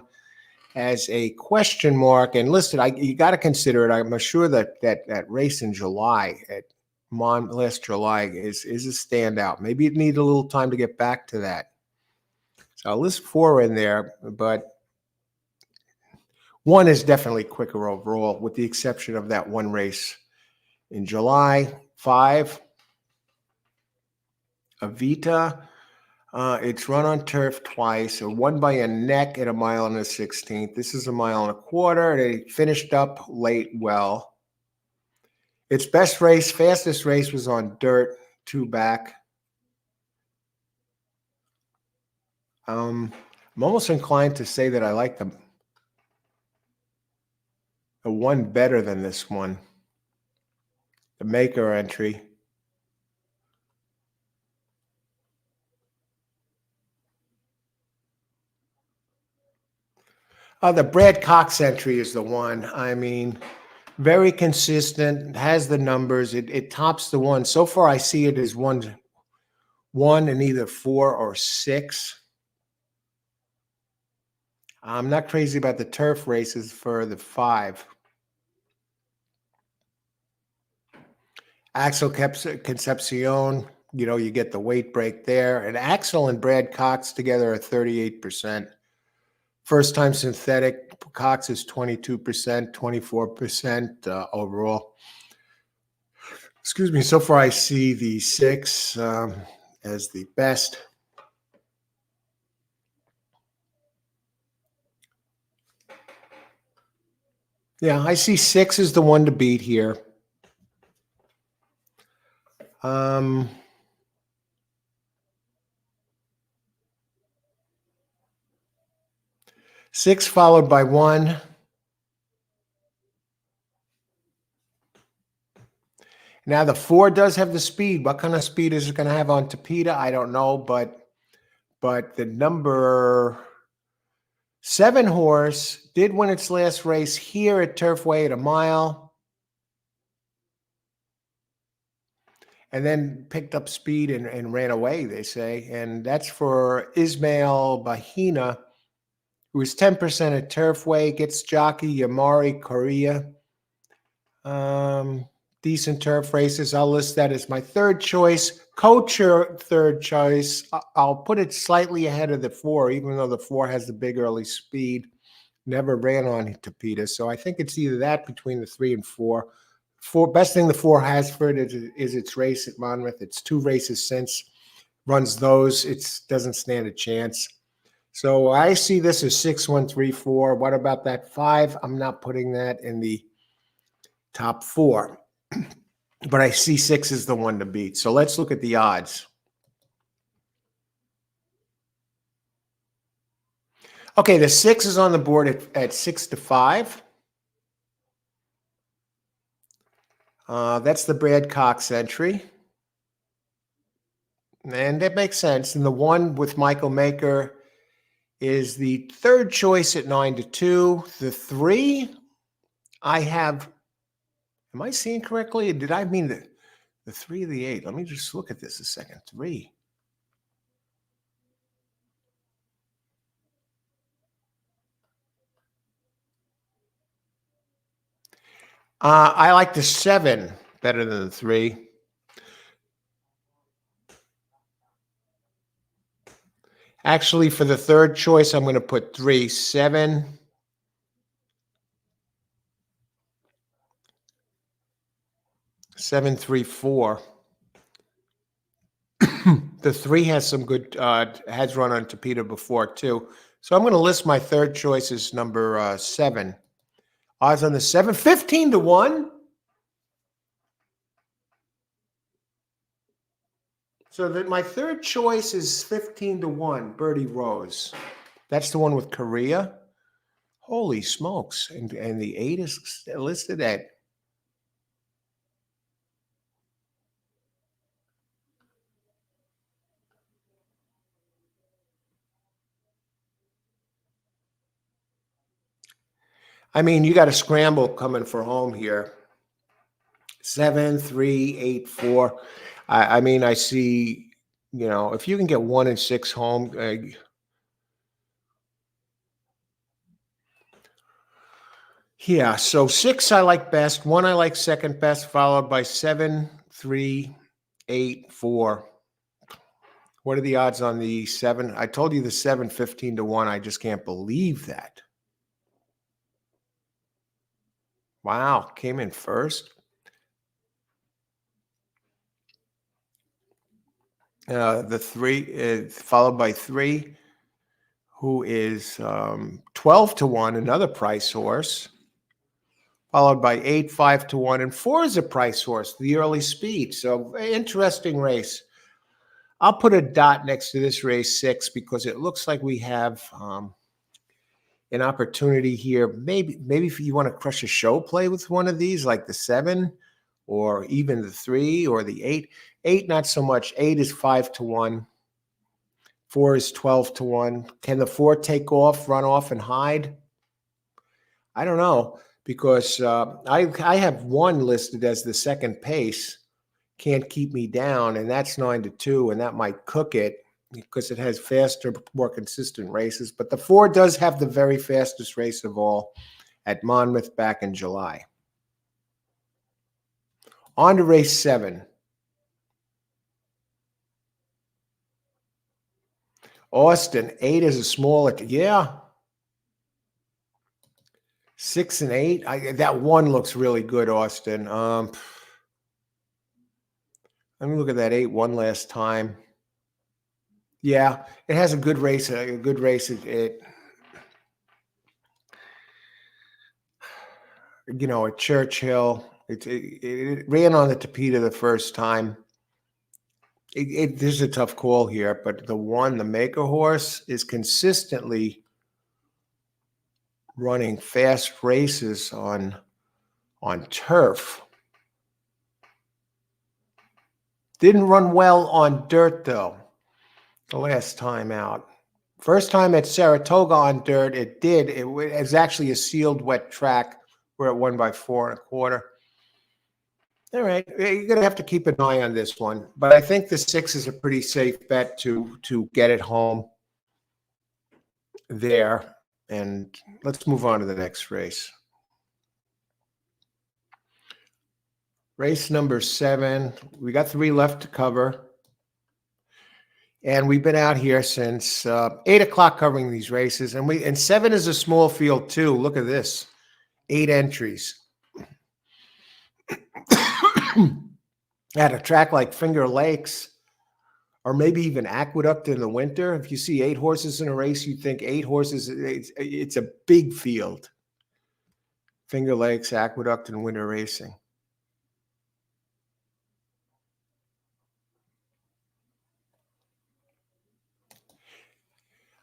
as a question mark, and listed. You got to consider it. I'm sure that race in July at last July is a standout. Maybe it needs a little time to get back to that. So I'll list 4 in there, but 1 is definitely quicker overall, with the exception of that 1 race in July. 5, Avita. It's run on turf twice, or 1 by a neck at 1 mile and a 16th. This is 1 mile and a quarter. They finished up late well. Its fastest race was on dirt, 2 back. I'm almost inclined to say that I like the 1 better than this one. The Maker entry. The Brad Cox entry is the one. I mean, very consistent, has the numbers. It tops the 1. So far, I see it as 1 in either 4 or 6. I'm not crazy about the turf races for the 5. Axel Concepcion, you get the weight break there. And Axel and Brad Cox together are 38%. First time synthetic, Cox is 22%, 24% overall. Excuse me. So far, I see the 6. as the best. Yeah, I see 6 is the one to beat here. 6 followed by 1. Now the 4 does have the speed. What kind of speed is it going to have on Tapeta? I don't know, but the number 7 horse did win its last race here at Turfway at a mile, and then picked up speed and ran away, they say. And that's for Ismail Bahina, who is 10% at Turfway, gets jockey Yamari Korea. Decent turf races. I'll list that as my third choice. Coacher, third choice. I'll put it slightly ahead of the 4, even though the 4 has the big early speed. Never ran on Tapeta. So I think it's either that between the 3 and 4. Best thing the 4 has for it is its race at Monmouth. It's 2 races since. Runs those. It doesn't stand a chance. So I see this as 6, 1, 3, 4. What about that 5? I'm not putting that in the top 4. But I see 6 is the one to beat. So let's look at the odds. Okay, the 6 is on the board at 6 to 5. That's the Brad Cox entry. And that makes sense. And the 1 with Michael Maker is the third choice at 9 to 2. The 3, I have, am I seeing correctly? Did I mean the 3 or the 8? Let me just look at this a second. 3. I like the 7 better than the 3. Actually, for the third choice, I'm going to put 3, 7. 7, 3, 4. The 3 has some good, has run on Tapeta before too. So I'm going to list my third choice as number 7. Odds on the 7, 15 to 1. So that my third choice is 15 to 1, Birdie Rose. That's the one with Korea. Holy smokes. And the 8 is listed at. I mean, you got a scramble coming for home here. 7, 3, 8, 4. I mean, I see, if you can get 1 and 6 home. Yeah, so 6 I like best. 1 I like second best, followed by 7, 3, 8, 4. What are the odds on the 7? I told you the 7, 15 to 1. I just can't believe that. Wow, came in first. The 3 followed by 3, who is 12 to 1, another price horse, followed by 8, 5 to 1, and 4 is a price horse, the early speed. So interesting race. I'll put a dot next to this race 6 because it looks like we have an opportunity here. Maybe if you want to crush a show play with one of these, like the 7 or even the 3 or the 8. 8, not so much. 8 is 5 to 1. 4 is 12 to 1. Can the 4 take off, run off, and hide? I don't know, because I have 1 listed as the second pace. Can't keep me down, and that's 9 to 2, and that might cook it because it has faster, more consistent races. But the 4 does have the very fastest race of all at Monmouth back in July. On to race 7. Austin, 8 is a smaller. Yeah. 6 and 8. That 1 looks really good, Austin. Let me look at that 8 one last time. Yeah, it has a good race. A good race. At Churchill. It ran on the Tapeta the first time. This is a tough call here, but the Maker horse, is consistently running fast races on turf. Didn't run well on dirt though. The last time out. First time at Saratoga on dirt, it did. It was actually a sealed wet track where it won by 4 1/4. All right, you're gonna have to keep an eye on this one, but I think the 6 is a pretty safe bet to get it home there. And let's move on to the next race. Race number 7. We got 3 left to cover. And we've been out here since 8 o'clock covering these races. And 7 is a small field too. Look at this. 8 entries. At a track like Finger Lakes, or maybe even Aqueduct in the winter, if you see 8 horses in a race, you think 8 horses, it's a big field. Finger Lakes, Aqueduct, and winter racing.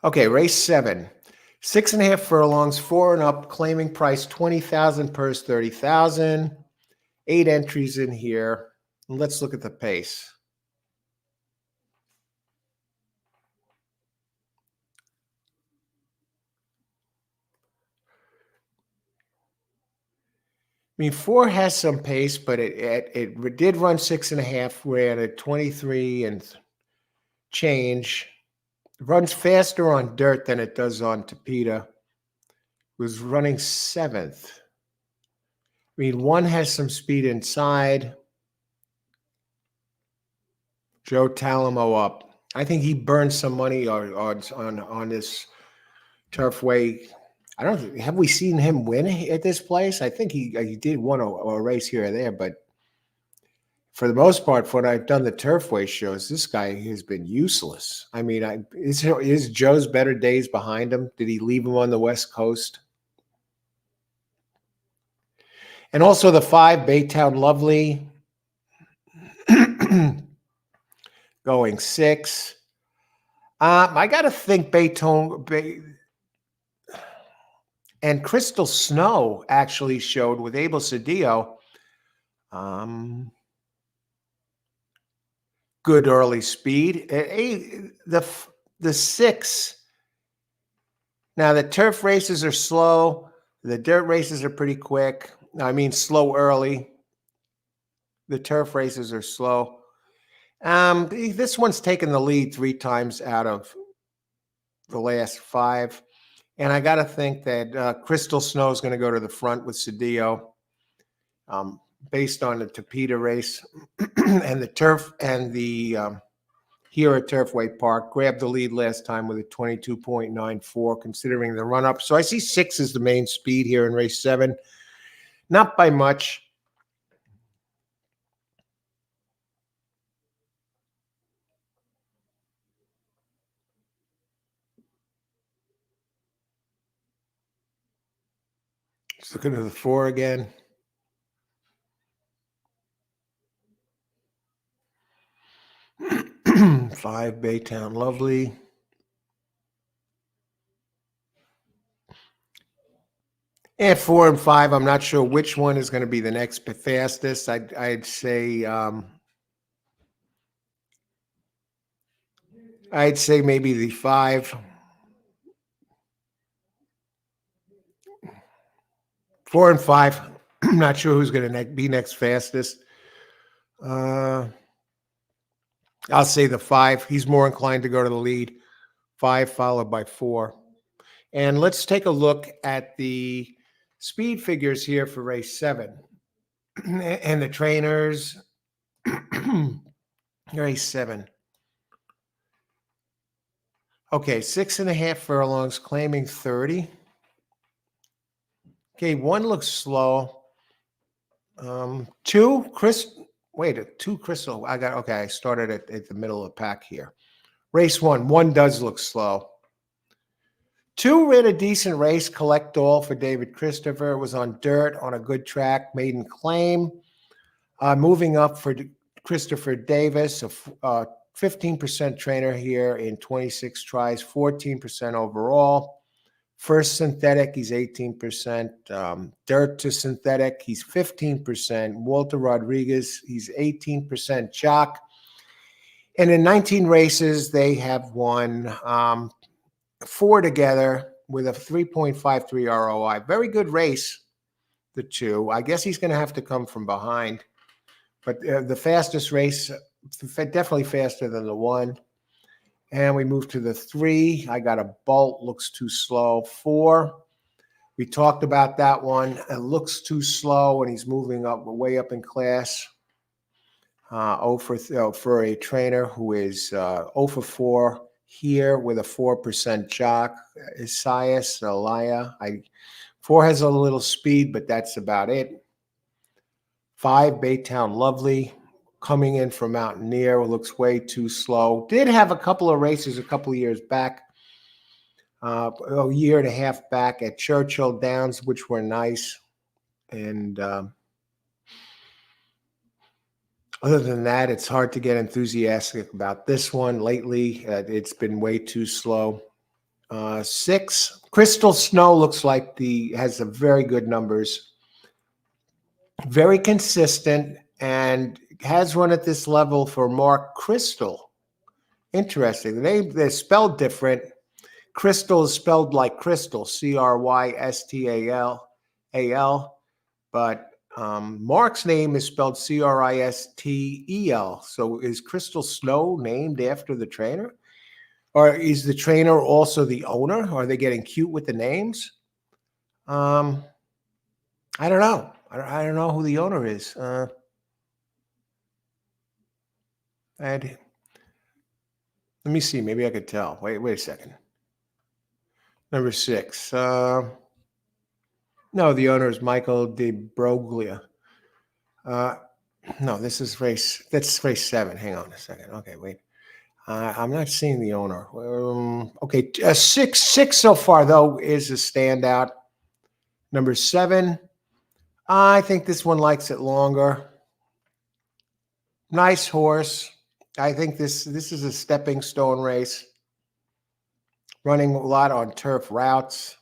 Okay, race 7. 6.5 furlongs, 4 and up, claiming price 20,000, purse 30,000. 8 entries in here. Let's look at the pace. I mean, 4 has some pace, but it did run 6.5. Ran at 23 and change. It runs faster on dirt than it does on Tapeta. Was running 7th. I mean, 1 has some speed inside. Joe Talamo up. I think he burned some money on this Turfway. I don't. Have we seen him win at this place? I think he did win a race here or there, but for the most part, for what I've done the Turfway shows, this guy has been useless. I mean, is Joe's better days behind him? Did he leave him on the West Coast? And also the 5, Baytown Lovely, going 6. I got to think and Crystal Snow actually showed with Abel Cedillo. Good early speed. The 6. Now the turf races are slow. The dirt races are pretty quick. I mean, slow early. The turf races are slow. This one's taken the lead 3 times out of the last 5. And I got to think that Crystal Snow is going to go to the front with Cedillo, based on the Tapeta race and the turf and the here at Turfway Park. Grabbed the lead last time with a 22.94, considering the run-up. So I see 6 as the main speed here in race 7. Not by much. Just looking at the 4 again. Five, Baytown Lovely. At 4 and 5, I'm not sure which one is going to be the next fastest. I'd say maybe the 5. 4 and 5. I'm not sure who's going to be next fastest. I'll say the 5. He's more inclined to go to the lead. 5 followed by 4. And let's take a look at the speed figures here for race 7 and the trainers. Race 7. Okay, 6.5 furlongs, claiming 30. Okay, 1 looks slow. 2, Crystal. I started at the middle of the pack here. Race 1. 1 does look slow. 2 ran a decent race. Collect All for David Christopher. It was on dirt, on a good track. Maiden Claim. Moving up for Christopher Davis, a 15% trainer here in 26 tries, 14% overall. First synthetic, he's 18%. Dirt to synthetic, he's 15%. Walter Rodriguez, he's 18% jock. And in 19 races, they have won 4 together with a 3.53 ROI. Very good race, the 2. I guess he's going to have to come from behind. But the fastest race, definitely faster than the 1. And we move to the 3. I got a Bolt, looks too slow. 4. We talked about that one. It looks too slow, and he's moving up, way up in class. For a trainer who is 0 for 4 here with a 4% jock. Isaias Elia. 4 has a little speed, but that's about it. 5, Baytown Lovely, coming in from Mountaineer, looks way too slow. Did have a couple of races a couple of years back, a year and a half back at Churchill Downs, which were nice. And other than that, it's hard to get enthusiastic about this one. Lately, it's been way too slow. 6, Crystal Snow looks like has a very good numbers. Very consistent and has run at this level for Mark Crystal. Interesting. They're spelled different. Crystal is spelled like crystal, Crystal. But Mark's name is spelled Cristel. So is Crystal Snow named after the trainer? Or is the trainer also the owner? Are they getting cute with the names? I don't know. I don't know who the owner is. Let me see. Maybe I could tell. Wait a second. Number 6. No, the owner is Michael De Broglia. No, that's race 7. Hang on a second. Okay, wait. I'm not seeing the owner. Okay, 6 so far, though, is a standout. Number 7. I think this one likes it longer. Nice horse. I think this is a stepping stone race. Running a lot on turf routes.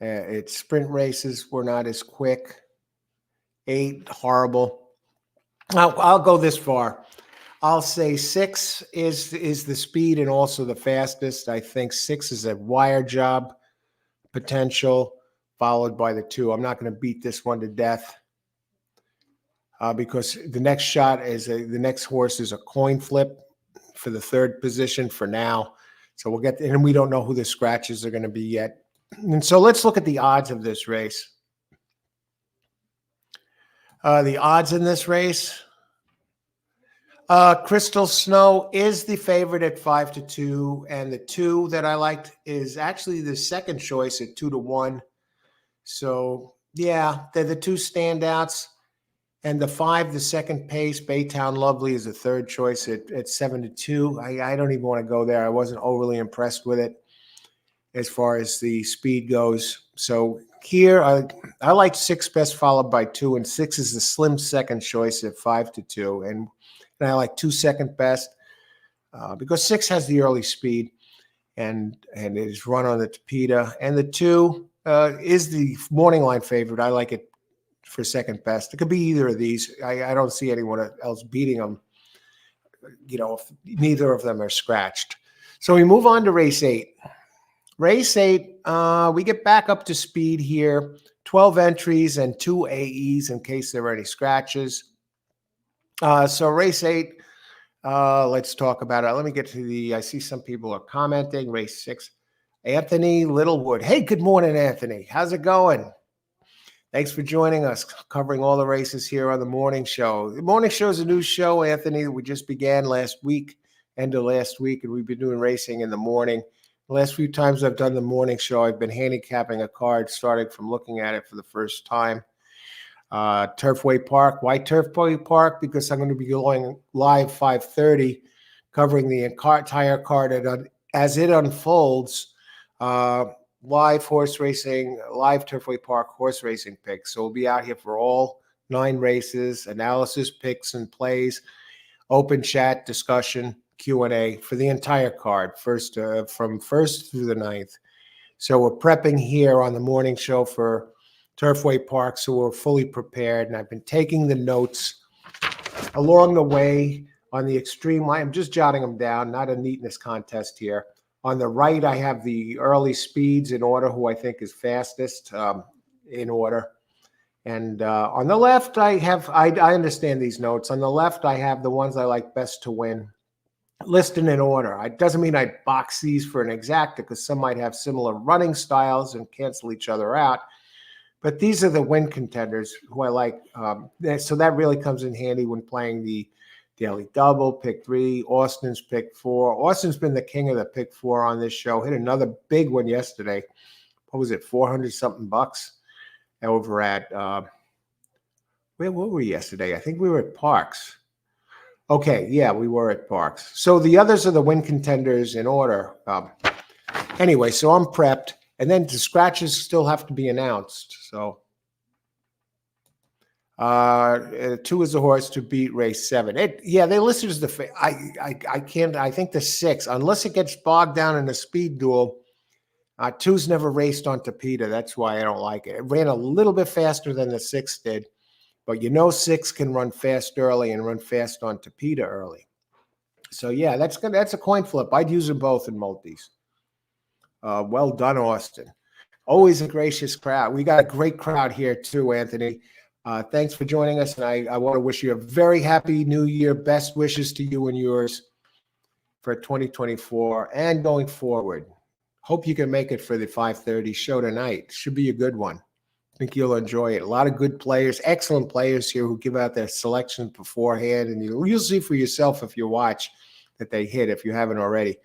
Its sprint races were not as quick. 8, horrible. I'll go this far. I'll say 6 is the speed and also the fastest. I think 6 is a wire job potential, followed by the 2. I'm not going to beat this one to death because the next shot is the next horse is a coin flip for the 3rd position for now. So we'll get, and we don't know who the scratches are going to be yet. And so let's look at the odds of this race. The odds in this race, Crystal Snow is the favorite at 5-2, and the 2 that I liked is actually the second choice at 2-1. So yeah, they're the 2 standouts, and the 5, the second pace, Baytown Lovely, is the 3rd choice at 7-2. I don't even want to go there. I wasn't overly impressed with it as far as the speed goes. So here, I like 6 best, followed by 2, and 6 is the slim second choice at 5-2, and I like 2 second best because 6 has the early speed and it is run on the Tapeta, and the 2 is the morning line favorite. I like it for second best. It could be either of these. I don't see anyone else beating them, if neither of them are scratched. So we move on to race 8. Race 8, we get back up to speed here. 12 entries and 2 AEs in case there are any scratches. So race 8, let's talk about it. Let me get to I see some people are commenting. Race 6, Anthony Littlewood. Hey, good morning, Anthony. How's it going? Thanks for joining us, covering all the races here on the morning show. The morning show is a new show, Anthony, that we just began last week, end of last week, and we've been doing racing in the morning. The last few times I've done the morning show, I've been handicapping a card, starting from looking at it for the first time. Turfway Park. Why Turfway Park? Because I'm going to be going live 5:30, covering the entire card as it unfolds. Live horse racing, live Turfway Park horse racing picks. So we'll be out here for all 9 races, analysis, picks, and plays, open chat, discussion, Q&A for the entire card, from first through the 9th. So we're prepping here on the morning show for Turfway Park, so we're fully prepared. And I've been taking the notes along the way on the extreme line. I'm just jotting them down, not a neatness contest here. On the right, I have the early speeds in order, who I think is fastest in order. And on the left, I understand these notes. On the left, I have the ones I like best to win, listed in order. It doesn't mean I box these for an exacta, because some might have similar running styles and cancel each other out. But these are the win contenders who I like. So that really comes in handy when playing the Daily Double, Pick 3, Austin's Pick 4. Austin's been the king of the Pick 4 on this show. Hit another big one yesterday. What was it, 400-something bucks? Over at, where were we yesterday? I think we were at Parks. Okay, yeah, we were at Parks. So the others are the win contenders in order. Anyway, so I'm prepped. And then the scratches still have to be announced. So 2 is the horse to beat race 7. They listed as the I can't. I think the 6, unless it gets bogged down in a speed duel. 2's never raced on Tapeta. That's why I don't like it. It ran a little bit faster than the 6 did, but 6 can run fast early and run fast on Tapeta early. So yeah, that's a coin flip. I'd use them both in multis. Well done, Austin. Always a gracious crowd. We got a great crowd here too, Anthony. Thanks for joining us, and I want to wish you a very happy New Year. Best wishes to you and yours for 2024 and going forward. Hope you can make it for the 5:30 show tonight. Should be a good one. I think you'll enjoy it. A lot of good players, excellent players here who give out their selections beforehand, and you'll see for yourself if you watch that they hit if you haven't already.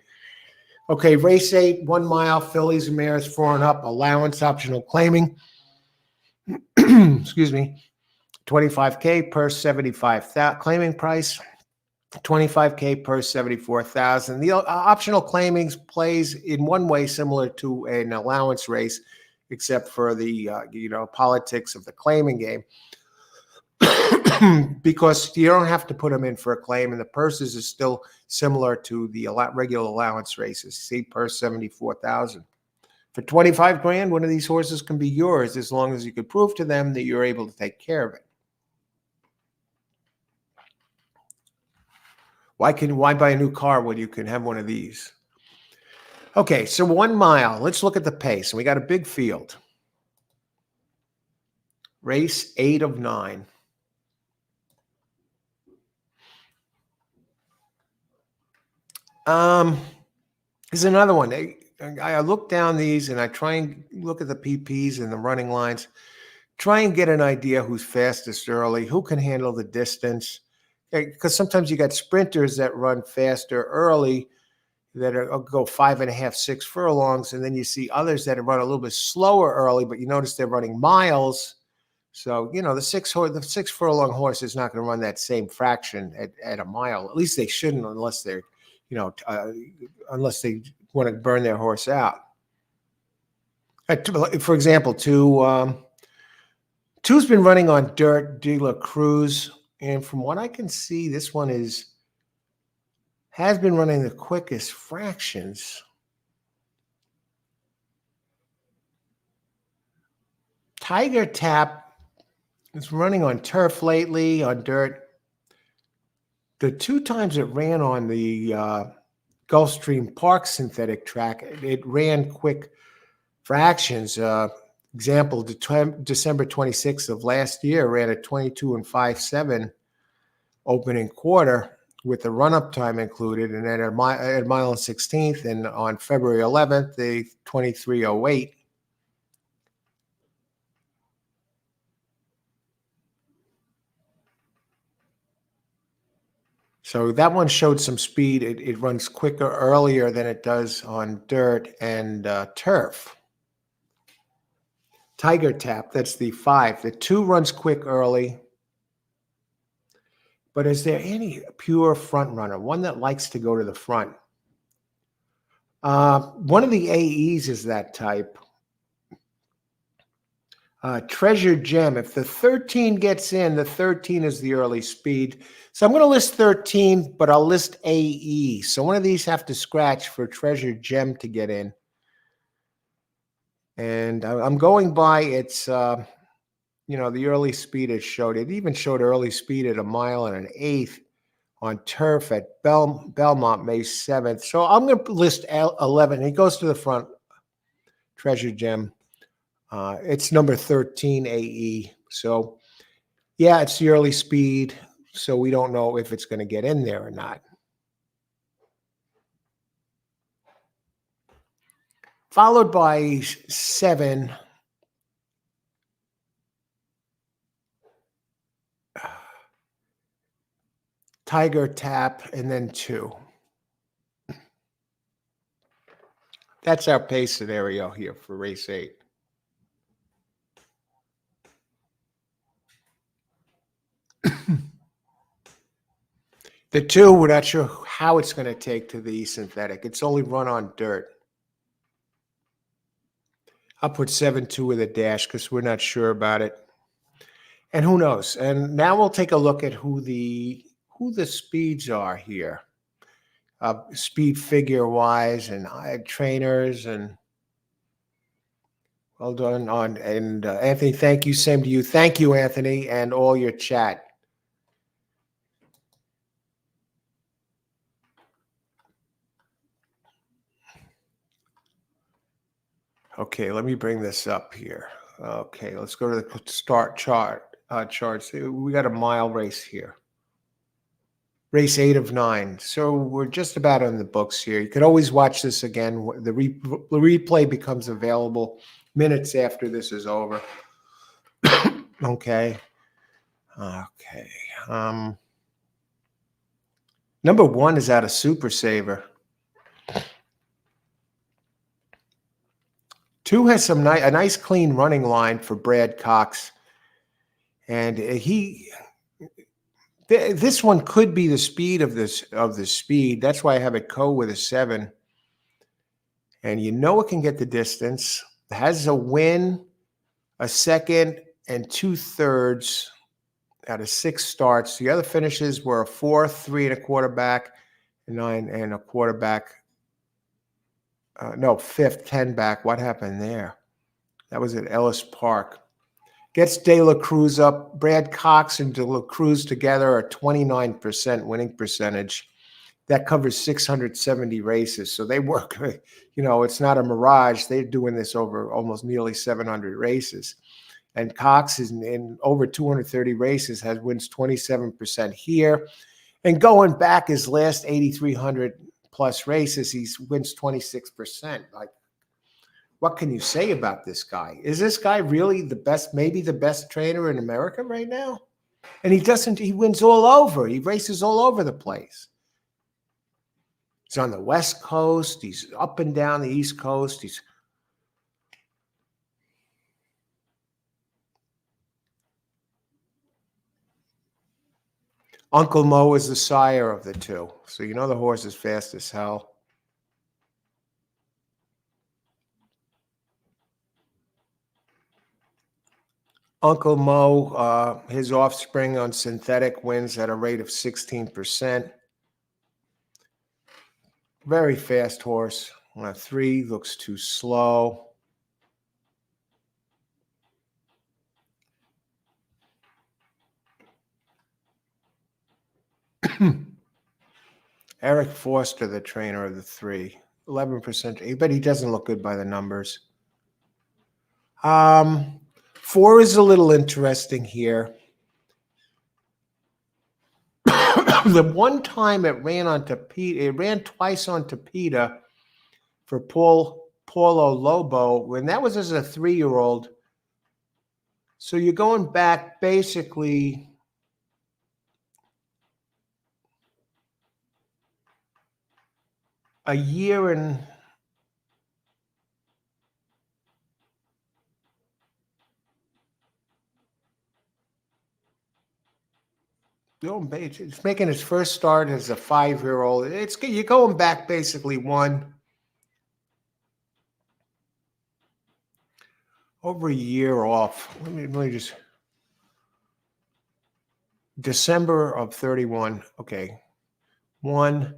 Okay, race 8, 1 mile, fillies and mares 4 and up, allowance, optional claiming. Excuse me. 25K per 75,000 claiming price. 25K per 74,000. The optional claimings plays in one way similar to an allowance race, except for the politics of the claiming game, because you don't have to put them in for a claim, and the purses is still similar to the regular allowance races. See, purse 74,000. For 25 grand, one of these horses can be yours as long as you can prove to them that you're able to take care of it. Why buy a new car when you can have one of these? Okay, so 1 mile. Let's look at the pace. And we got a big field. Race 8 of 9. Here's another one. I look down these and I try and look at the PPs and the running lines. Try and get an idea who's fastest early, who can handle the distance. Because sometimes you got sprinters that run faster early that go 5.5, 6 furlongs, and then you see others that run a little bit slower early, but you notice they're running miles. So the 6 furlong horse is not going to run that same fraction at a mile. At least they shouldn't, unless they're unless they want to burn their horse out. For example, 2's been running on dirt, De La Cruz. And from what I can see, this one has been running the quickest fractions. Tiger Tap is running on turf lately, on dirt. The 2 times it ran on the Gulfstream Park synthetic track, it ran quick fractions. Example, December 26th of last year ran a 22 and 5/7 opening quarter with the run-up time included, and then at mile and 16th, and on February 11th, the 23:08. So that one showed some speed. It runs quicker earlier than it does on dirt and turf. Tiger Tap, that's the 5. The 2 runs quick early. But is there any pure front runner, one that likes to go to the front? One of the AEs is that type. Treasure Gem. If the 13 gets in, the 13 is the early speed. So I'm going to list 13, but I'll list AE. So one of these have to scratch for Treasure Gem to get in. And I'm going by its, the early speed it showed. It even showed early speed at 1.125 on turf at Belmont, May 7th. So I'm going to list 11. It goes to the front, Treasure Gem. It's number 13 AE. So, yeah, it's the early speed. So we don't know if it's going to get in there or not. Followed by 7. Tiger Tap, and then 2. That's our pace scenario here for race 8. The 2, we're not sure how it's going to take to the synthetic. It's only run on dirt. I'll put 7-2 with a dash because we're not sure about it. And who knows? And now we'll take a look at who the speeds are here. Speed figure wise and trainers, and well done on. And Anthony, thank you. Same to you. Thank you, Anthony, and all your chat. Okay, let me bring this up here. Okay, let's go to the start charts. We got a mile race here. Race 8 of 9. So we're just about on the books here. You could always watch this again. The replay becomes available minutes after this is over. Okay. Okay. Number 1 is out of Super Saver. 2 has a nice clean running line for Brad Cox. And this one could be the speed of the speed. That's why I have it with a 7. And it can get the distance. It has a win, a second, and 2/3 out of 6 starts. The other finishes were a 4, 3 1/4 back, 9 1/4 back. No, 5th, 10 back. What happened there? That was at Ellis Park. Gets De La Cruz up. Brad Cox and De La Cruz together are 29% winning percentage. That covers 670 races. So they work, it's not a mirage. They're doing this over almost nearly 700 races. And Cox is in over 230 races, wins 27% here. And going back his last 8,300 plus races, he wins 26%. Like, what can you say about this guy? Is this guy really the best, maybe the best trainer in America right now? And he wins all over. He races all over the place. He's on the West Coast. He's up and down the East Coast. Uncle Mo is the sire of the 2. So the horse is fast as hell. Uncle Mo, his offspring on synthetic, wins at a rate of 16%. Very fast horse. 3 looks too slow. Eric Foster, the trainer of the 3, 11%, but he doesn't look good by the numbers. 4 is a little interesting here. The one time it ran twice on Tapeta for Paulo Lobo, and that was as a 3-year-old. So you're going back basically a year and It's making its first start as a 5-year-old. You're going back basically over a year off. Let me just December of 31. Okay. One.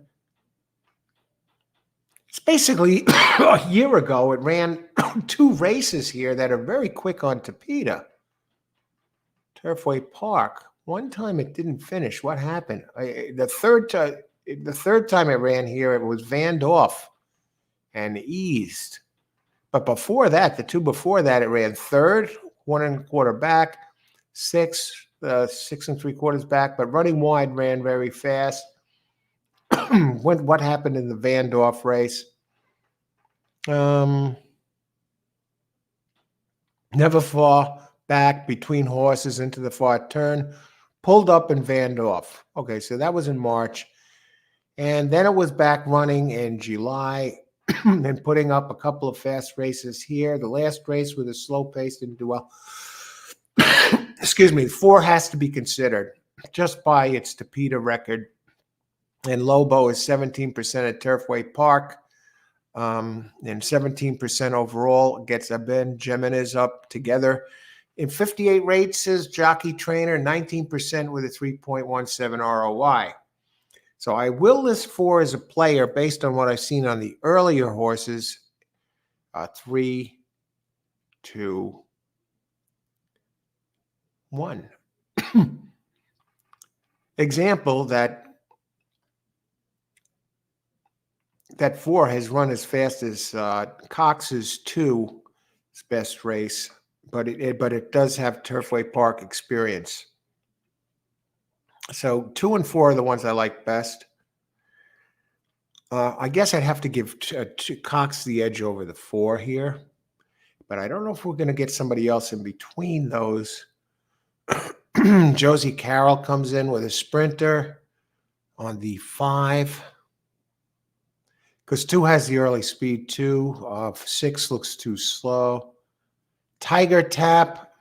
It's basically a year ago. It ran 2 races here that are very quick on Tapeta. Turfway Park. One time it didn't finish. What happened? The third time it ran here, it was vanned off and eased. But before that, the 2 before that, it ran third, 1 1/4 back, 6 6 3/4 back, but running wide ran very fast. What happened in the vanned off race? Never far back between horses into the far turn, pulled up and vanned off. Okay, so that was in March. And then it was back running in July and putting up a couple of fast races here. The last race with a slow pace didn't do well. Excuse me, 4 has to be considered just by its Tapeta record. And Lobo is 17% at Turfway Park. And 17% overall gets a Benjamin is up together. In 58 races, jockey trainer, 19% with a 3.17 ROI. So I will list 4 as a player based on what I've seen on the earlier horses. 3, 2, 1. Example that 4 has run as fast as Cox's 2, his best race, but it does have Turfway Park experience. So 2 and 4 are the ones I like best. I guess I'd have to give Cox the edge over the 4 here, but I don't know if we're going to get somebody else in between those. Josie Carroll comes in with a sprinter on the 5. Because 2 has the early speed too. 6 looks too slow. Tiger Tap.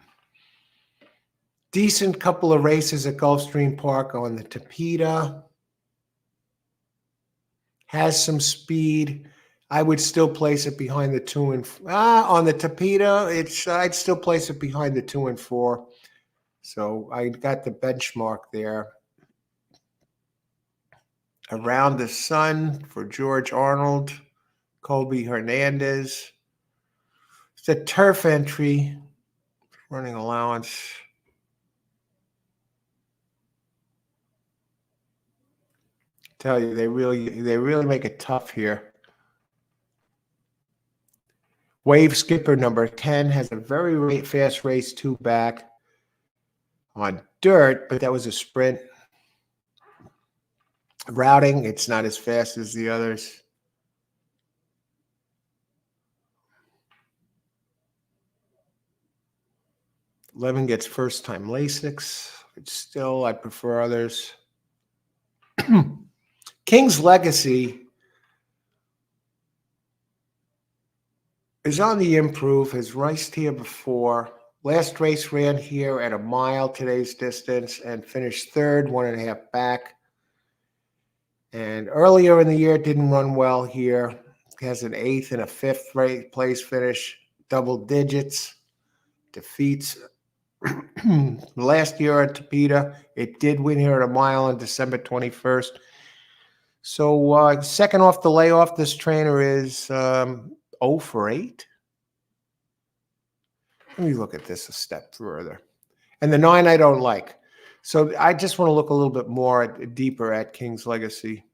Decent couple of races at Gulfstream Park on the Tapeta. Has some speed. I would still place it behind the 2 and on the Tapeta. I'd still place it behind the 2 and 4. So I got the benchmark there. Around the Sun for George Arnold, Colby Hernandez. It's a turf entry, running allowance. Tell you, they really make it tough here. Wave Skipper number 10 has a very fast race 2 back on dirt, but that was a sprint. Routing, it's not as fast as the others. Levin gets first time Lasix, but still I prefer others. King's Legacy is on the improve, has raced here before. Last race ran here at a mile today's distance and finished 3rd, 1.5 back. And earlier in the year, it didn't run well here. It has an 8th and a 5th place finish, double digits, defeats. Last year at Tapeta, it did win here at a mile on December 21st. So second off the layoff, this trainer is 0 for 8. Let me look at this a step further. And the 9 I don't like. So I just want to look a little bit more deeper at King's Legacy.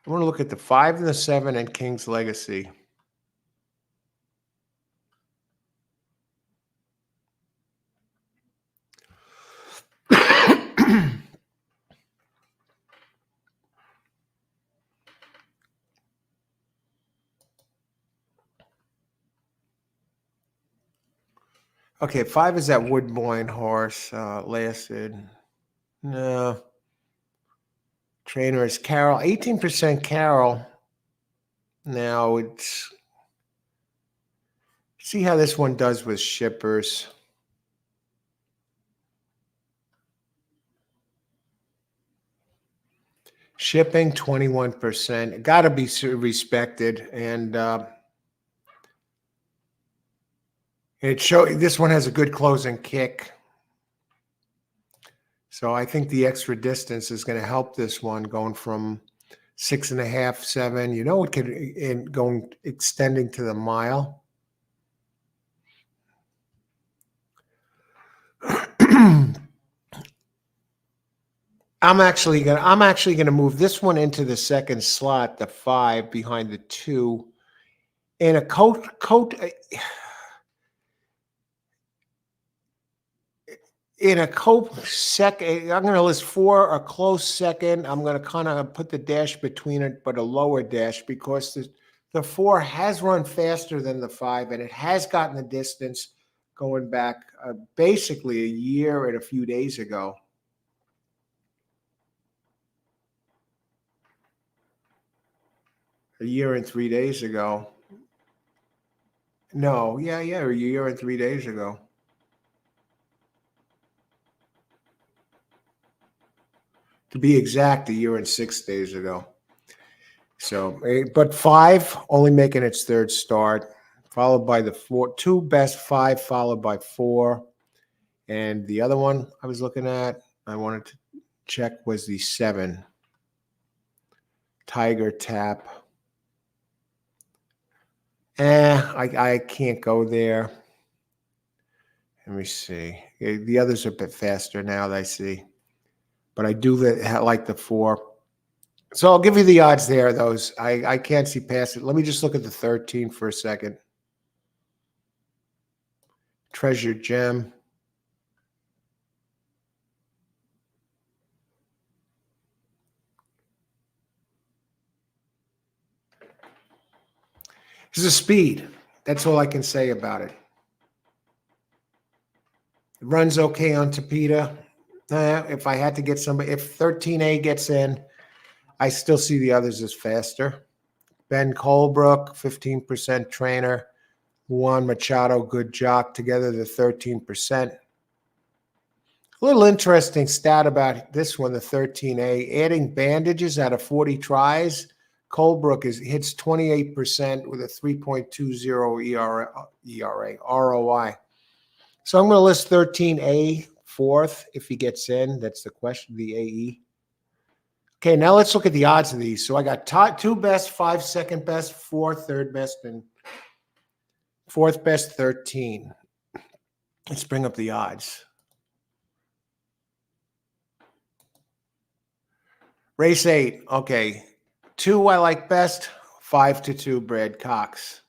I want to look at the 5 and the 7 and King's Legacy. Okay, 5 is that Woodbine horse. Lasted. No. Trainer is Carol, 18% Carol. Now it's, see how this one does with shippers. Shipping, 21%. Got to be respected. And this one has a good closing kick. So I think the extra distance is going to help this one, going from 6.5, 7. You know, it could going extending to the mile. I'm actually gonna move this one into the second slot, the 5 behind the 2, in a coat. In a second, I'm going to list 4, a close second. I'm going to kind of put the dash between it, but a lower dash, because the 4 has run faster than the 5, and it has gotten the distance going back basically a year and a few days ago. A year and 3 days ago. No, yeah, a year and 3 days ago. To be exact, a year and 6 days ago. So, but 5 only making its third start, followed by the 2 best 5, followed by 4. And the other one I was looking at, I wanted to check, was the 7. Tiger Tap. I can't go there. Let me see. The others are a bit faster now that I see. But I do like the 4. So I'll give you the odds there, those. I can't see past it. Let me just look at the 13 for a second. Treasure Gem. This is speed. That's all I can say about it. It runs okay on Tapeta. If I had to get somebody, if 13A gets in, I still see the others as faster. Ben Colebrook, 15% trainer. Juan Machado, good jock. Together, the 13%. A little interesting stat about this one, the 13A. Adding bandages out of 40 tries, Colebrook hits 28% with a 3.20 ROI. So I'm going to list 13A fourth if he gets in. That's the question, the AE. Okay, now let's look at the odds of these. So I got 2 best, 5 second best, 4 third best, and 4th best 13. Let's bring up the odds. Race 8. Okay. 2 I like best. 5-2, Brad Cox.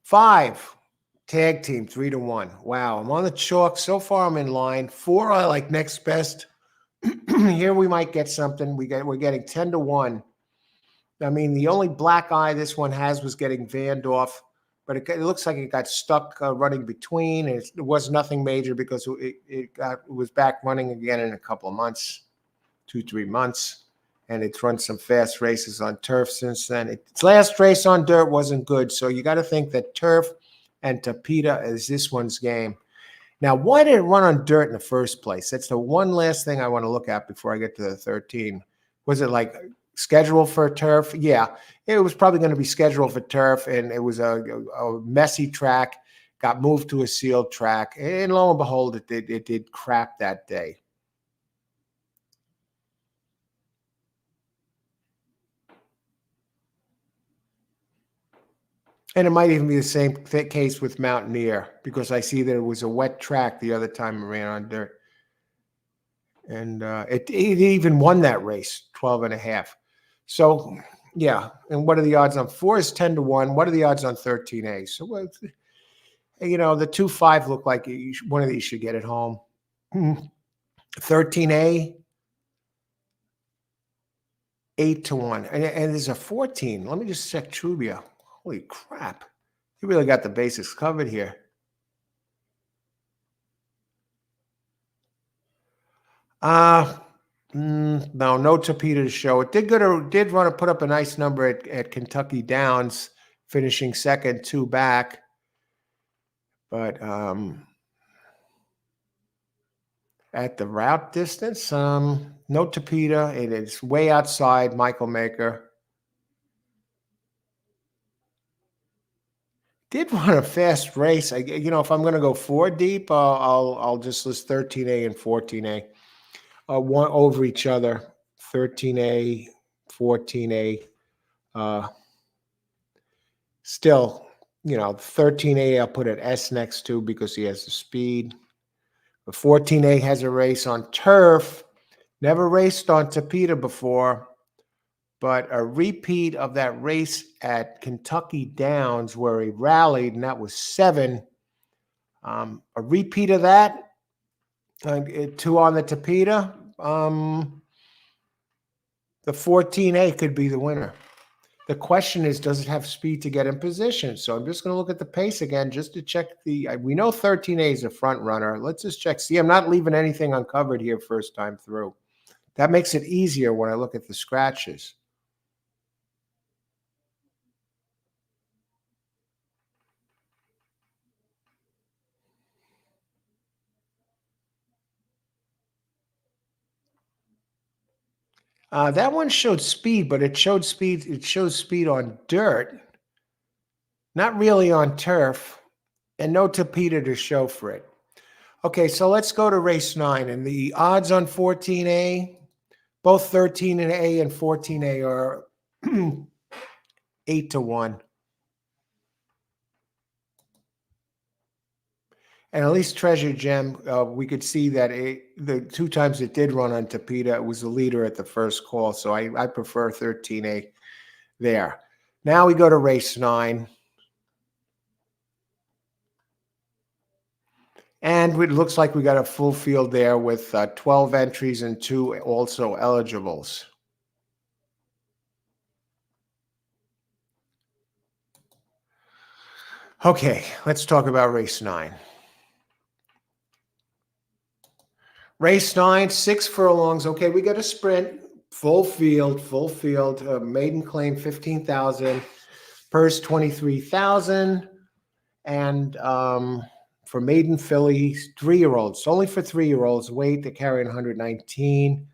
5, tag team, 3-1. Wow, I'm on the chalk. So far, I'm in line. 4 I like next best. Here we might get something. We're getting 10-1. I mean, the only black eye this one has was getting Vandorf, but it looks like it got stuck running between. And it was nothing major because it was back running again in a couple of months, 2-3 months, and it's run some fast races on turf since then. Its last race on dirt wasn't good, so you got to think that turf and Tapeta is this one's game. Now, why did it run on dirt in the first place? That's the one last thing I want to look at before I get to the 13. Was it like scheduled for turf? Yeah, it was probably going to be scheduled for turf, and it was a messy track, got moved to a sealed track, and lo and behold, it did crap that day. And it might even be the same case with Mountaineer, because I see that it was a wet track the other time it ran on dirt. And it even won that race, 12.5. So, yeah. And what are the odds on 4 is 10-1. What are the odds on 13A? So, the 2-5 look like one of these should get it home. 13A, 8-1. And there's a 14. Let me just check Trubia. Holy crap. You really got the basics covered here. No Tapita to show. It did run to put up a nice number at Kentucky Downs, finishing second, 2 back. But at the route distance, no Tapita. It is way outside Michael Maker. Did run a fast race. If I'm going to go 4 deep, I'll just list 13A and 14A. One over each other. 13A, 14A. Still, 13A I'll put an S next to because he has the speed. But 14A has a race on turf. Never raced on Tapita before, but a repeat of that race at Kentucky Downs where he rallied, and that was 7. A repeat of that, 2 on the Tapita. The 14A could be the winner. The question is, does it have speed to get in position? So I'm just going to look at the pace again just to check we know 13A is a front runner. Let's just check. See, I'm not leaving anything uncovered here first time through. That makes it easier when I look at the scratches. That one showed speed, but it showed speed. It shows speed on dirt, not really on turf, and no Tapita to show for it. Okay, so let's go to race 9, and the odds on 14A, both 13A and 14A are 8-1. And at least Treasure Gem, we could see that the 2 times it did run on Tapita, it was the leader at the first call. So I prefer 13A there. Now we go to race 9. And it looks like we got a full field there with 12 entries and 2 also eligibles. Okay, let's talk about race 9. Race 9, 6 furlongs. Okay, we got a sprint, full field, maiden claim 15,000, purse 23,000, and for maiden fillies, 3-year-olds, only for 3-year-olds, weight to carry 119.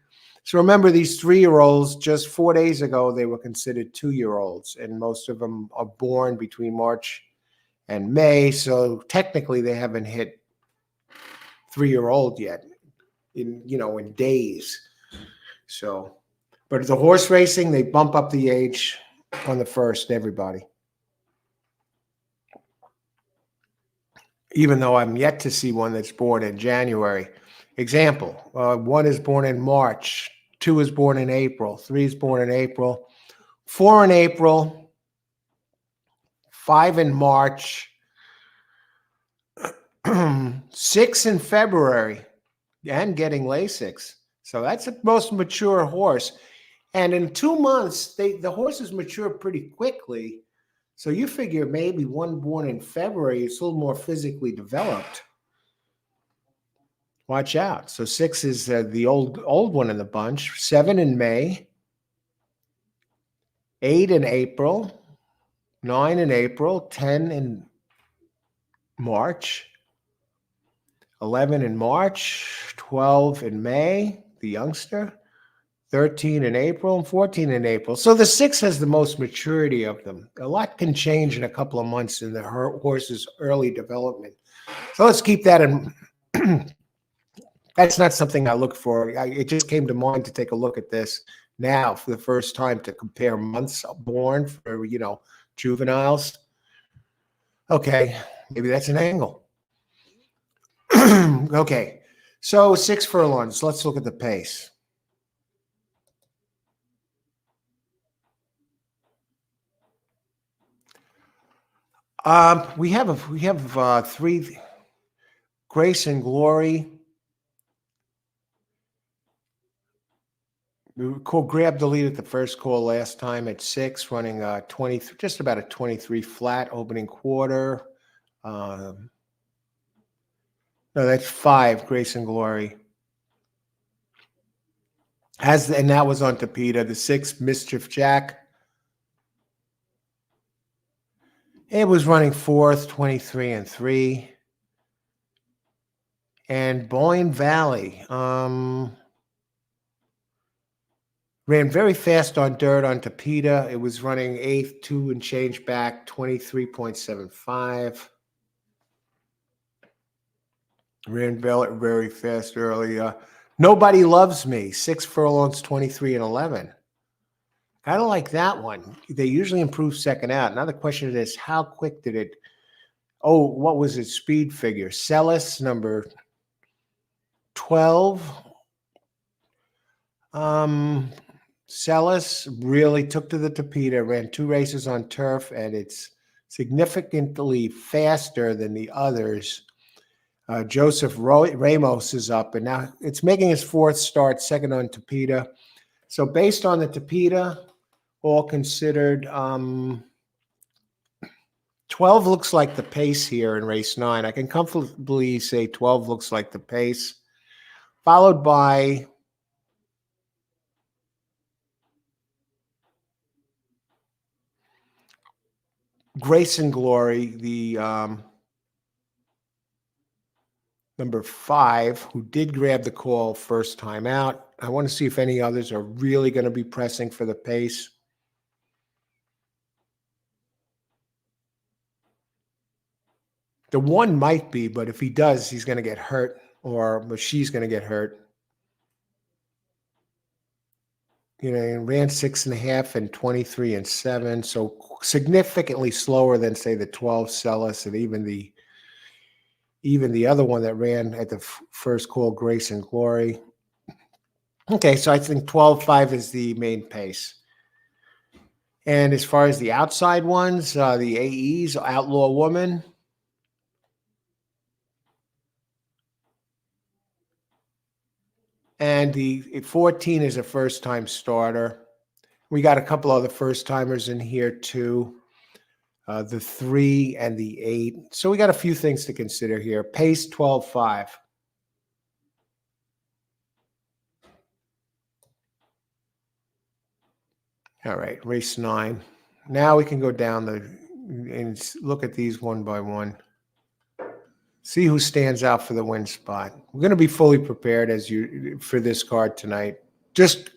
So remember, these 3-year-olds, just 4 days ago, they were considered 2-year-olds, and most of them are born between March and May. So technically, they haven't hit 3-year-old yet in days. So, but the horse racing, they bump up the age on the first, everybody. Even though I'm yet to see one that's born in January. Example, 1 is born in March, 2 is born in April, 3 is born in April, 4 in April, 5 in March, 6 in February, and getting Lasix. So that's the most mature horse. And in 2 months, the horses mature pretty quickly. So you figure maybe one born in February is a little more physically developed. Watch out. So 6 is the old one in the bunch. 7 in May, 8 in April, 9 in April, 10 in March, 11 in March, 12 in May, the youngster, 13 in April, and 14 in April. So the 6 has the most maturity of them. A lot can change in a couple of months in the horse's early development. So let's keep that in. That's not something I look for. It just came to mind to take a look at this now for the first time to compare months born for, juveniles. Okay, maybe that's an angle. Okay, so 6 furlongs. Let's look at the pace. We have 3 Grace and Glory. We grabbed the lead at the first call last time at 6, running 20, just about a 23 flat opening quarter. No, that's 5 Grace and Glory. And that was on Tapeta. The 6 Mischief Jack. It was running 4th, 23-3. And Boyne Valley ran very fast on dirt on Tapeta. It was running 8th, 2 and change back, 23.75. Ran very fast earlier. Nobody Loves Me, 6 furlongs, 23-11. Kind of like that one. They usually improve second out. Now the question is, how quick did it? Oh, what was its speed figure? Celis, number 12. Celis really took to the Tapeta, ran 2 races on turf, and it's significantly faster than the others. Joseph Ramos is up, and now it's making his 4th start, 2nd on Tapeta. So based on the Tapeta, all considered, 12 looks like the pace here in race 9. I can comfortably say 12 looks like the pace, followed by Grace and Glory, the number 5, who did grab the call first time out. I want to see if any others are really going to be pressing for the pace. The 1 might be, but if he does, he's going to get hurt, or she's going to get hurt. You know, ran 6.5 and 23-7, so significantly slower than, say, the 12 Celis and even the other one that ran at the first call, Grace and Glory. Okay, so I think 12.5 is the main pace. And as far as the outside ones, the AEs, Outlaw Woman. And the 14 is a first-time starter. We got a couple other first-timers in here, too. The 3 and the 8. So we got a few things to consider here. Pace 12.5. All right, race 9. Now we can go down and look at these one by one. See who stands out for the win spot. We're going to be fully prepared for this card tonight.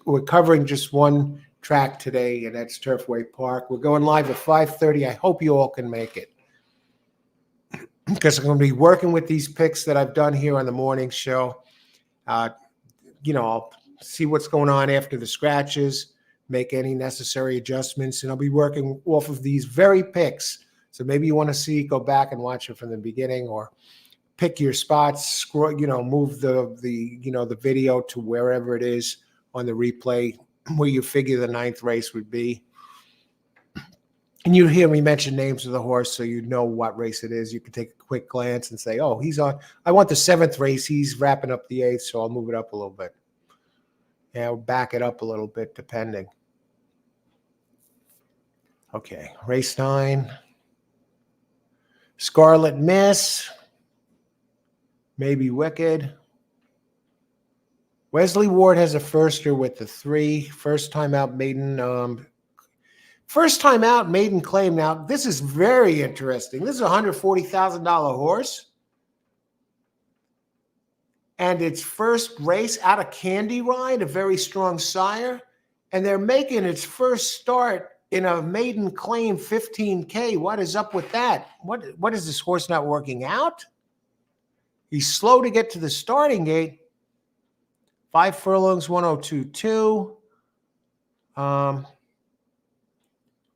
We're covering just one track today, and that's Turfway Park. We're going live at 5:30. I hope you all can make it, because I'm going to be working with these picks that I've done here on the morning show. I'll see what's going on after the scratches, make any necessary adjustments, and I'll be working off of these very picks. So maybe you want to go back and watch it from the beginning, or pick your spots, scroll, move the video to wherever it is on the replay where you figure the 9th race would be. And you hear me mention names of the horse, so you know what race it is. You can take a quick glance and say, oh, he's on. I want the 7th race. He's wrapping up the 8th, so I'll move it up a little bit. Yeah, I'll back it up a little bit, depending. Okay, race 9. Scarlet Miss. Maybe Wicked. Wesley Ward has a firster with the 3. First time out maiden claim. Now, this is very interesting. This is a $140,000 horse. And its first race out of Candy Ride, a very strong sire. And they're making its first start in a maiden claim 15K. What is up with that? What is this horse not working out? He's slow to get to the starting gate. 5 furlongs, 102.2.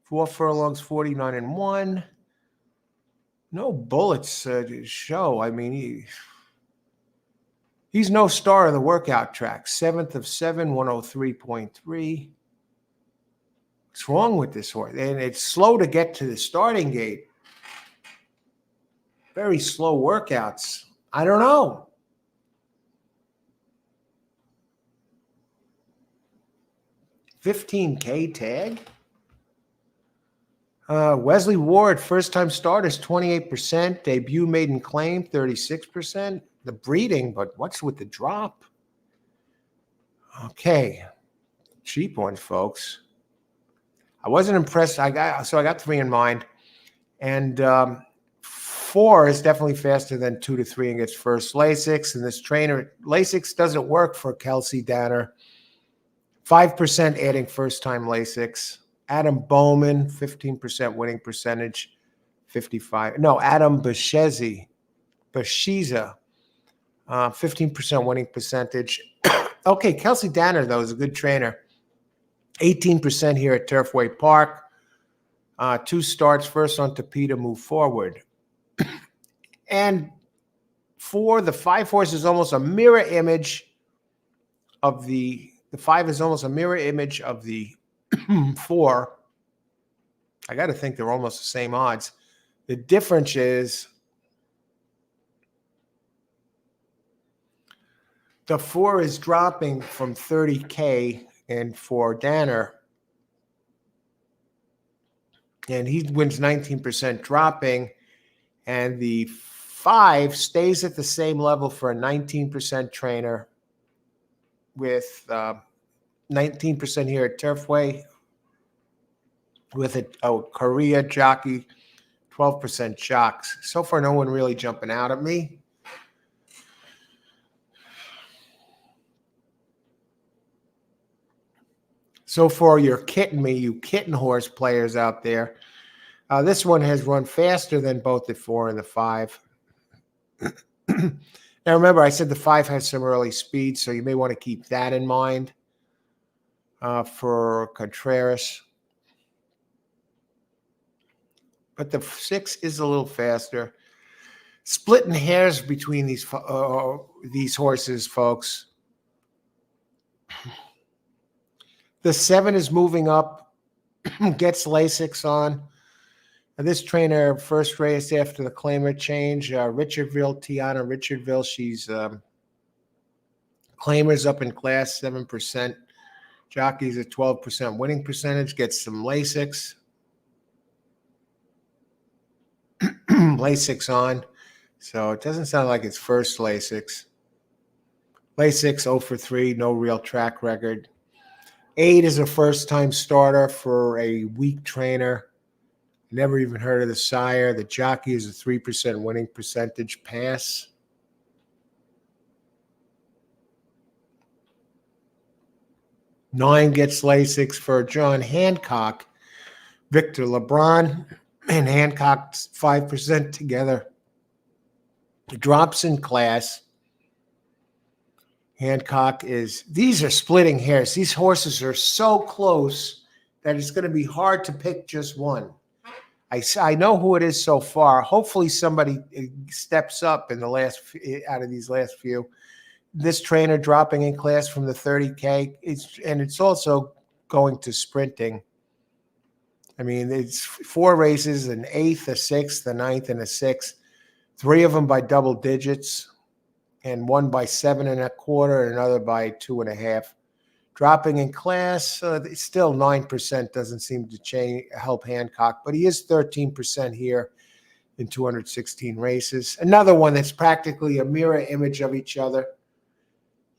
4 furlongs, 49-1. No bullets to show. I mean, he's no star of the workout track. 7th of 7, 103.3. What's wrong with this horse? And it's slow to get to the starting gate. Very slow workouts. I don't know. $15K tag. Wesley Ward, first-time starters, 28%. Debut maiden claim, 36%. The breeding, but what's with the drop? Okay, cheap ones, folks. I wasn't impressed. I got 3 in mind, and 4 is definitely faster than 2 to 3 and gets first. Lasix, and this trainer, Lasix doesn't work for Kelsey Danner. 5% adding first-time Lasix. Adam Bowman, 15% winning percentage. 55. No, Adam Bashiza, 15% winning percentage. Okay, Kelsey Danner, though, is a good trainer. 18% here at Turfway Park. 2 starts, first on Tapeta, move forward. And the 5 horse is almost a mirror image of the 5 is almost a mirror image of the 4. I got to think they're almost the same odds. The difference is the 4 is dropping from 30K, and for Danner, and he wins 19% dropping, and the 5 stays at the same level for a 19% trainer with 19% here at Turfway with a Korea jockey, 12% jocks. So far, no one really jumping out at me. So for your you kitten horse players out there, this one has run faster than both the 4 and the 5. Now, remember, I said the 5 has some early speed, so you may want to keep that in mind for Contreras. But the 6 is a little faster. Splitting hairs between these horses, folks. The 7 is moving up, gets Lasix on. And this trainer first race after the claimer change, Tiana Richardville. She's claimers up in class, 7%. Jockeys at 12% winning percentage, gets some Lasix. Lasix on. So it doesn't sound like it's first Lasix. Lasix 0 for 3, no real track record. 8 is a first-time starter for a weak trainer. Never even heard of the sire. The jockey is a 3% winning percentage, pass. Nine gets Lasix for John Hancock, Victor LeBron, and Hancock 5% together. Drops in class. Hancock these are splitting hairs. These horses are so close that it's going to be hard to pick just one. I know who it is so far. Hopefully somebody steps up in out of these last few. This trainer dropping in class from the 30K. It's also going to sprinting. I mean, it's 4 races, an 8th, a 6th, a 9th, and a 6th. 3 of them by double digits, and 1 by 7 1/4, and another by 2 1/2. Dropping in class, still 9% doesn't seem to help Hancock, but he is 13% here in 216 races. Another one that's practically a mirror image of each other.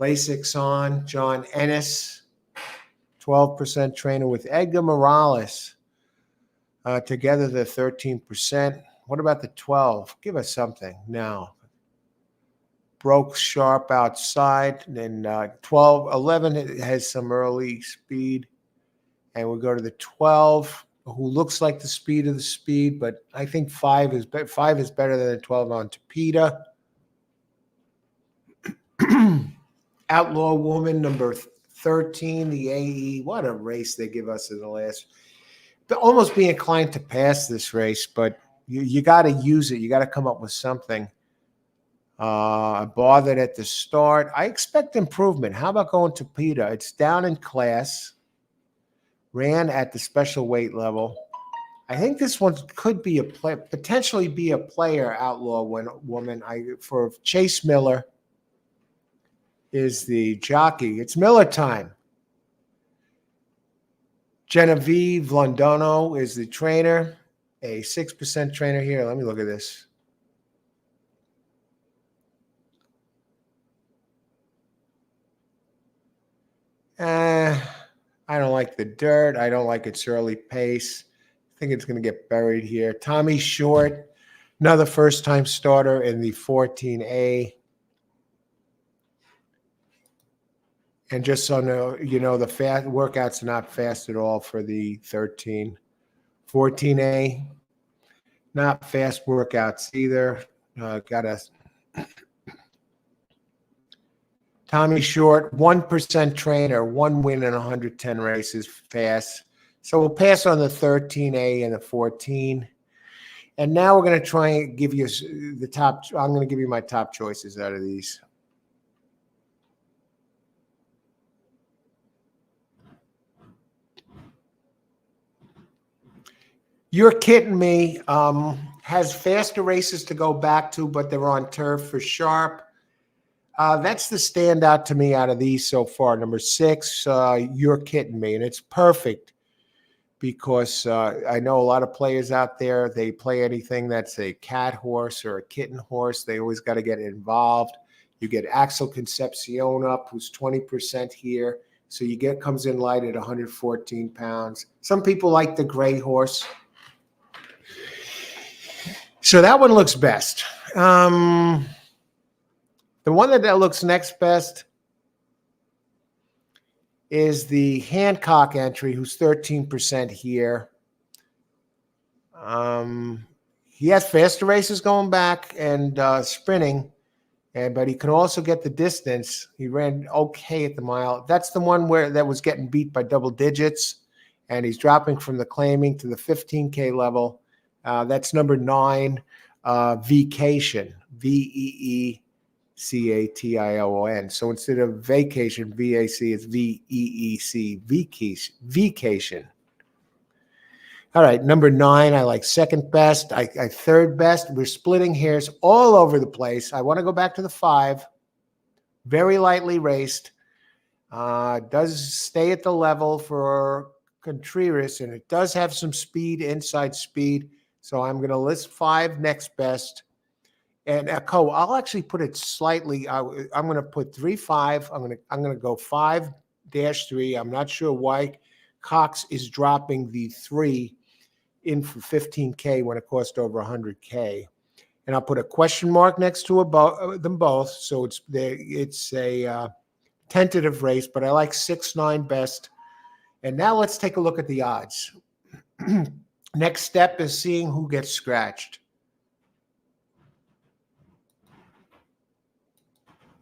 Lasix on, John Ennis, 12% trainer with Edgar Morales. Together, they're 13%. What about the 12? Give us something. No. Broke sharp outside. Then 11 has some early speed. And we'll go to the 12, who looks like the speed of the speed, but I think 5 is better than the 12 on Tapeta. Outlaw Woman, number 13, the AE. What a race they give us in the last. Almost be inclined to pass this race, but you got to use it. You got to come up with something. Bothered at the start. I expect improvement. How about going to Tapeta? It's down in class. Ran at the special weight level. I think this one could be potentially be a player. Outlaw Woman. For Chase Miller is the jockey. It's Miller time. Genevieve Londono is the trainer, a 6% trainer here. Let me look at this. I I don't like the dirt. I don't like its early pace. I think it's going to get buried here. Tommy Short, another first-time starter in the 14A. And just so the fast workouts are not fast at all for the 13. 14A, not fast workouts either. Got a Tommy Short, 1% trainer, 1 win in 110 races, fast. So we'll pass on the 13A and the 14. And now we're going to try and give you the top. I'm going to give you my top choices out of these. You're Kidding Me has faster races to go back to, but they're on turf for sharp. That's the standout to me out of these so far. Number 6, You're Kidding Me. And it's perfect because I know a lot of players out there, they play anything that's a cat horse or a kitten horse. They always got to get involved. You get Axel Concepcion up, who's 20% here. So comes in light at 114 pounds. Some people like the gray horse. So that one looks best. The one that looks next best is the Hancock entry, who's 13% here. He has faster races going back and sprinting, but he can also get the distance. He ran okay at the mile. That's the one that was getting beat by double digits, and he's dropping from the claiming to the 15K level. That's number 9, Vacation, Veecation. So instead of vacation, VAC, it's VEEC, Vacation. All right, number 9, I like second best. I third best. We're splitting hairs all over the place. I want to go back to the 5. Very lightly raced. Does stay at the level for Contreras, and it does have some speed, inside speed. So I'm going to list 5 next best. And I'll actually put it slightly. I'm going to put 3-5. I'm going to go 5-3. I'm not sure why Cox is dropping the 3 in for 15K when it cost over 100K. And I'll put a question mark next to them both. So it's a tentative race, but I like 6-9 best. And now let's take a look at the odds. Next step is seeing who gets scratched.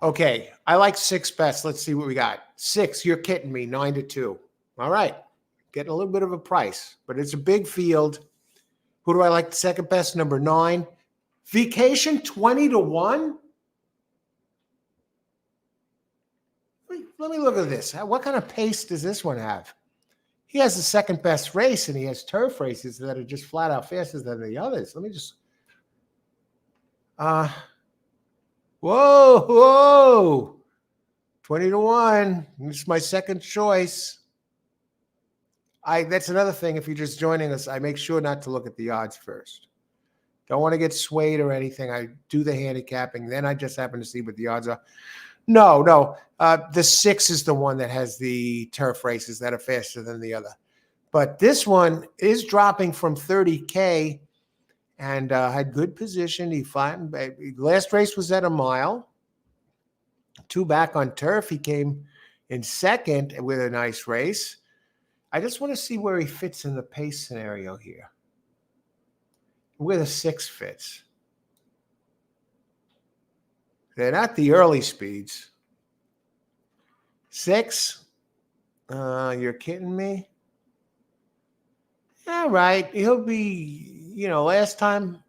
Okay, I like 6 best. Let's see what we got. 6, You're Kidding Me, 9-2. All right, getting a little bit of a price, but it's a big field. Who do I like the second best? Number 9, Vacation, 20-1. Let me look at this. What kind of pace does this one have? He has the second best race, and he has turf races that are just flat out faster than the others. Let me just. Whoa. 20-1. This is my second choice. That's another thing. If you're just joining us, I make sure not to look at the odds first. Don't want to get swayed or anything. I do the handicapping. Then I just happen to see what the odds are. No. The 6 is the one that has the turf races that are faster than the other. But this one is dropping from 30K and had good position. He flattened. Last race was at a mile. 2 back on turf. He came in second with a nice race. I just want to see where he fits in the pace scenario here. Where the 6 fits. They're not the early speeds. 6? You're kidding me? All right. He'll be, last time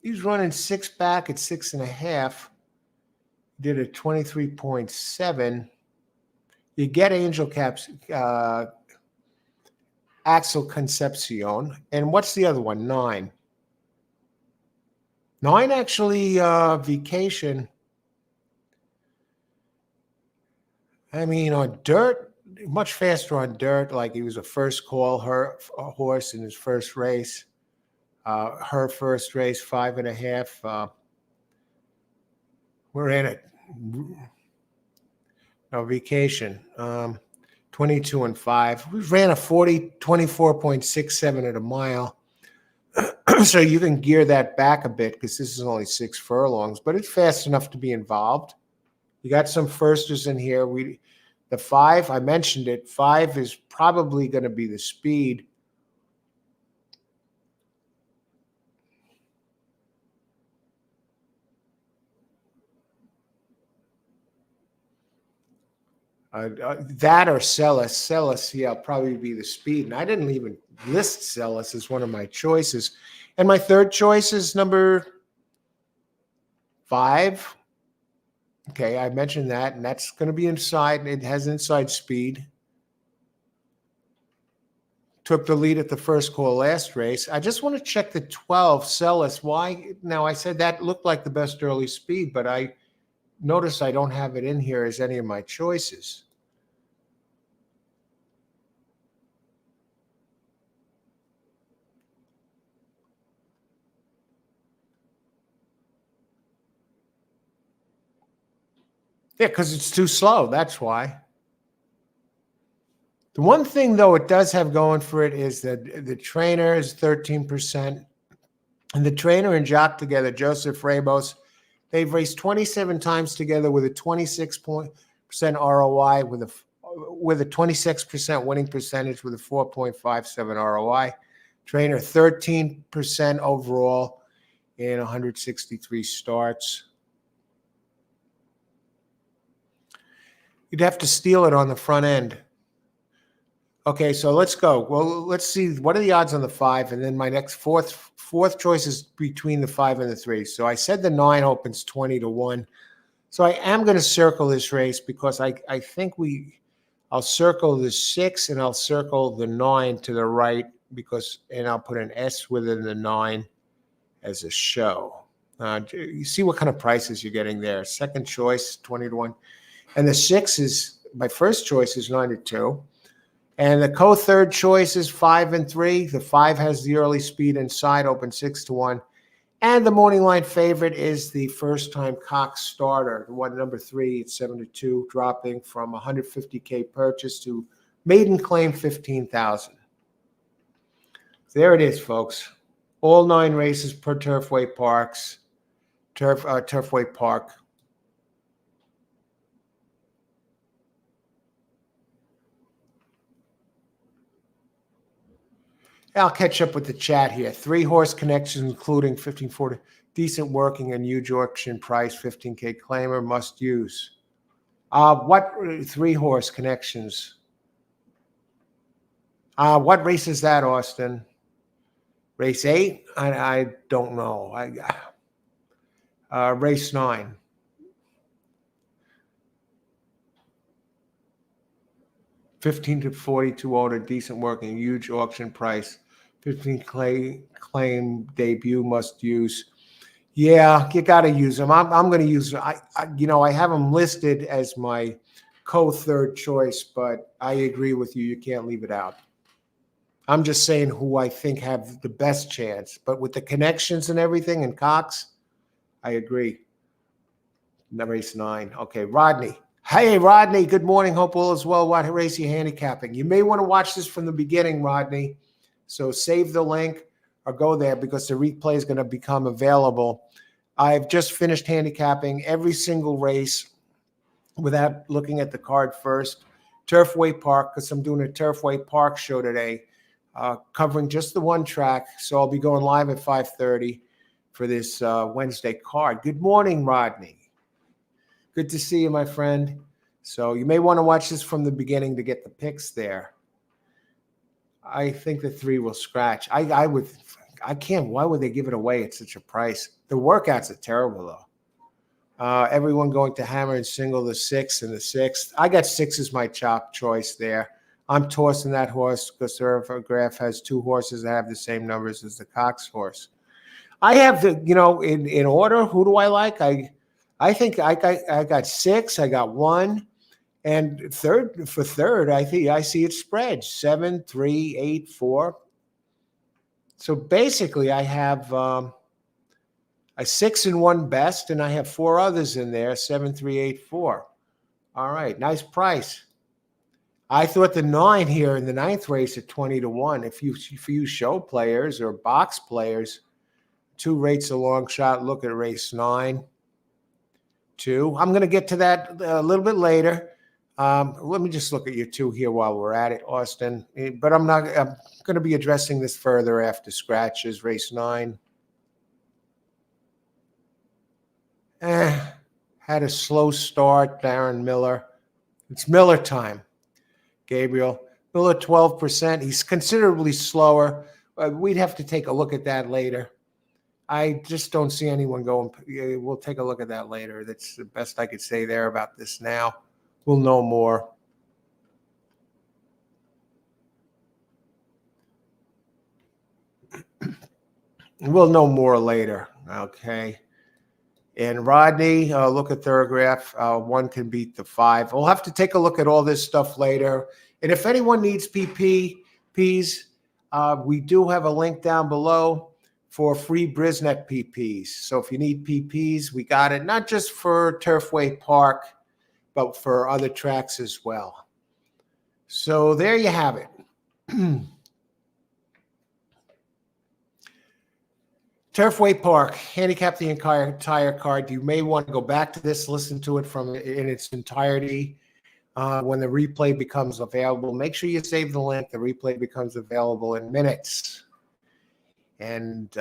he was running 6 back at 6.5. Did a 23.7. You get Angel Caps, Axel Concepcion. And what's the other one? 9. 9 actually, Vacation. I mean, on dirt, much faster on dirt. Like he was a first call horse in his first race. Her first race, 5.5. We're in it. No, vacation. 22 and 5. We ran a 24.67 at a mile. So you can gear that back a bit because this is only 6 furlongs, but it's fast enough to be involved. You got some firsters in here. The 5, I mentioned it. 5 is probably going to be the speed. That or Celis. Celis, yeah, probably be the speed. And I didn't even list Celis as one of my choices. And my third choice is number 5. Okay, I mentioned that, and that's going to be inside. It has inside speed. Took the lead at the first call last race. I just want to check the 12, Celis. Why? Now, I said that looked like the best early speed, but I notice I don't have it in here as any of my choices. Yeah, because it's too slow. That's why. The one thing, though, it does have going for it is that the trainer is 13%. And the trainer and jock together, Joseph Ramos, they've raced 27 times together with a 26% ROI, with a 26% winning percentage, with a 4.57 ROI. Trainer 13% overall in 163 starts. You'd have to steal it on the front end. Okay, so let's go. Well, let's see. What are the odds on the 5? And then my next fourth choice is between the 5 and the 3. So I said the 9 opens 20-1. So I am going to circle this race because I think I'll circle the 6 and I'll circle the 9 to the right and I'll put an S within the 9 as a show. You see what kind of prices you're getting there. Second choice, 20-1. And the 6 is, my first choice is 9-2. And the co-third choice is 5 and 3. The 5 has the early speed inside, open 6-1. And the morning line favorite is the first-time Cox starter, the one number 3 at 7-2, dropping from 150K purchase to maiden claim 15,000. There it is, folks. All 9 races per Turfway Parks. Turfway Park. I'll catch up with the chat here. 3 horse connections, including 1540, decent working and huge auction price, 15K claimer, must use. What 3 horse connections? What race is that, Austin? Race 8? I don't know. Race 9. $15-42 order, decent working, huge auction price, 15 claim debut, must use. Yeah, you got to use them. I'm going to use. I have them listed as my co-third choice, but I agree with you. You can't leave it out. I'm just saying who I think have the best chance. But with the connections and everything and Cox, I agree. Race 9. Okay, Rodney. Hey, Rodney, good morning. Hope all is well. What race are you handicapping? You may want to watch this from the beginning, Rodney. So save the link or go there because the replay is going to become available. I've just finished handicapping every single race without looking at the card first. Turfway Park, because I'm doing a Turfway Park show today, covering just the one track. So I'll be going live at 5:30 for this Wednesday card. Good morning, Rodney. Good to see you, my friend. So you may want to watch this from the beginning to get the picks there. I think the 3 will scratch. I can't. Why would they give it away at such a price? The workouts are terrible, though. Everyone going to hammer and single the 6 and the 6th. I got 6 as my chop choice there. I'm tossing that horse because the graph has 2 horses that have the same numbers as the Cox horse. I have the, in order, who do I like? I think I got 6. I got 1, and third. I think I see it spread 7, 3, 8, 4. So basically, I have a 6 and 1 best, and I have 4 others in there 7, 3, 8, 4. All right, nice price. I thought the 9 here in the 9th race at 20-1. If you show players or box players, 2 rates a long shot. Look at race 9, 2. I'm going to get to that a little bit later. Let me just look at your 2 here while we're at it, Austin. But I'm going to be addressing this further after scratches. Race 9. Had a slow start, Darren Miller. It's Miller time. Gabriel Miller, 12%. He's considerably slower. We'd have to take a look at that later. I just don't see anyone going. We'll take a look at that later. That's the best I could say there about this now. We'll know more. We'll know more later. Okay. And Rodney, look at Thurgraph. 1 can beat the 5. We'll have to take a look at all this stuff later. And if anyone needs PPs, we do have a link down below for free Brisnet PPs. So if you need PPs, we got it, not just for Turfway Park, but for other tracks as well. So there you have it. Turfway Park, handicap the entire card. You may want to go back to this, listen to it in its entirety. When the replay becomes available, make sure you save the link. The replay becomes available in minutes, and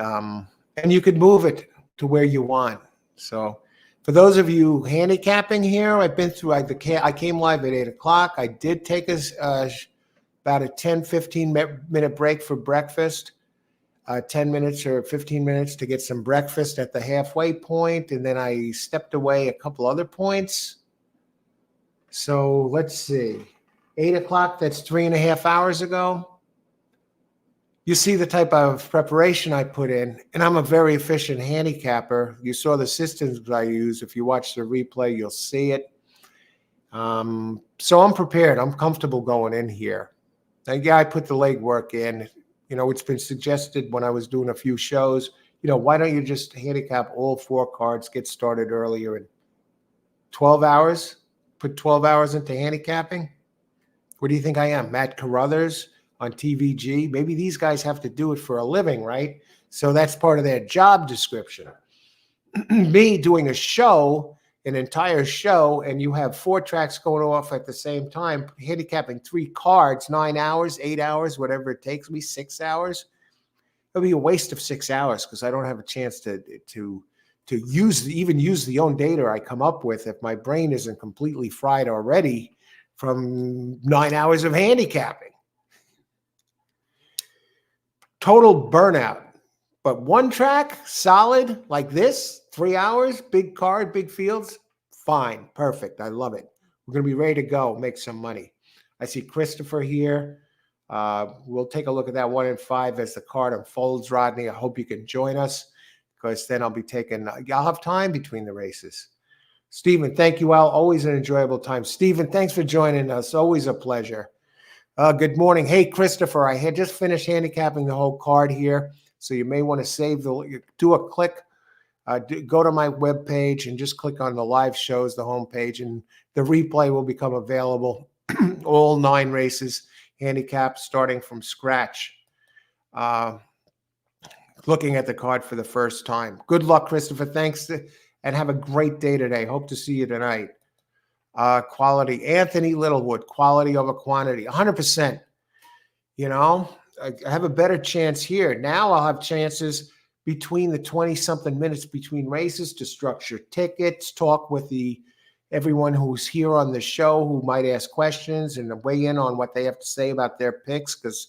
you could move it to where you want. So, for those of you handicapping here, I've been through. I came live at 8 o'clock. I did take about a 10-15 minute break for breakfast. 10 minutes or 15 minutes to get some breakfast at the halfway point, and then I stepped away a couple other points. So let's see, 8 o'clock, that's 3.5 hours ago. You see the type of preparation I put in, and I'm a very efficient handicapper. You saw the systems I use. If you watch the replay, you'll see it. So I'm prepared. I'm comfortable going in here. And yeah, I put the legwork in. You know, it's been suggested when I was doing a few shows, why don't you just handicap all 4 cards, get started earlier in 12 hours? Put 12 hours into handicapping? What do you think I am, Matt Carruthers on TVG? Maybe these guys have to do it for a living, right? So that's part of their job description. Me doing a show, an entire show, and you have 4 tracks going off at the same time, handicapping 3 cards, 9 hours, 8 hours, whatever it takes me, 6 hours. It'll be a waste of 6 hours because I don't have a chance to use the own data I come up with if my brain isn't completely fried already from 9 hours of handicapping. Total burnout. But 1 track, solid, like this, 3 hours, big card, big fields, fine, perfect. I love it. We're going to be ready to go, make some money. I see Christopher here. We'll take a look at that 1 and 5 as the card unfolds, Rodney. I hope you can join us because then I'll have time between the races. Stephen, thank you, Al. Always an enjoyable time. Stephen, thanks for joining us. Always a pleasure. Good morning. Hey, Christopher, I had just finished handicapping the whole card here. So you may want to do a click, go to my webpage and just click on the live shows, the homepage, and the replay will become available. All 9 races, handicapped, starting from scratch. Looking at the card for the first time. Good luck, Christopher. Thanks, and have a great day today. Hope to see you tonight. Quality. Anthony Littlewood, quality over quantity. 100%. I have a better chance here. Now I'll have chances between the 20-something minutes between races to structure tickets, talk with everyone who's here on the show who might ask questions and weigh in on what they have to say about their picks, because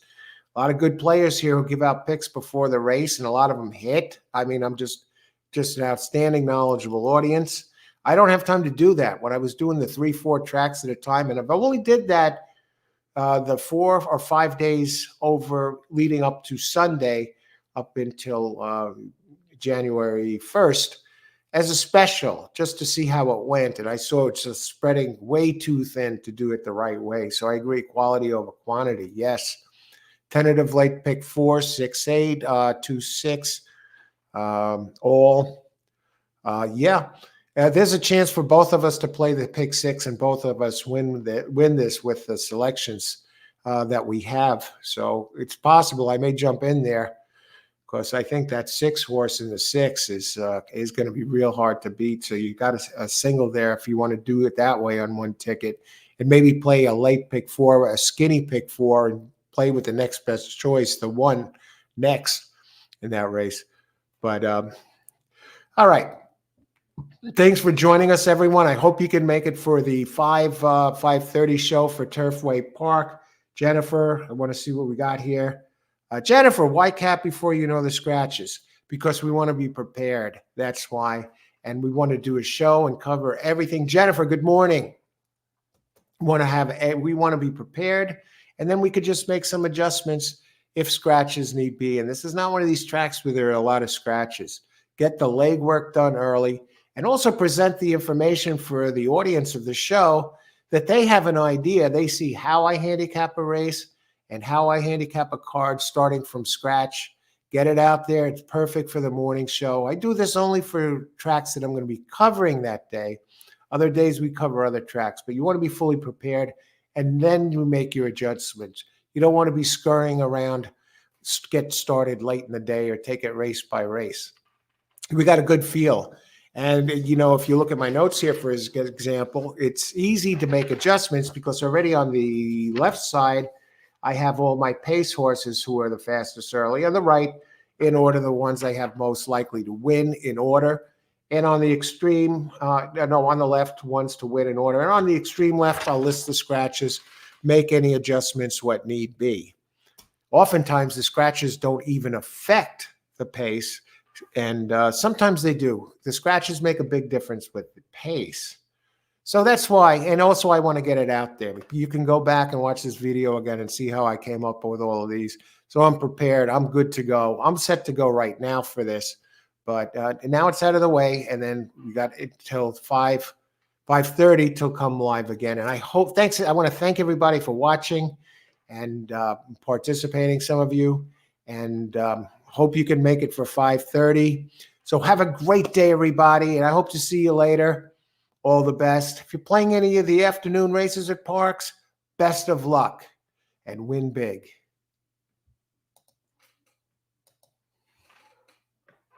a lot of good players here who give out picks before the race, and a lot of them hit. I mean, I'm just an outstanding, knowledgeable audience. I don't have time to do that. When I was doing the 3-4 tracks at a time, and if I only did that the 4 or 5 days over leading up to Sunday, up until January 1st, as a special, just to see how it went. And I saw it's just spreading way too thin to do it the right way. So I agree, quality over quantity, yes. Tentative late pick 4, 6, 8, 2, 6, all. Yeah. There's a chance for both of us to play the pick six, and both of us win this with the selections that we have. So it's possible I may jump in there, because I think that 6 horse in the 6 is going to be real hard to beat. So you got a single there if you want to do it that way on one ticket, and maybe play a late pick 4, a skinny pick 4, and play with the next best choice, the one next in that race. But all right. Thanks for joining us, everyone. I hope you can make it for the 5:30 show for Turfway Park. Jennifer, I want to see what we got here. Jennifer, why cap before you know the scratches? Because we want to be prepared. That's why. And we want to do a show and cover everything. Jennifer, good morning. We want to be prepared, and then we could just make some adjustments if scratches need be. And this is not one of these tracks where there are a lot of scratches. Get the legwork done early, and also present the information for the audience of the show that they have an idea. They see how I handicap a race and how I handicap a card starting from scratch. Get it out there. It's perfect for the morning show. I do this only for tracks that I'm going to be covering that day. Other days we cover other tracks, but you want to be fully prepared, and then you make your adjustments. You don't want to be scurrying around, get started late in the day, or take it race by race. We got a good feel. And, if you look at my notes here, for example, it's easy to make adjustments because already on the left side, I have all my pace horses who are the fastest early. On the right, in order, the ones I have most likely to win in order. And on the extreme, on the left, ones to win in order. And on the extreme left, I'll list the scratches, make any adjustments what need be. Oftentimes, the scratches don't even affect the pace. And sometimes they do. The scratches make a big difference with the pace. So that's why. And also, I want to get it out there. You can go back and watch this video again and see how I came up with all of these. So I'm prepared. I'm good to go. I'm set to go right now for this. But now it's out of the way. And then we got it till 5:30 till come live again. And I want to thank everybody for watching and participating, some of you. And hope you can make it for 5:30. So have a great day, everybody, and I hope to see you later. All the best. If you're playing any of the afternoon races at parks, best of luck and win big.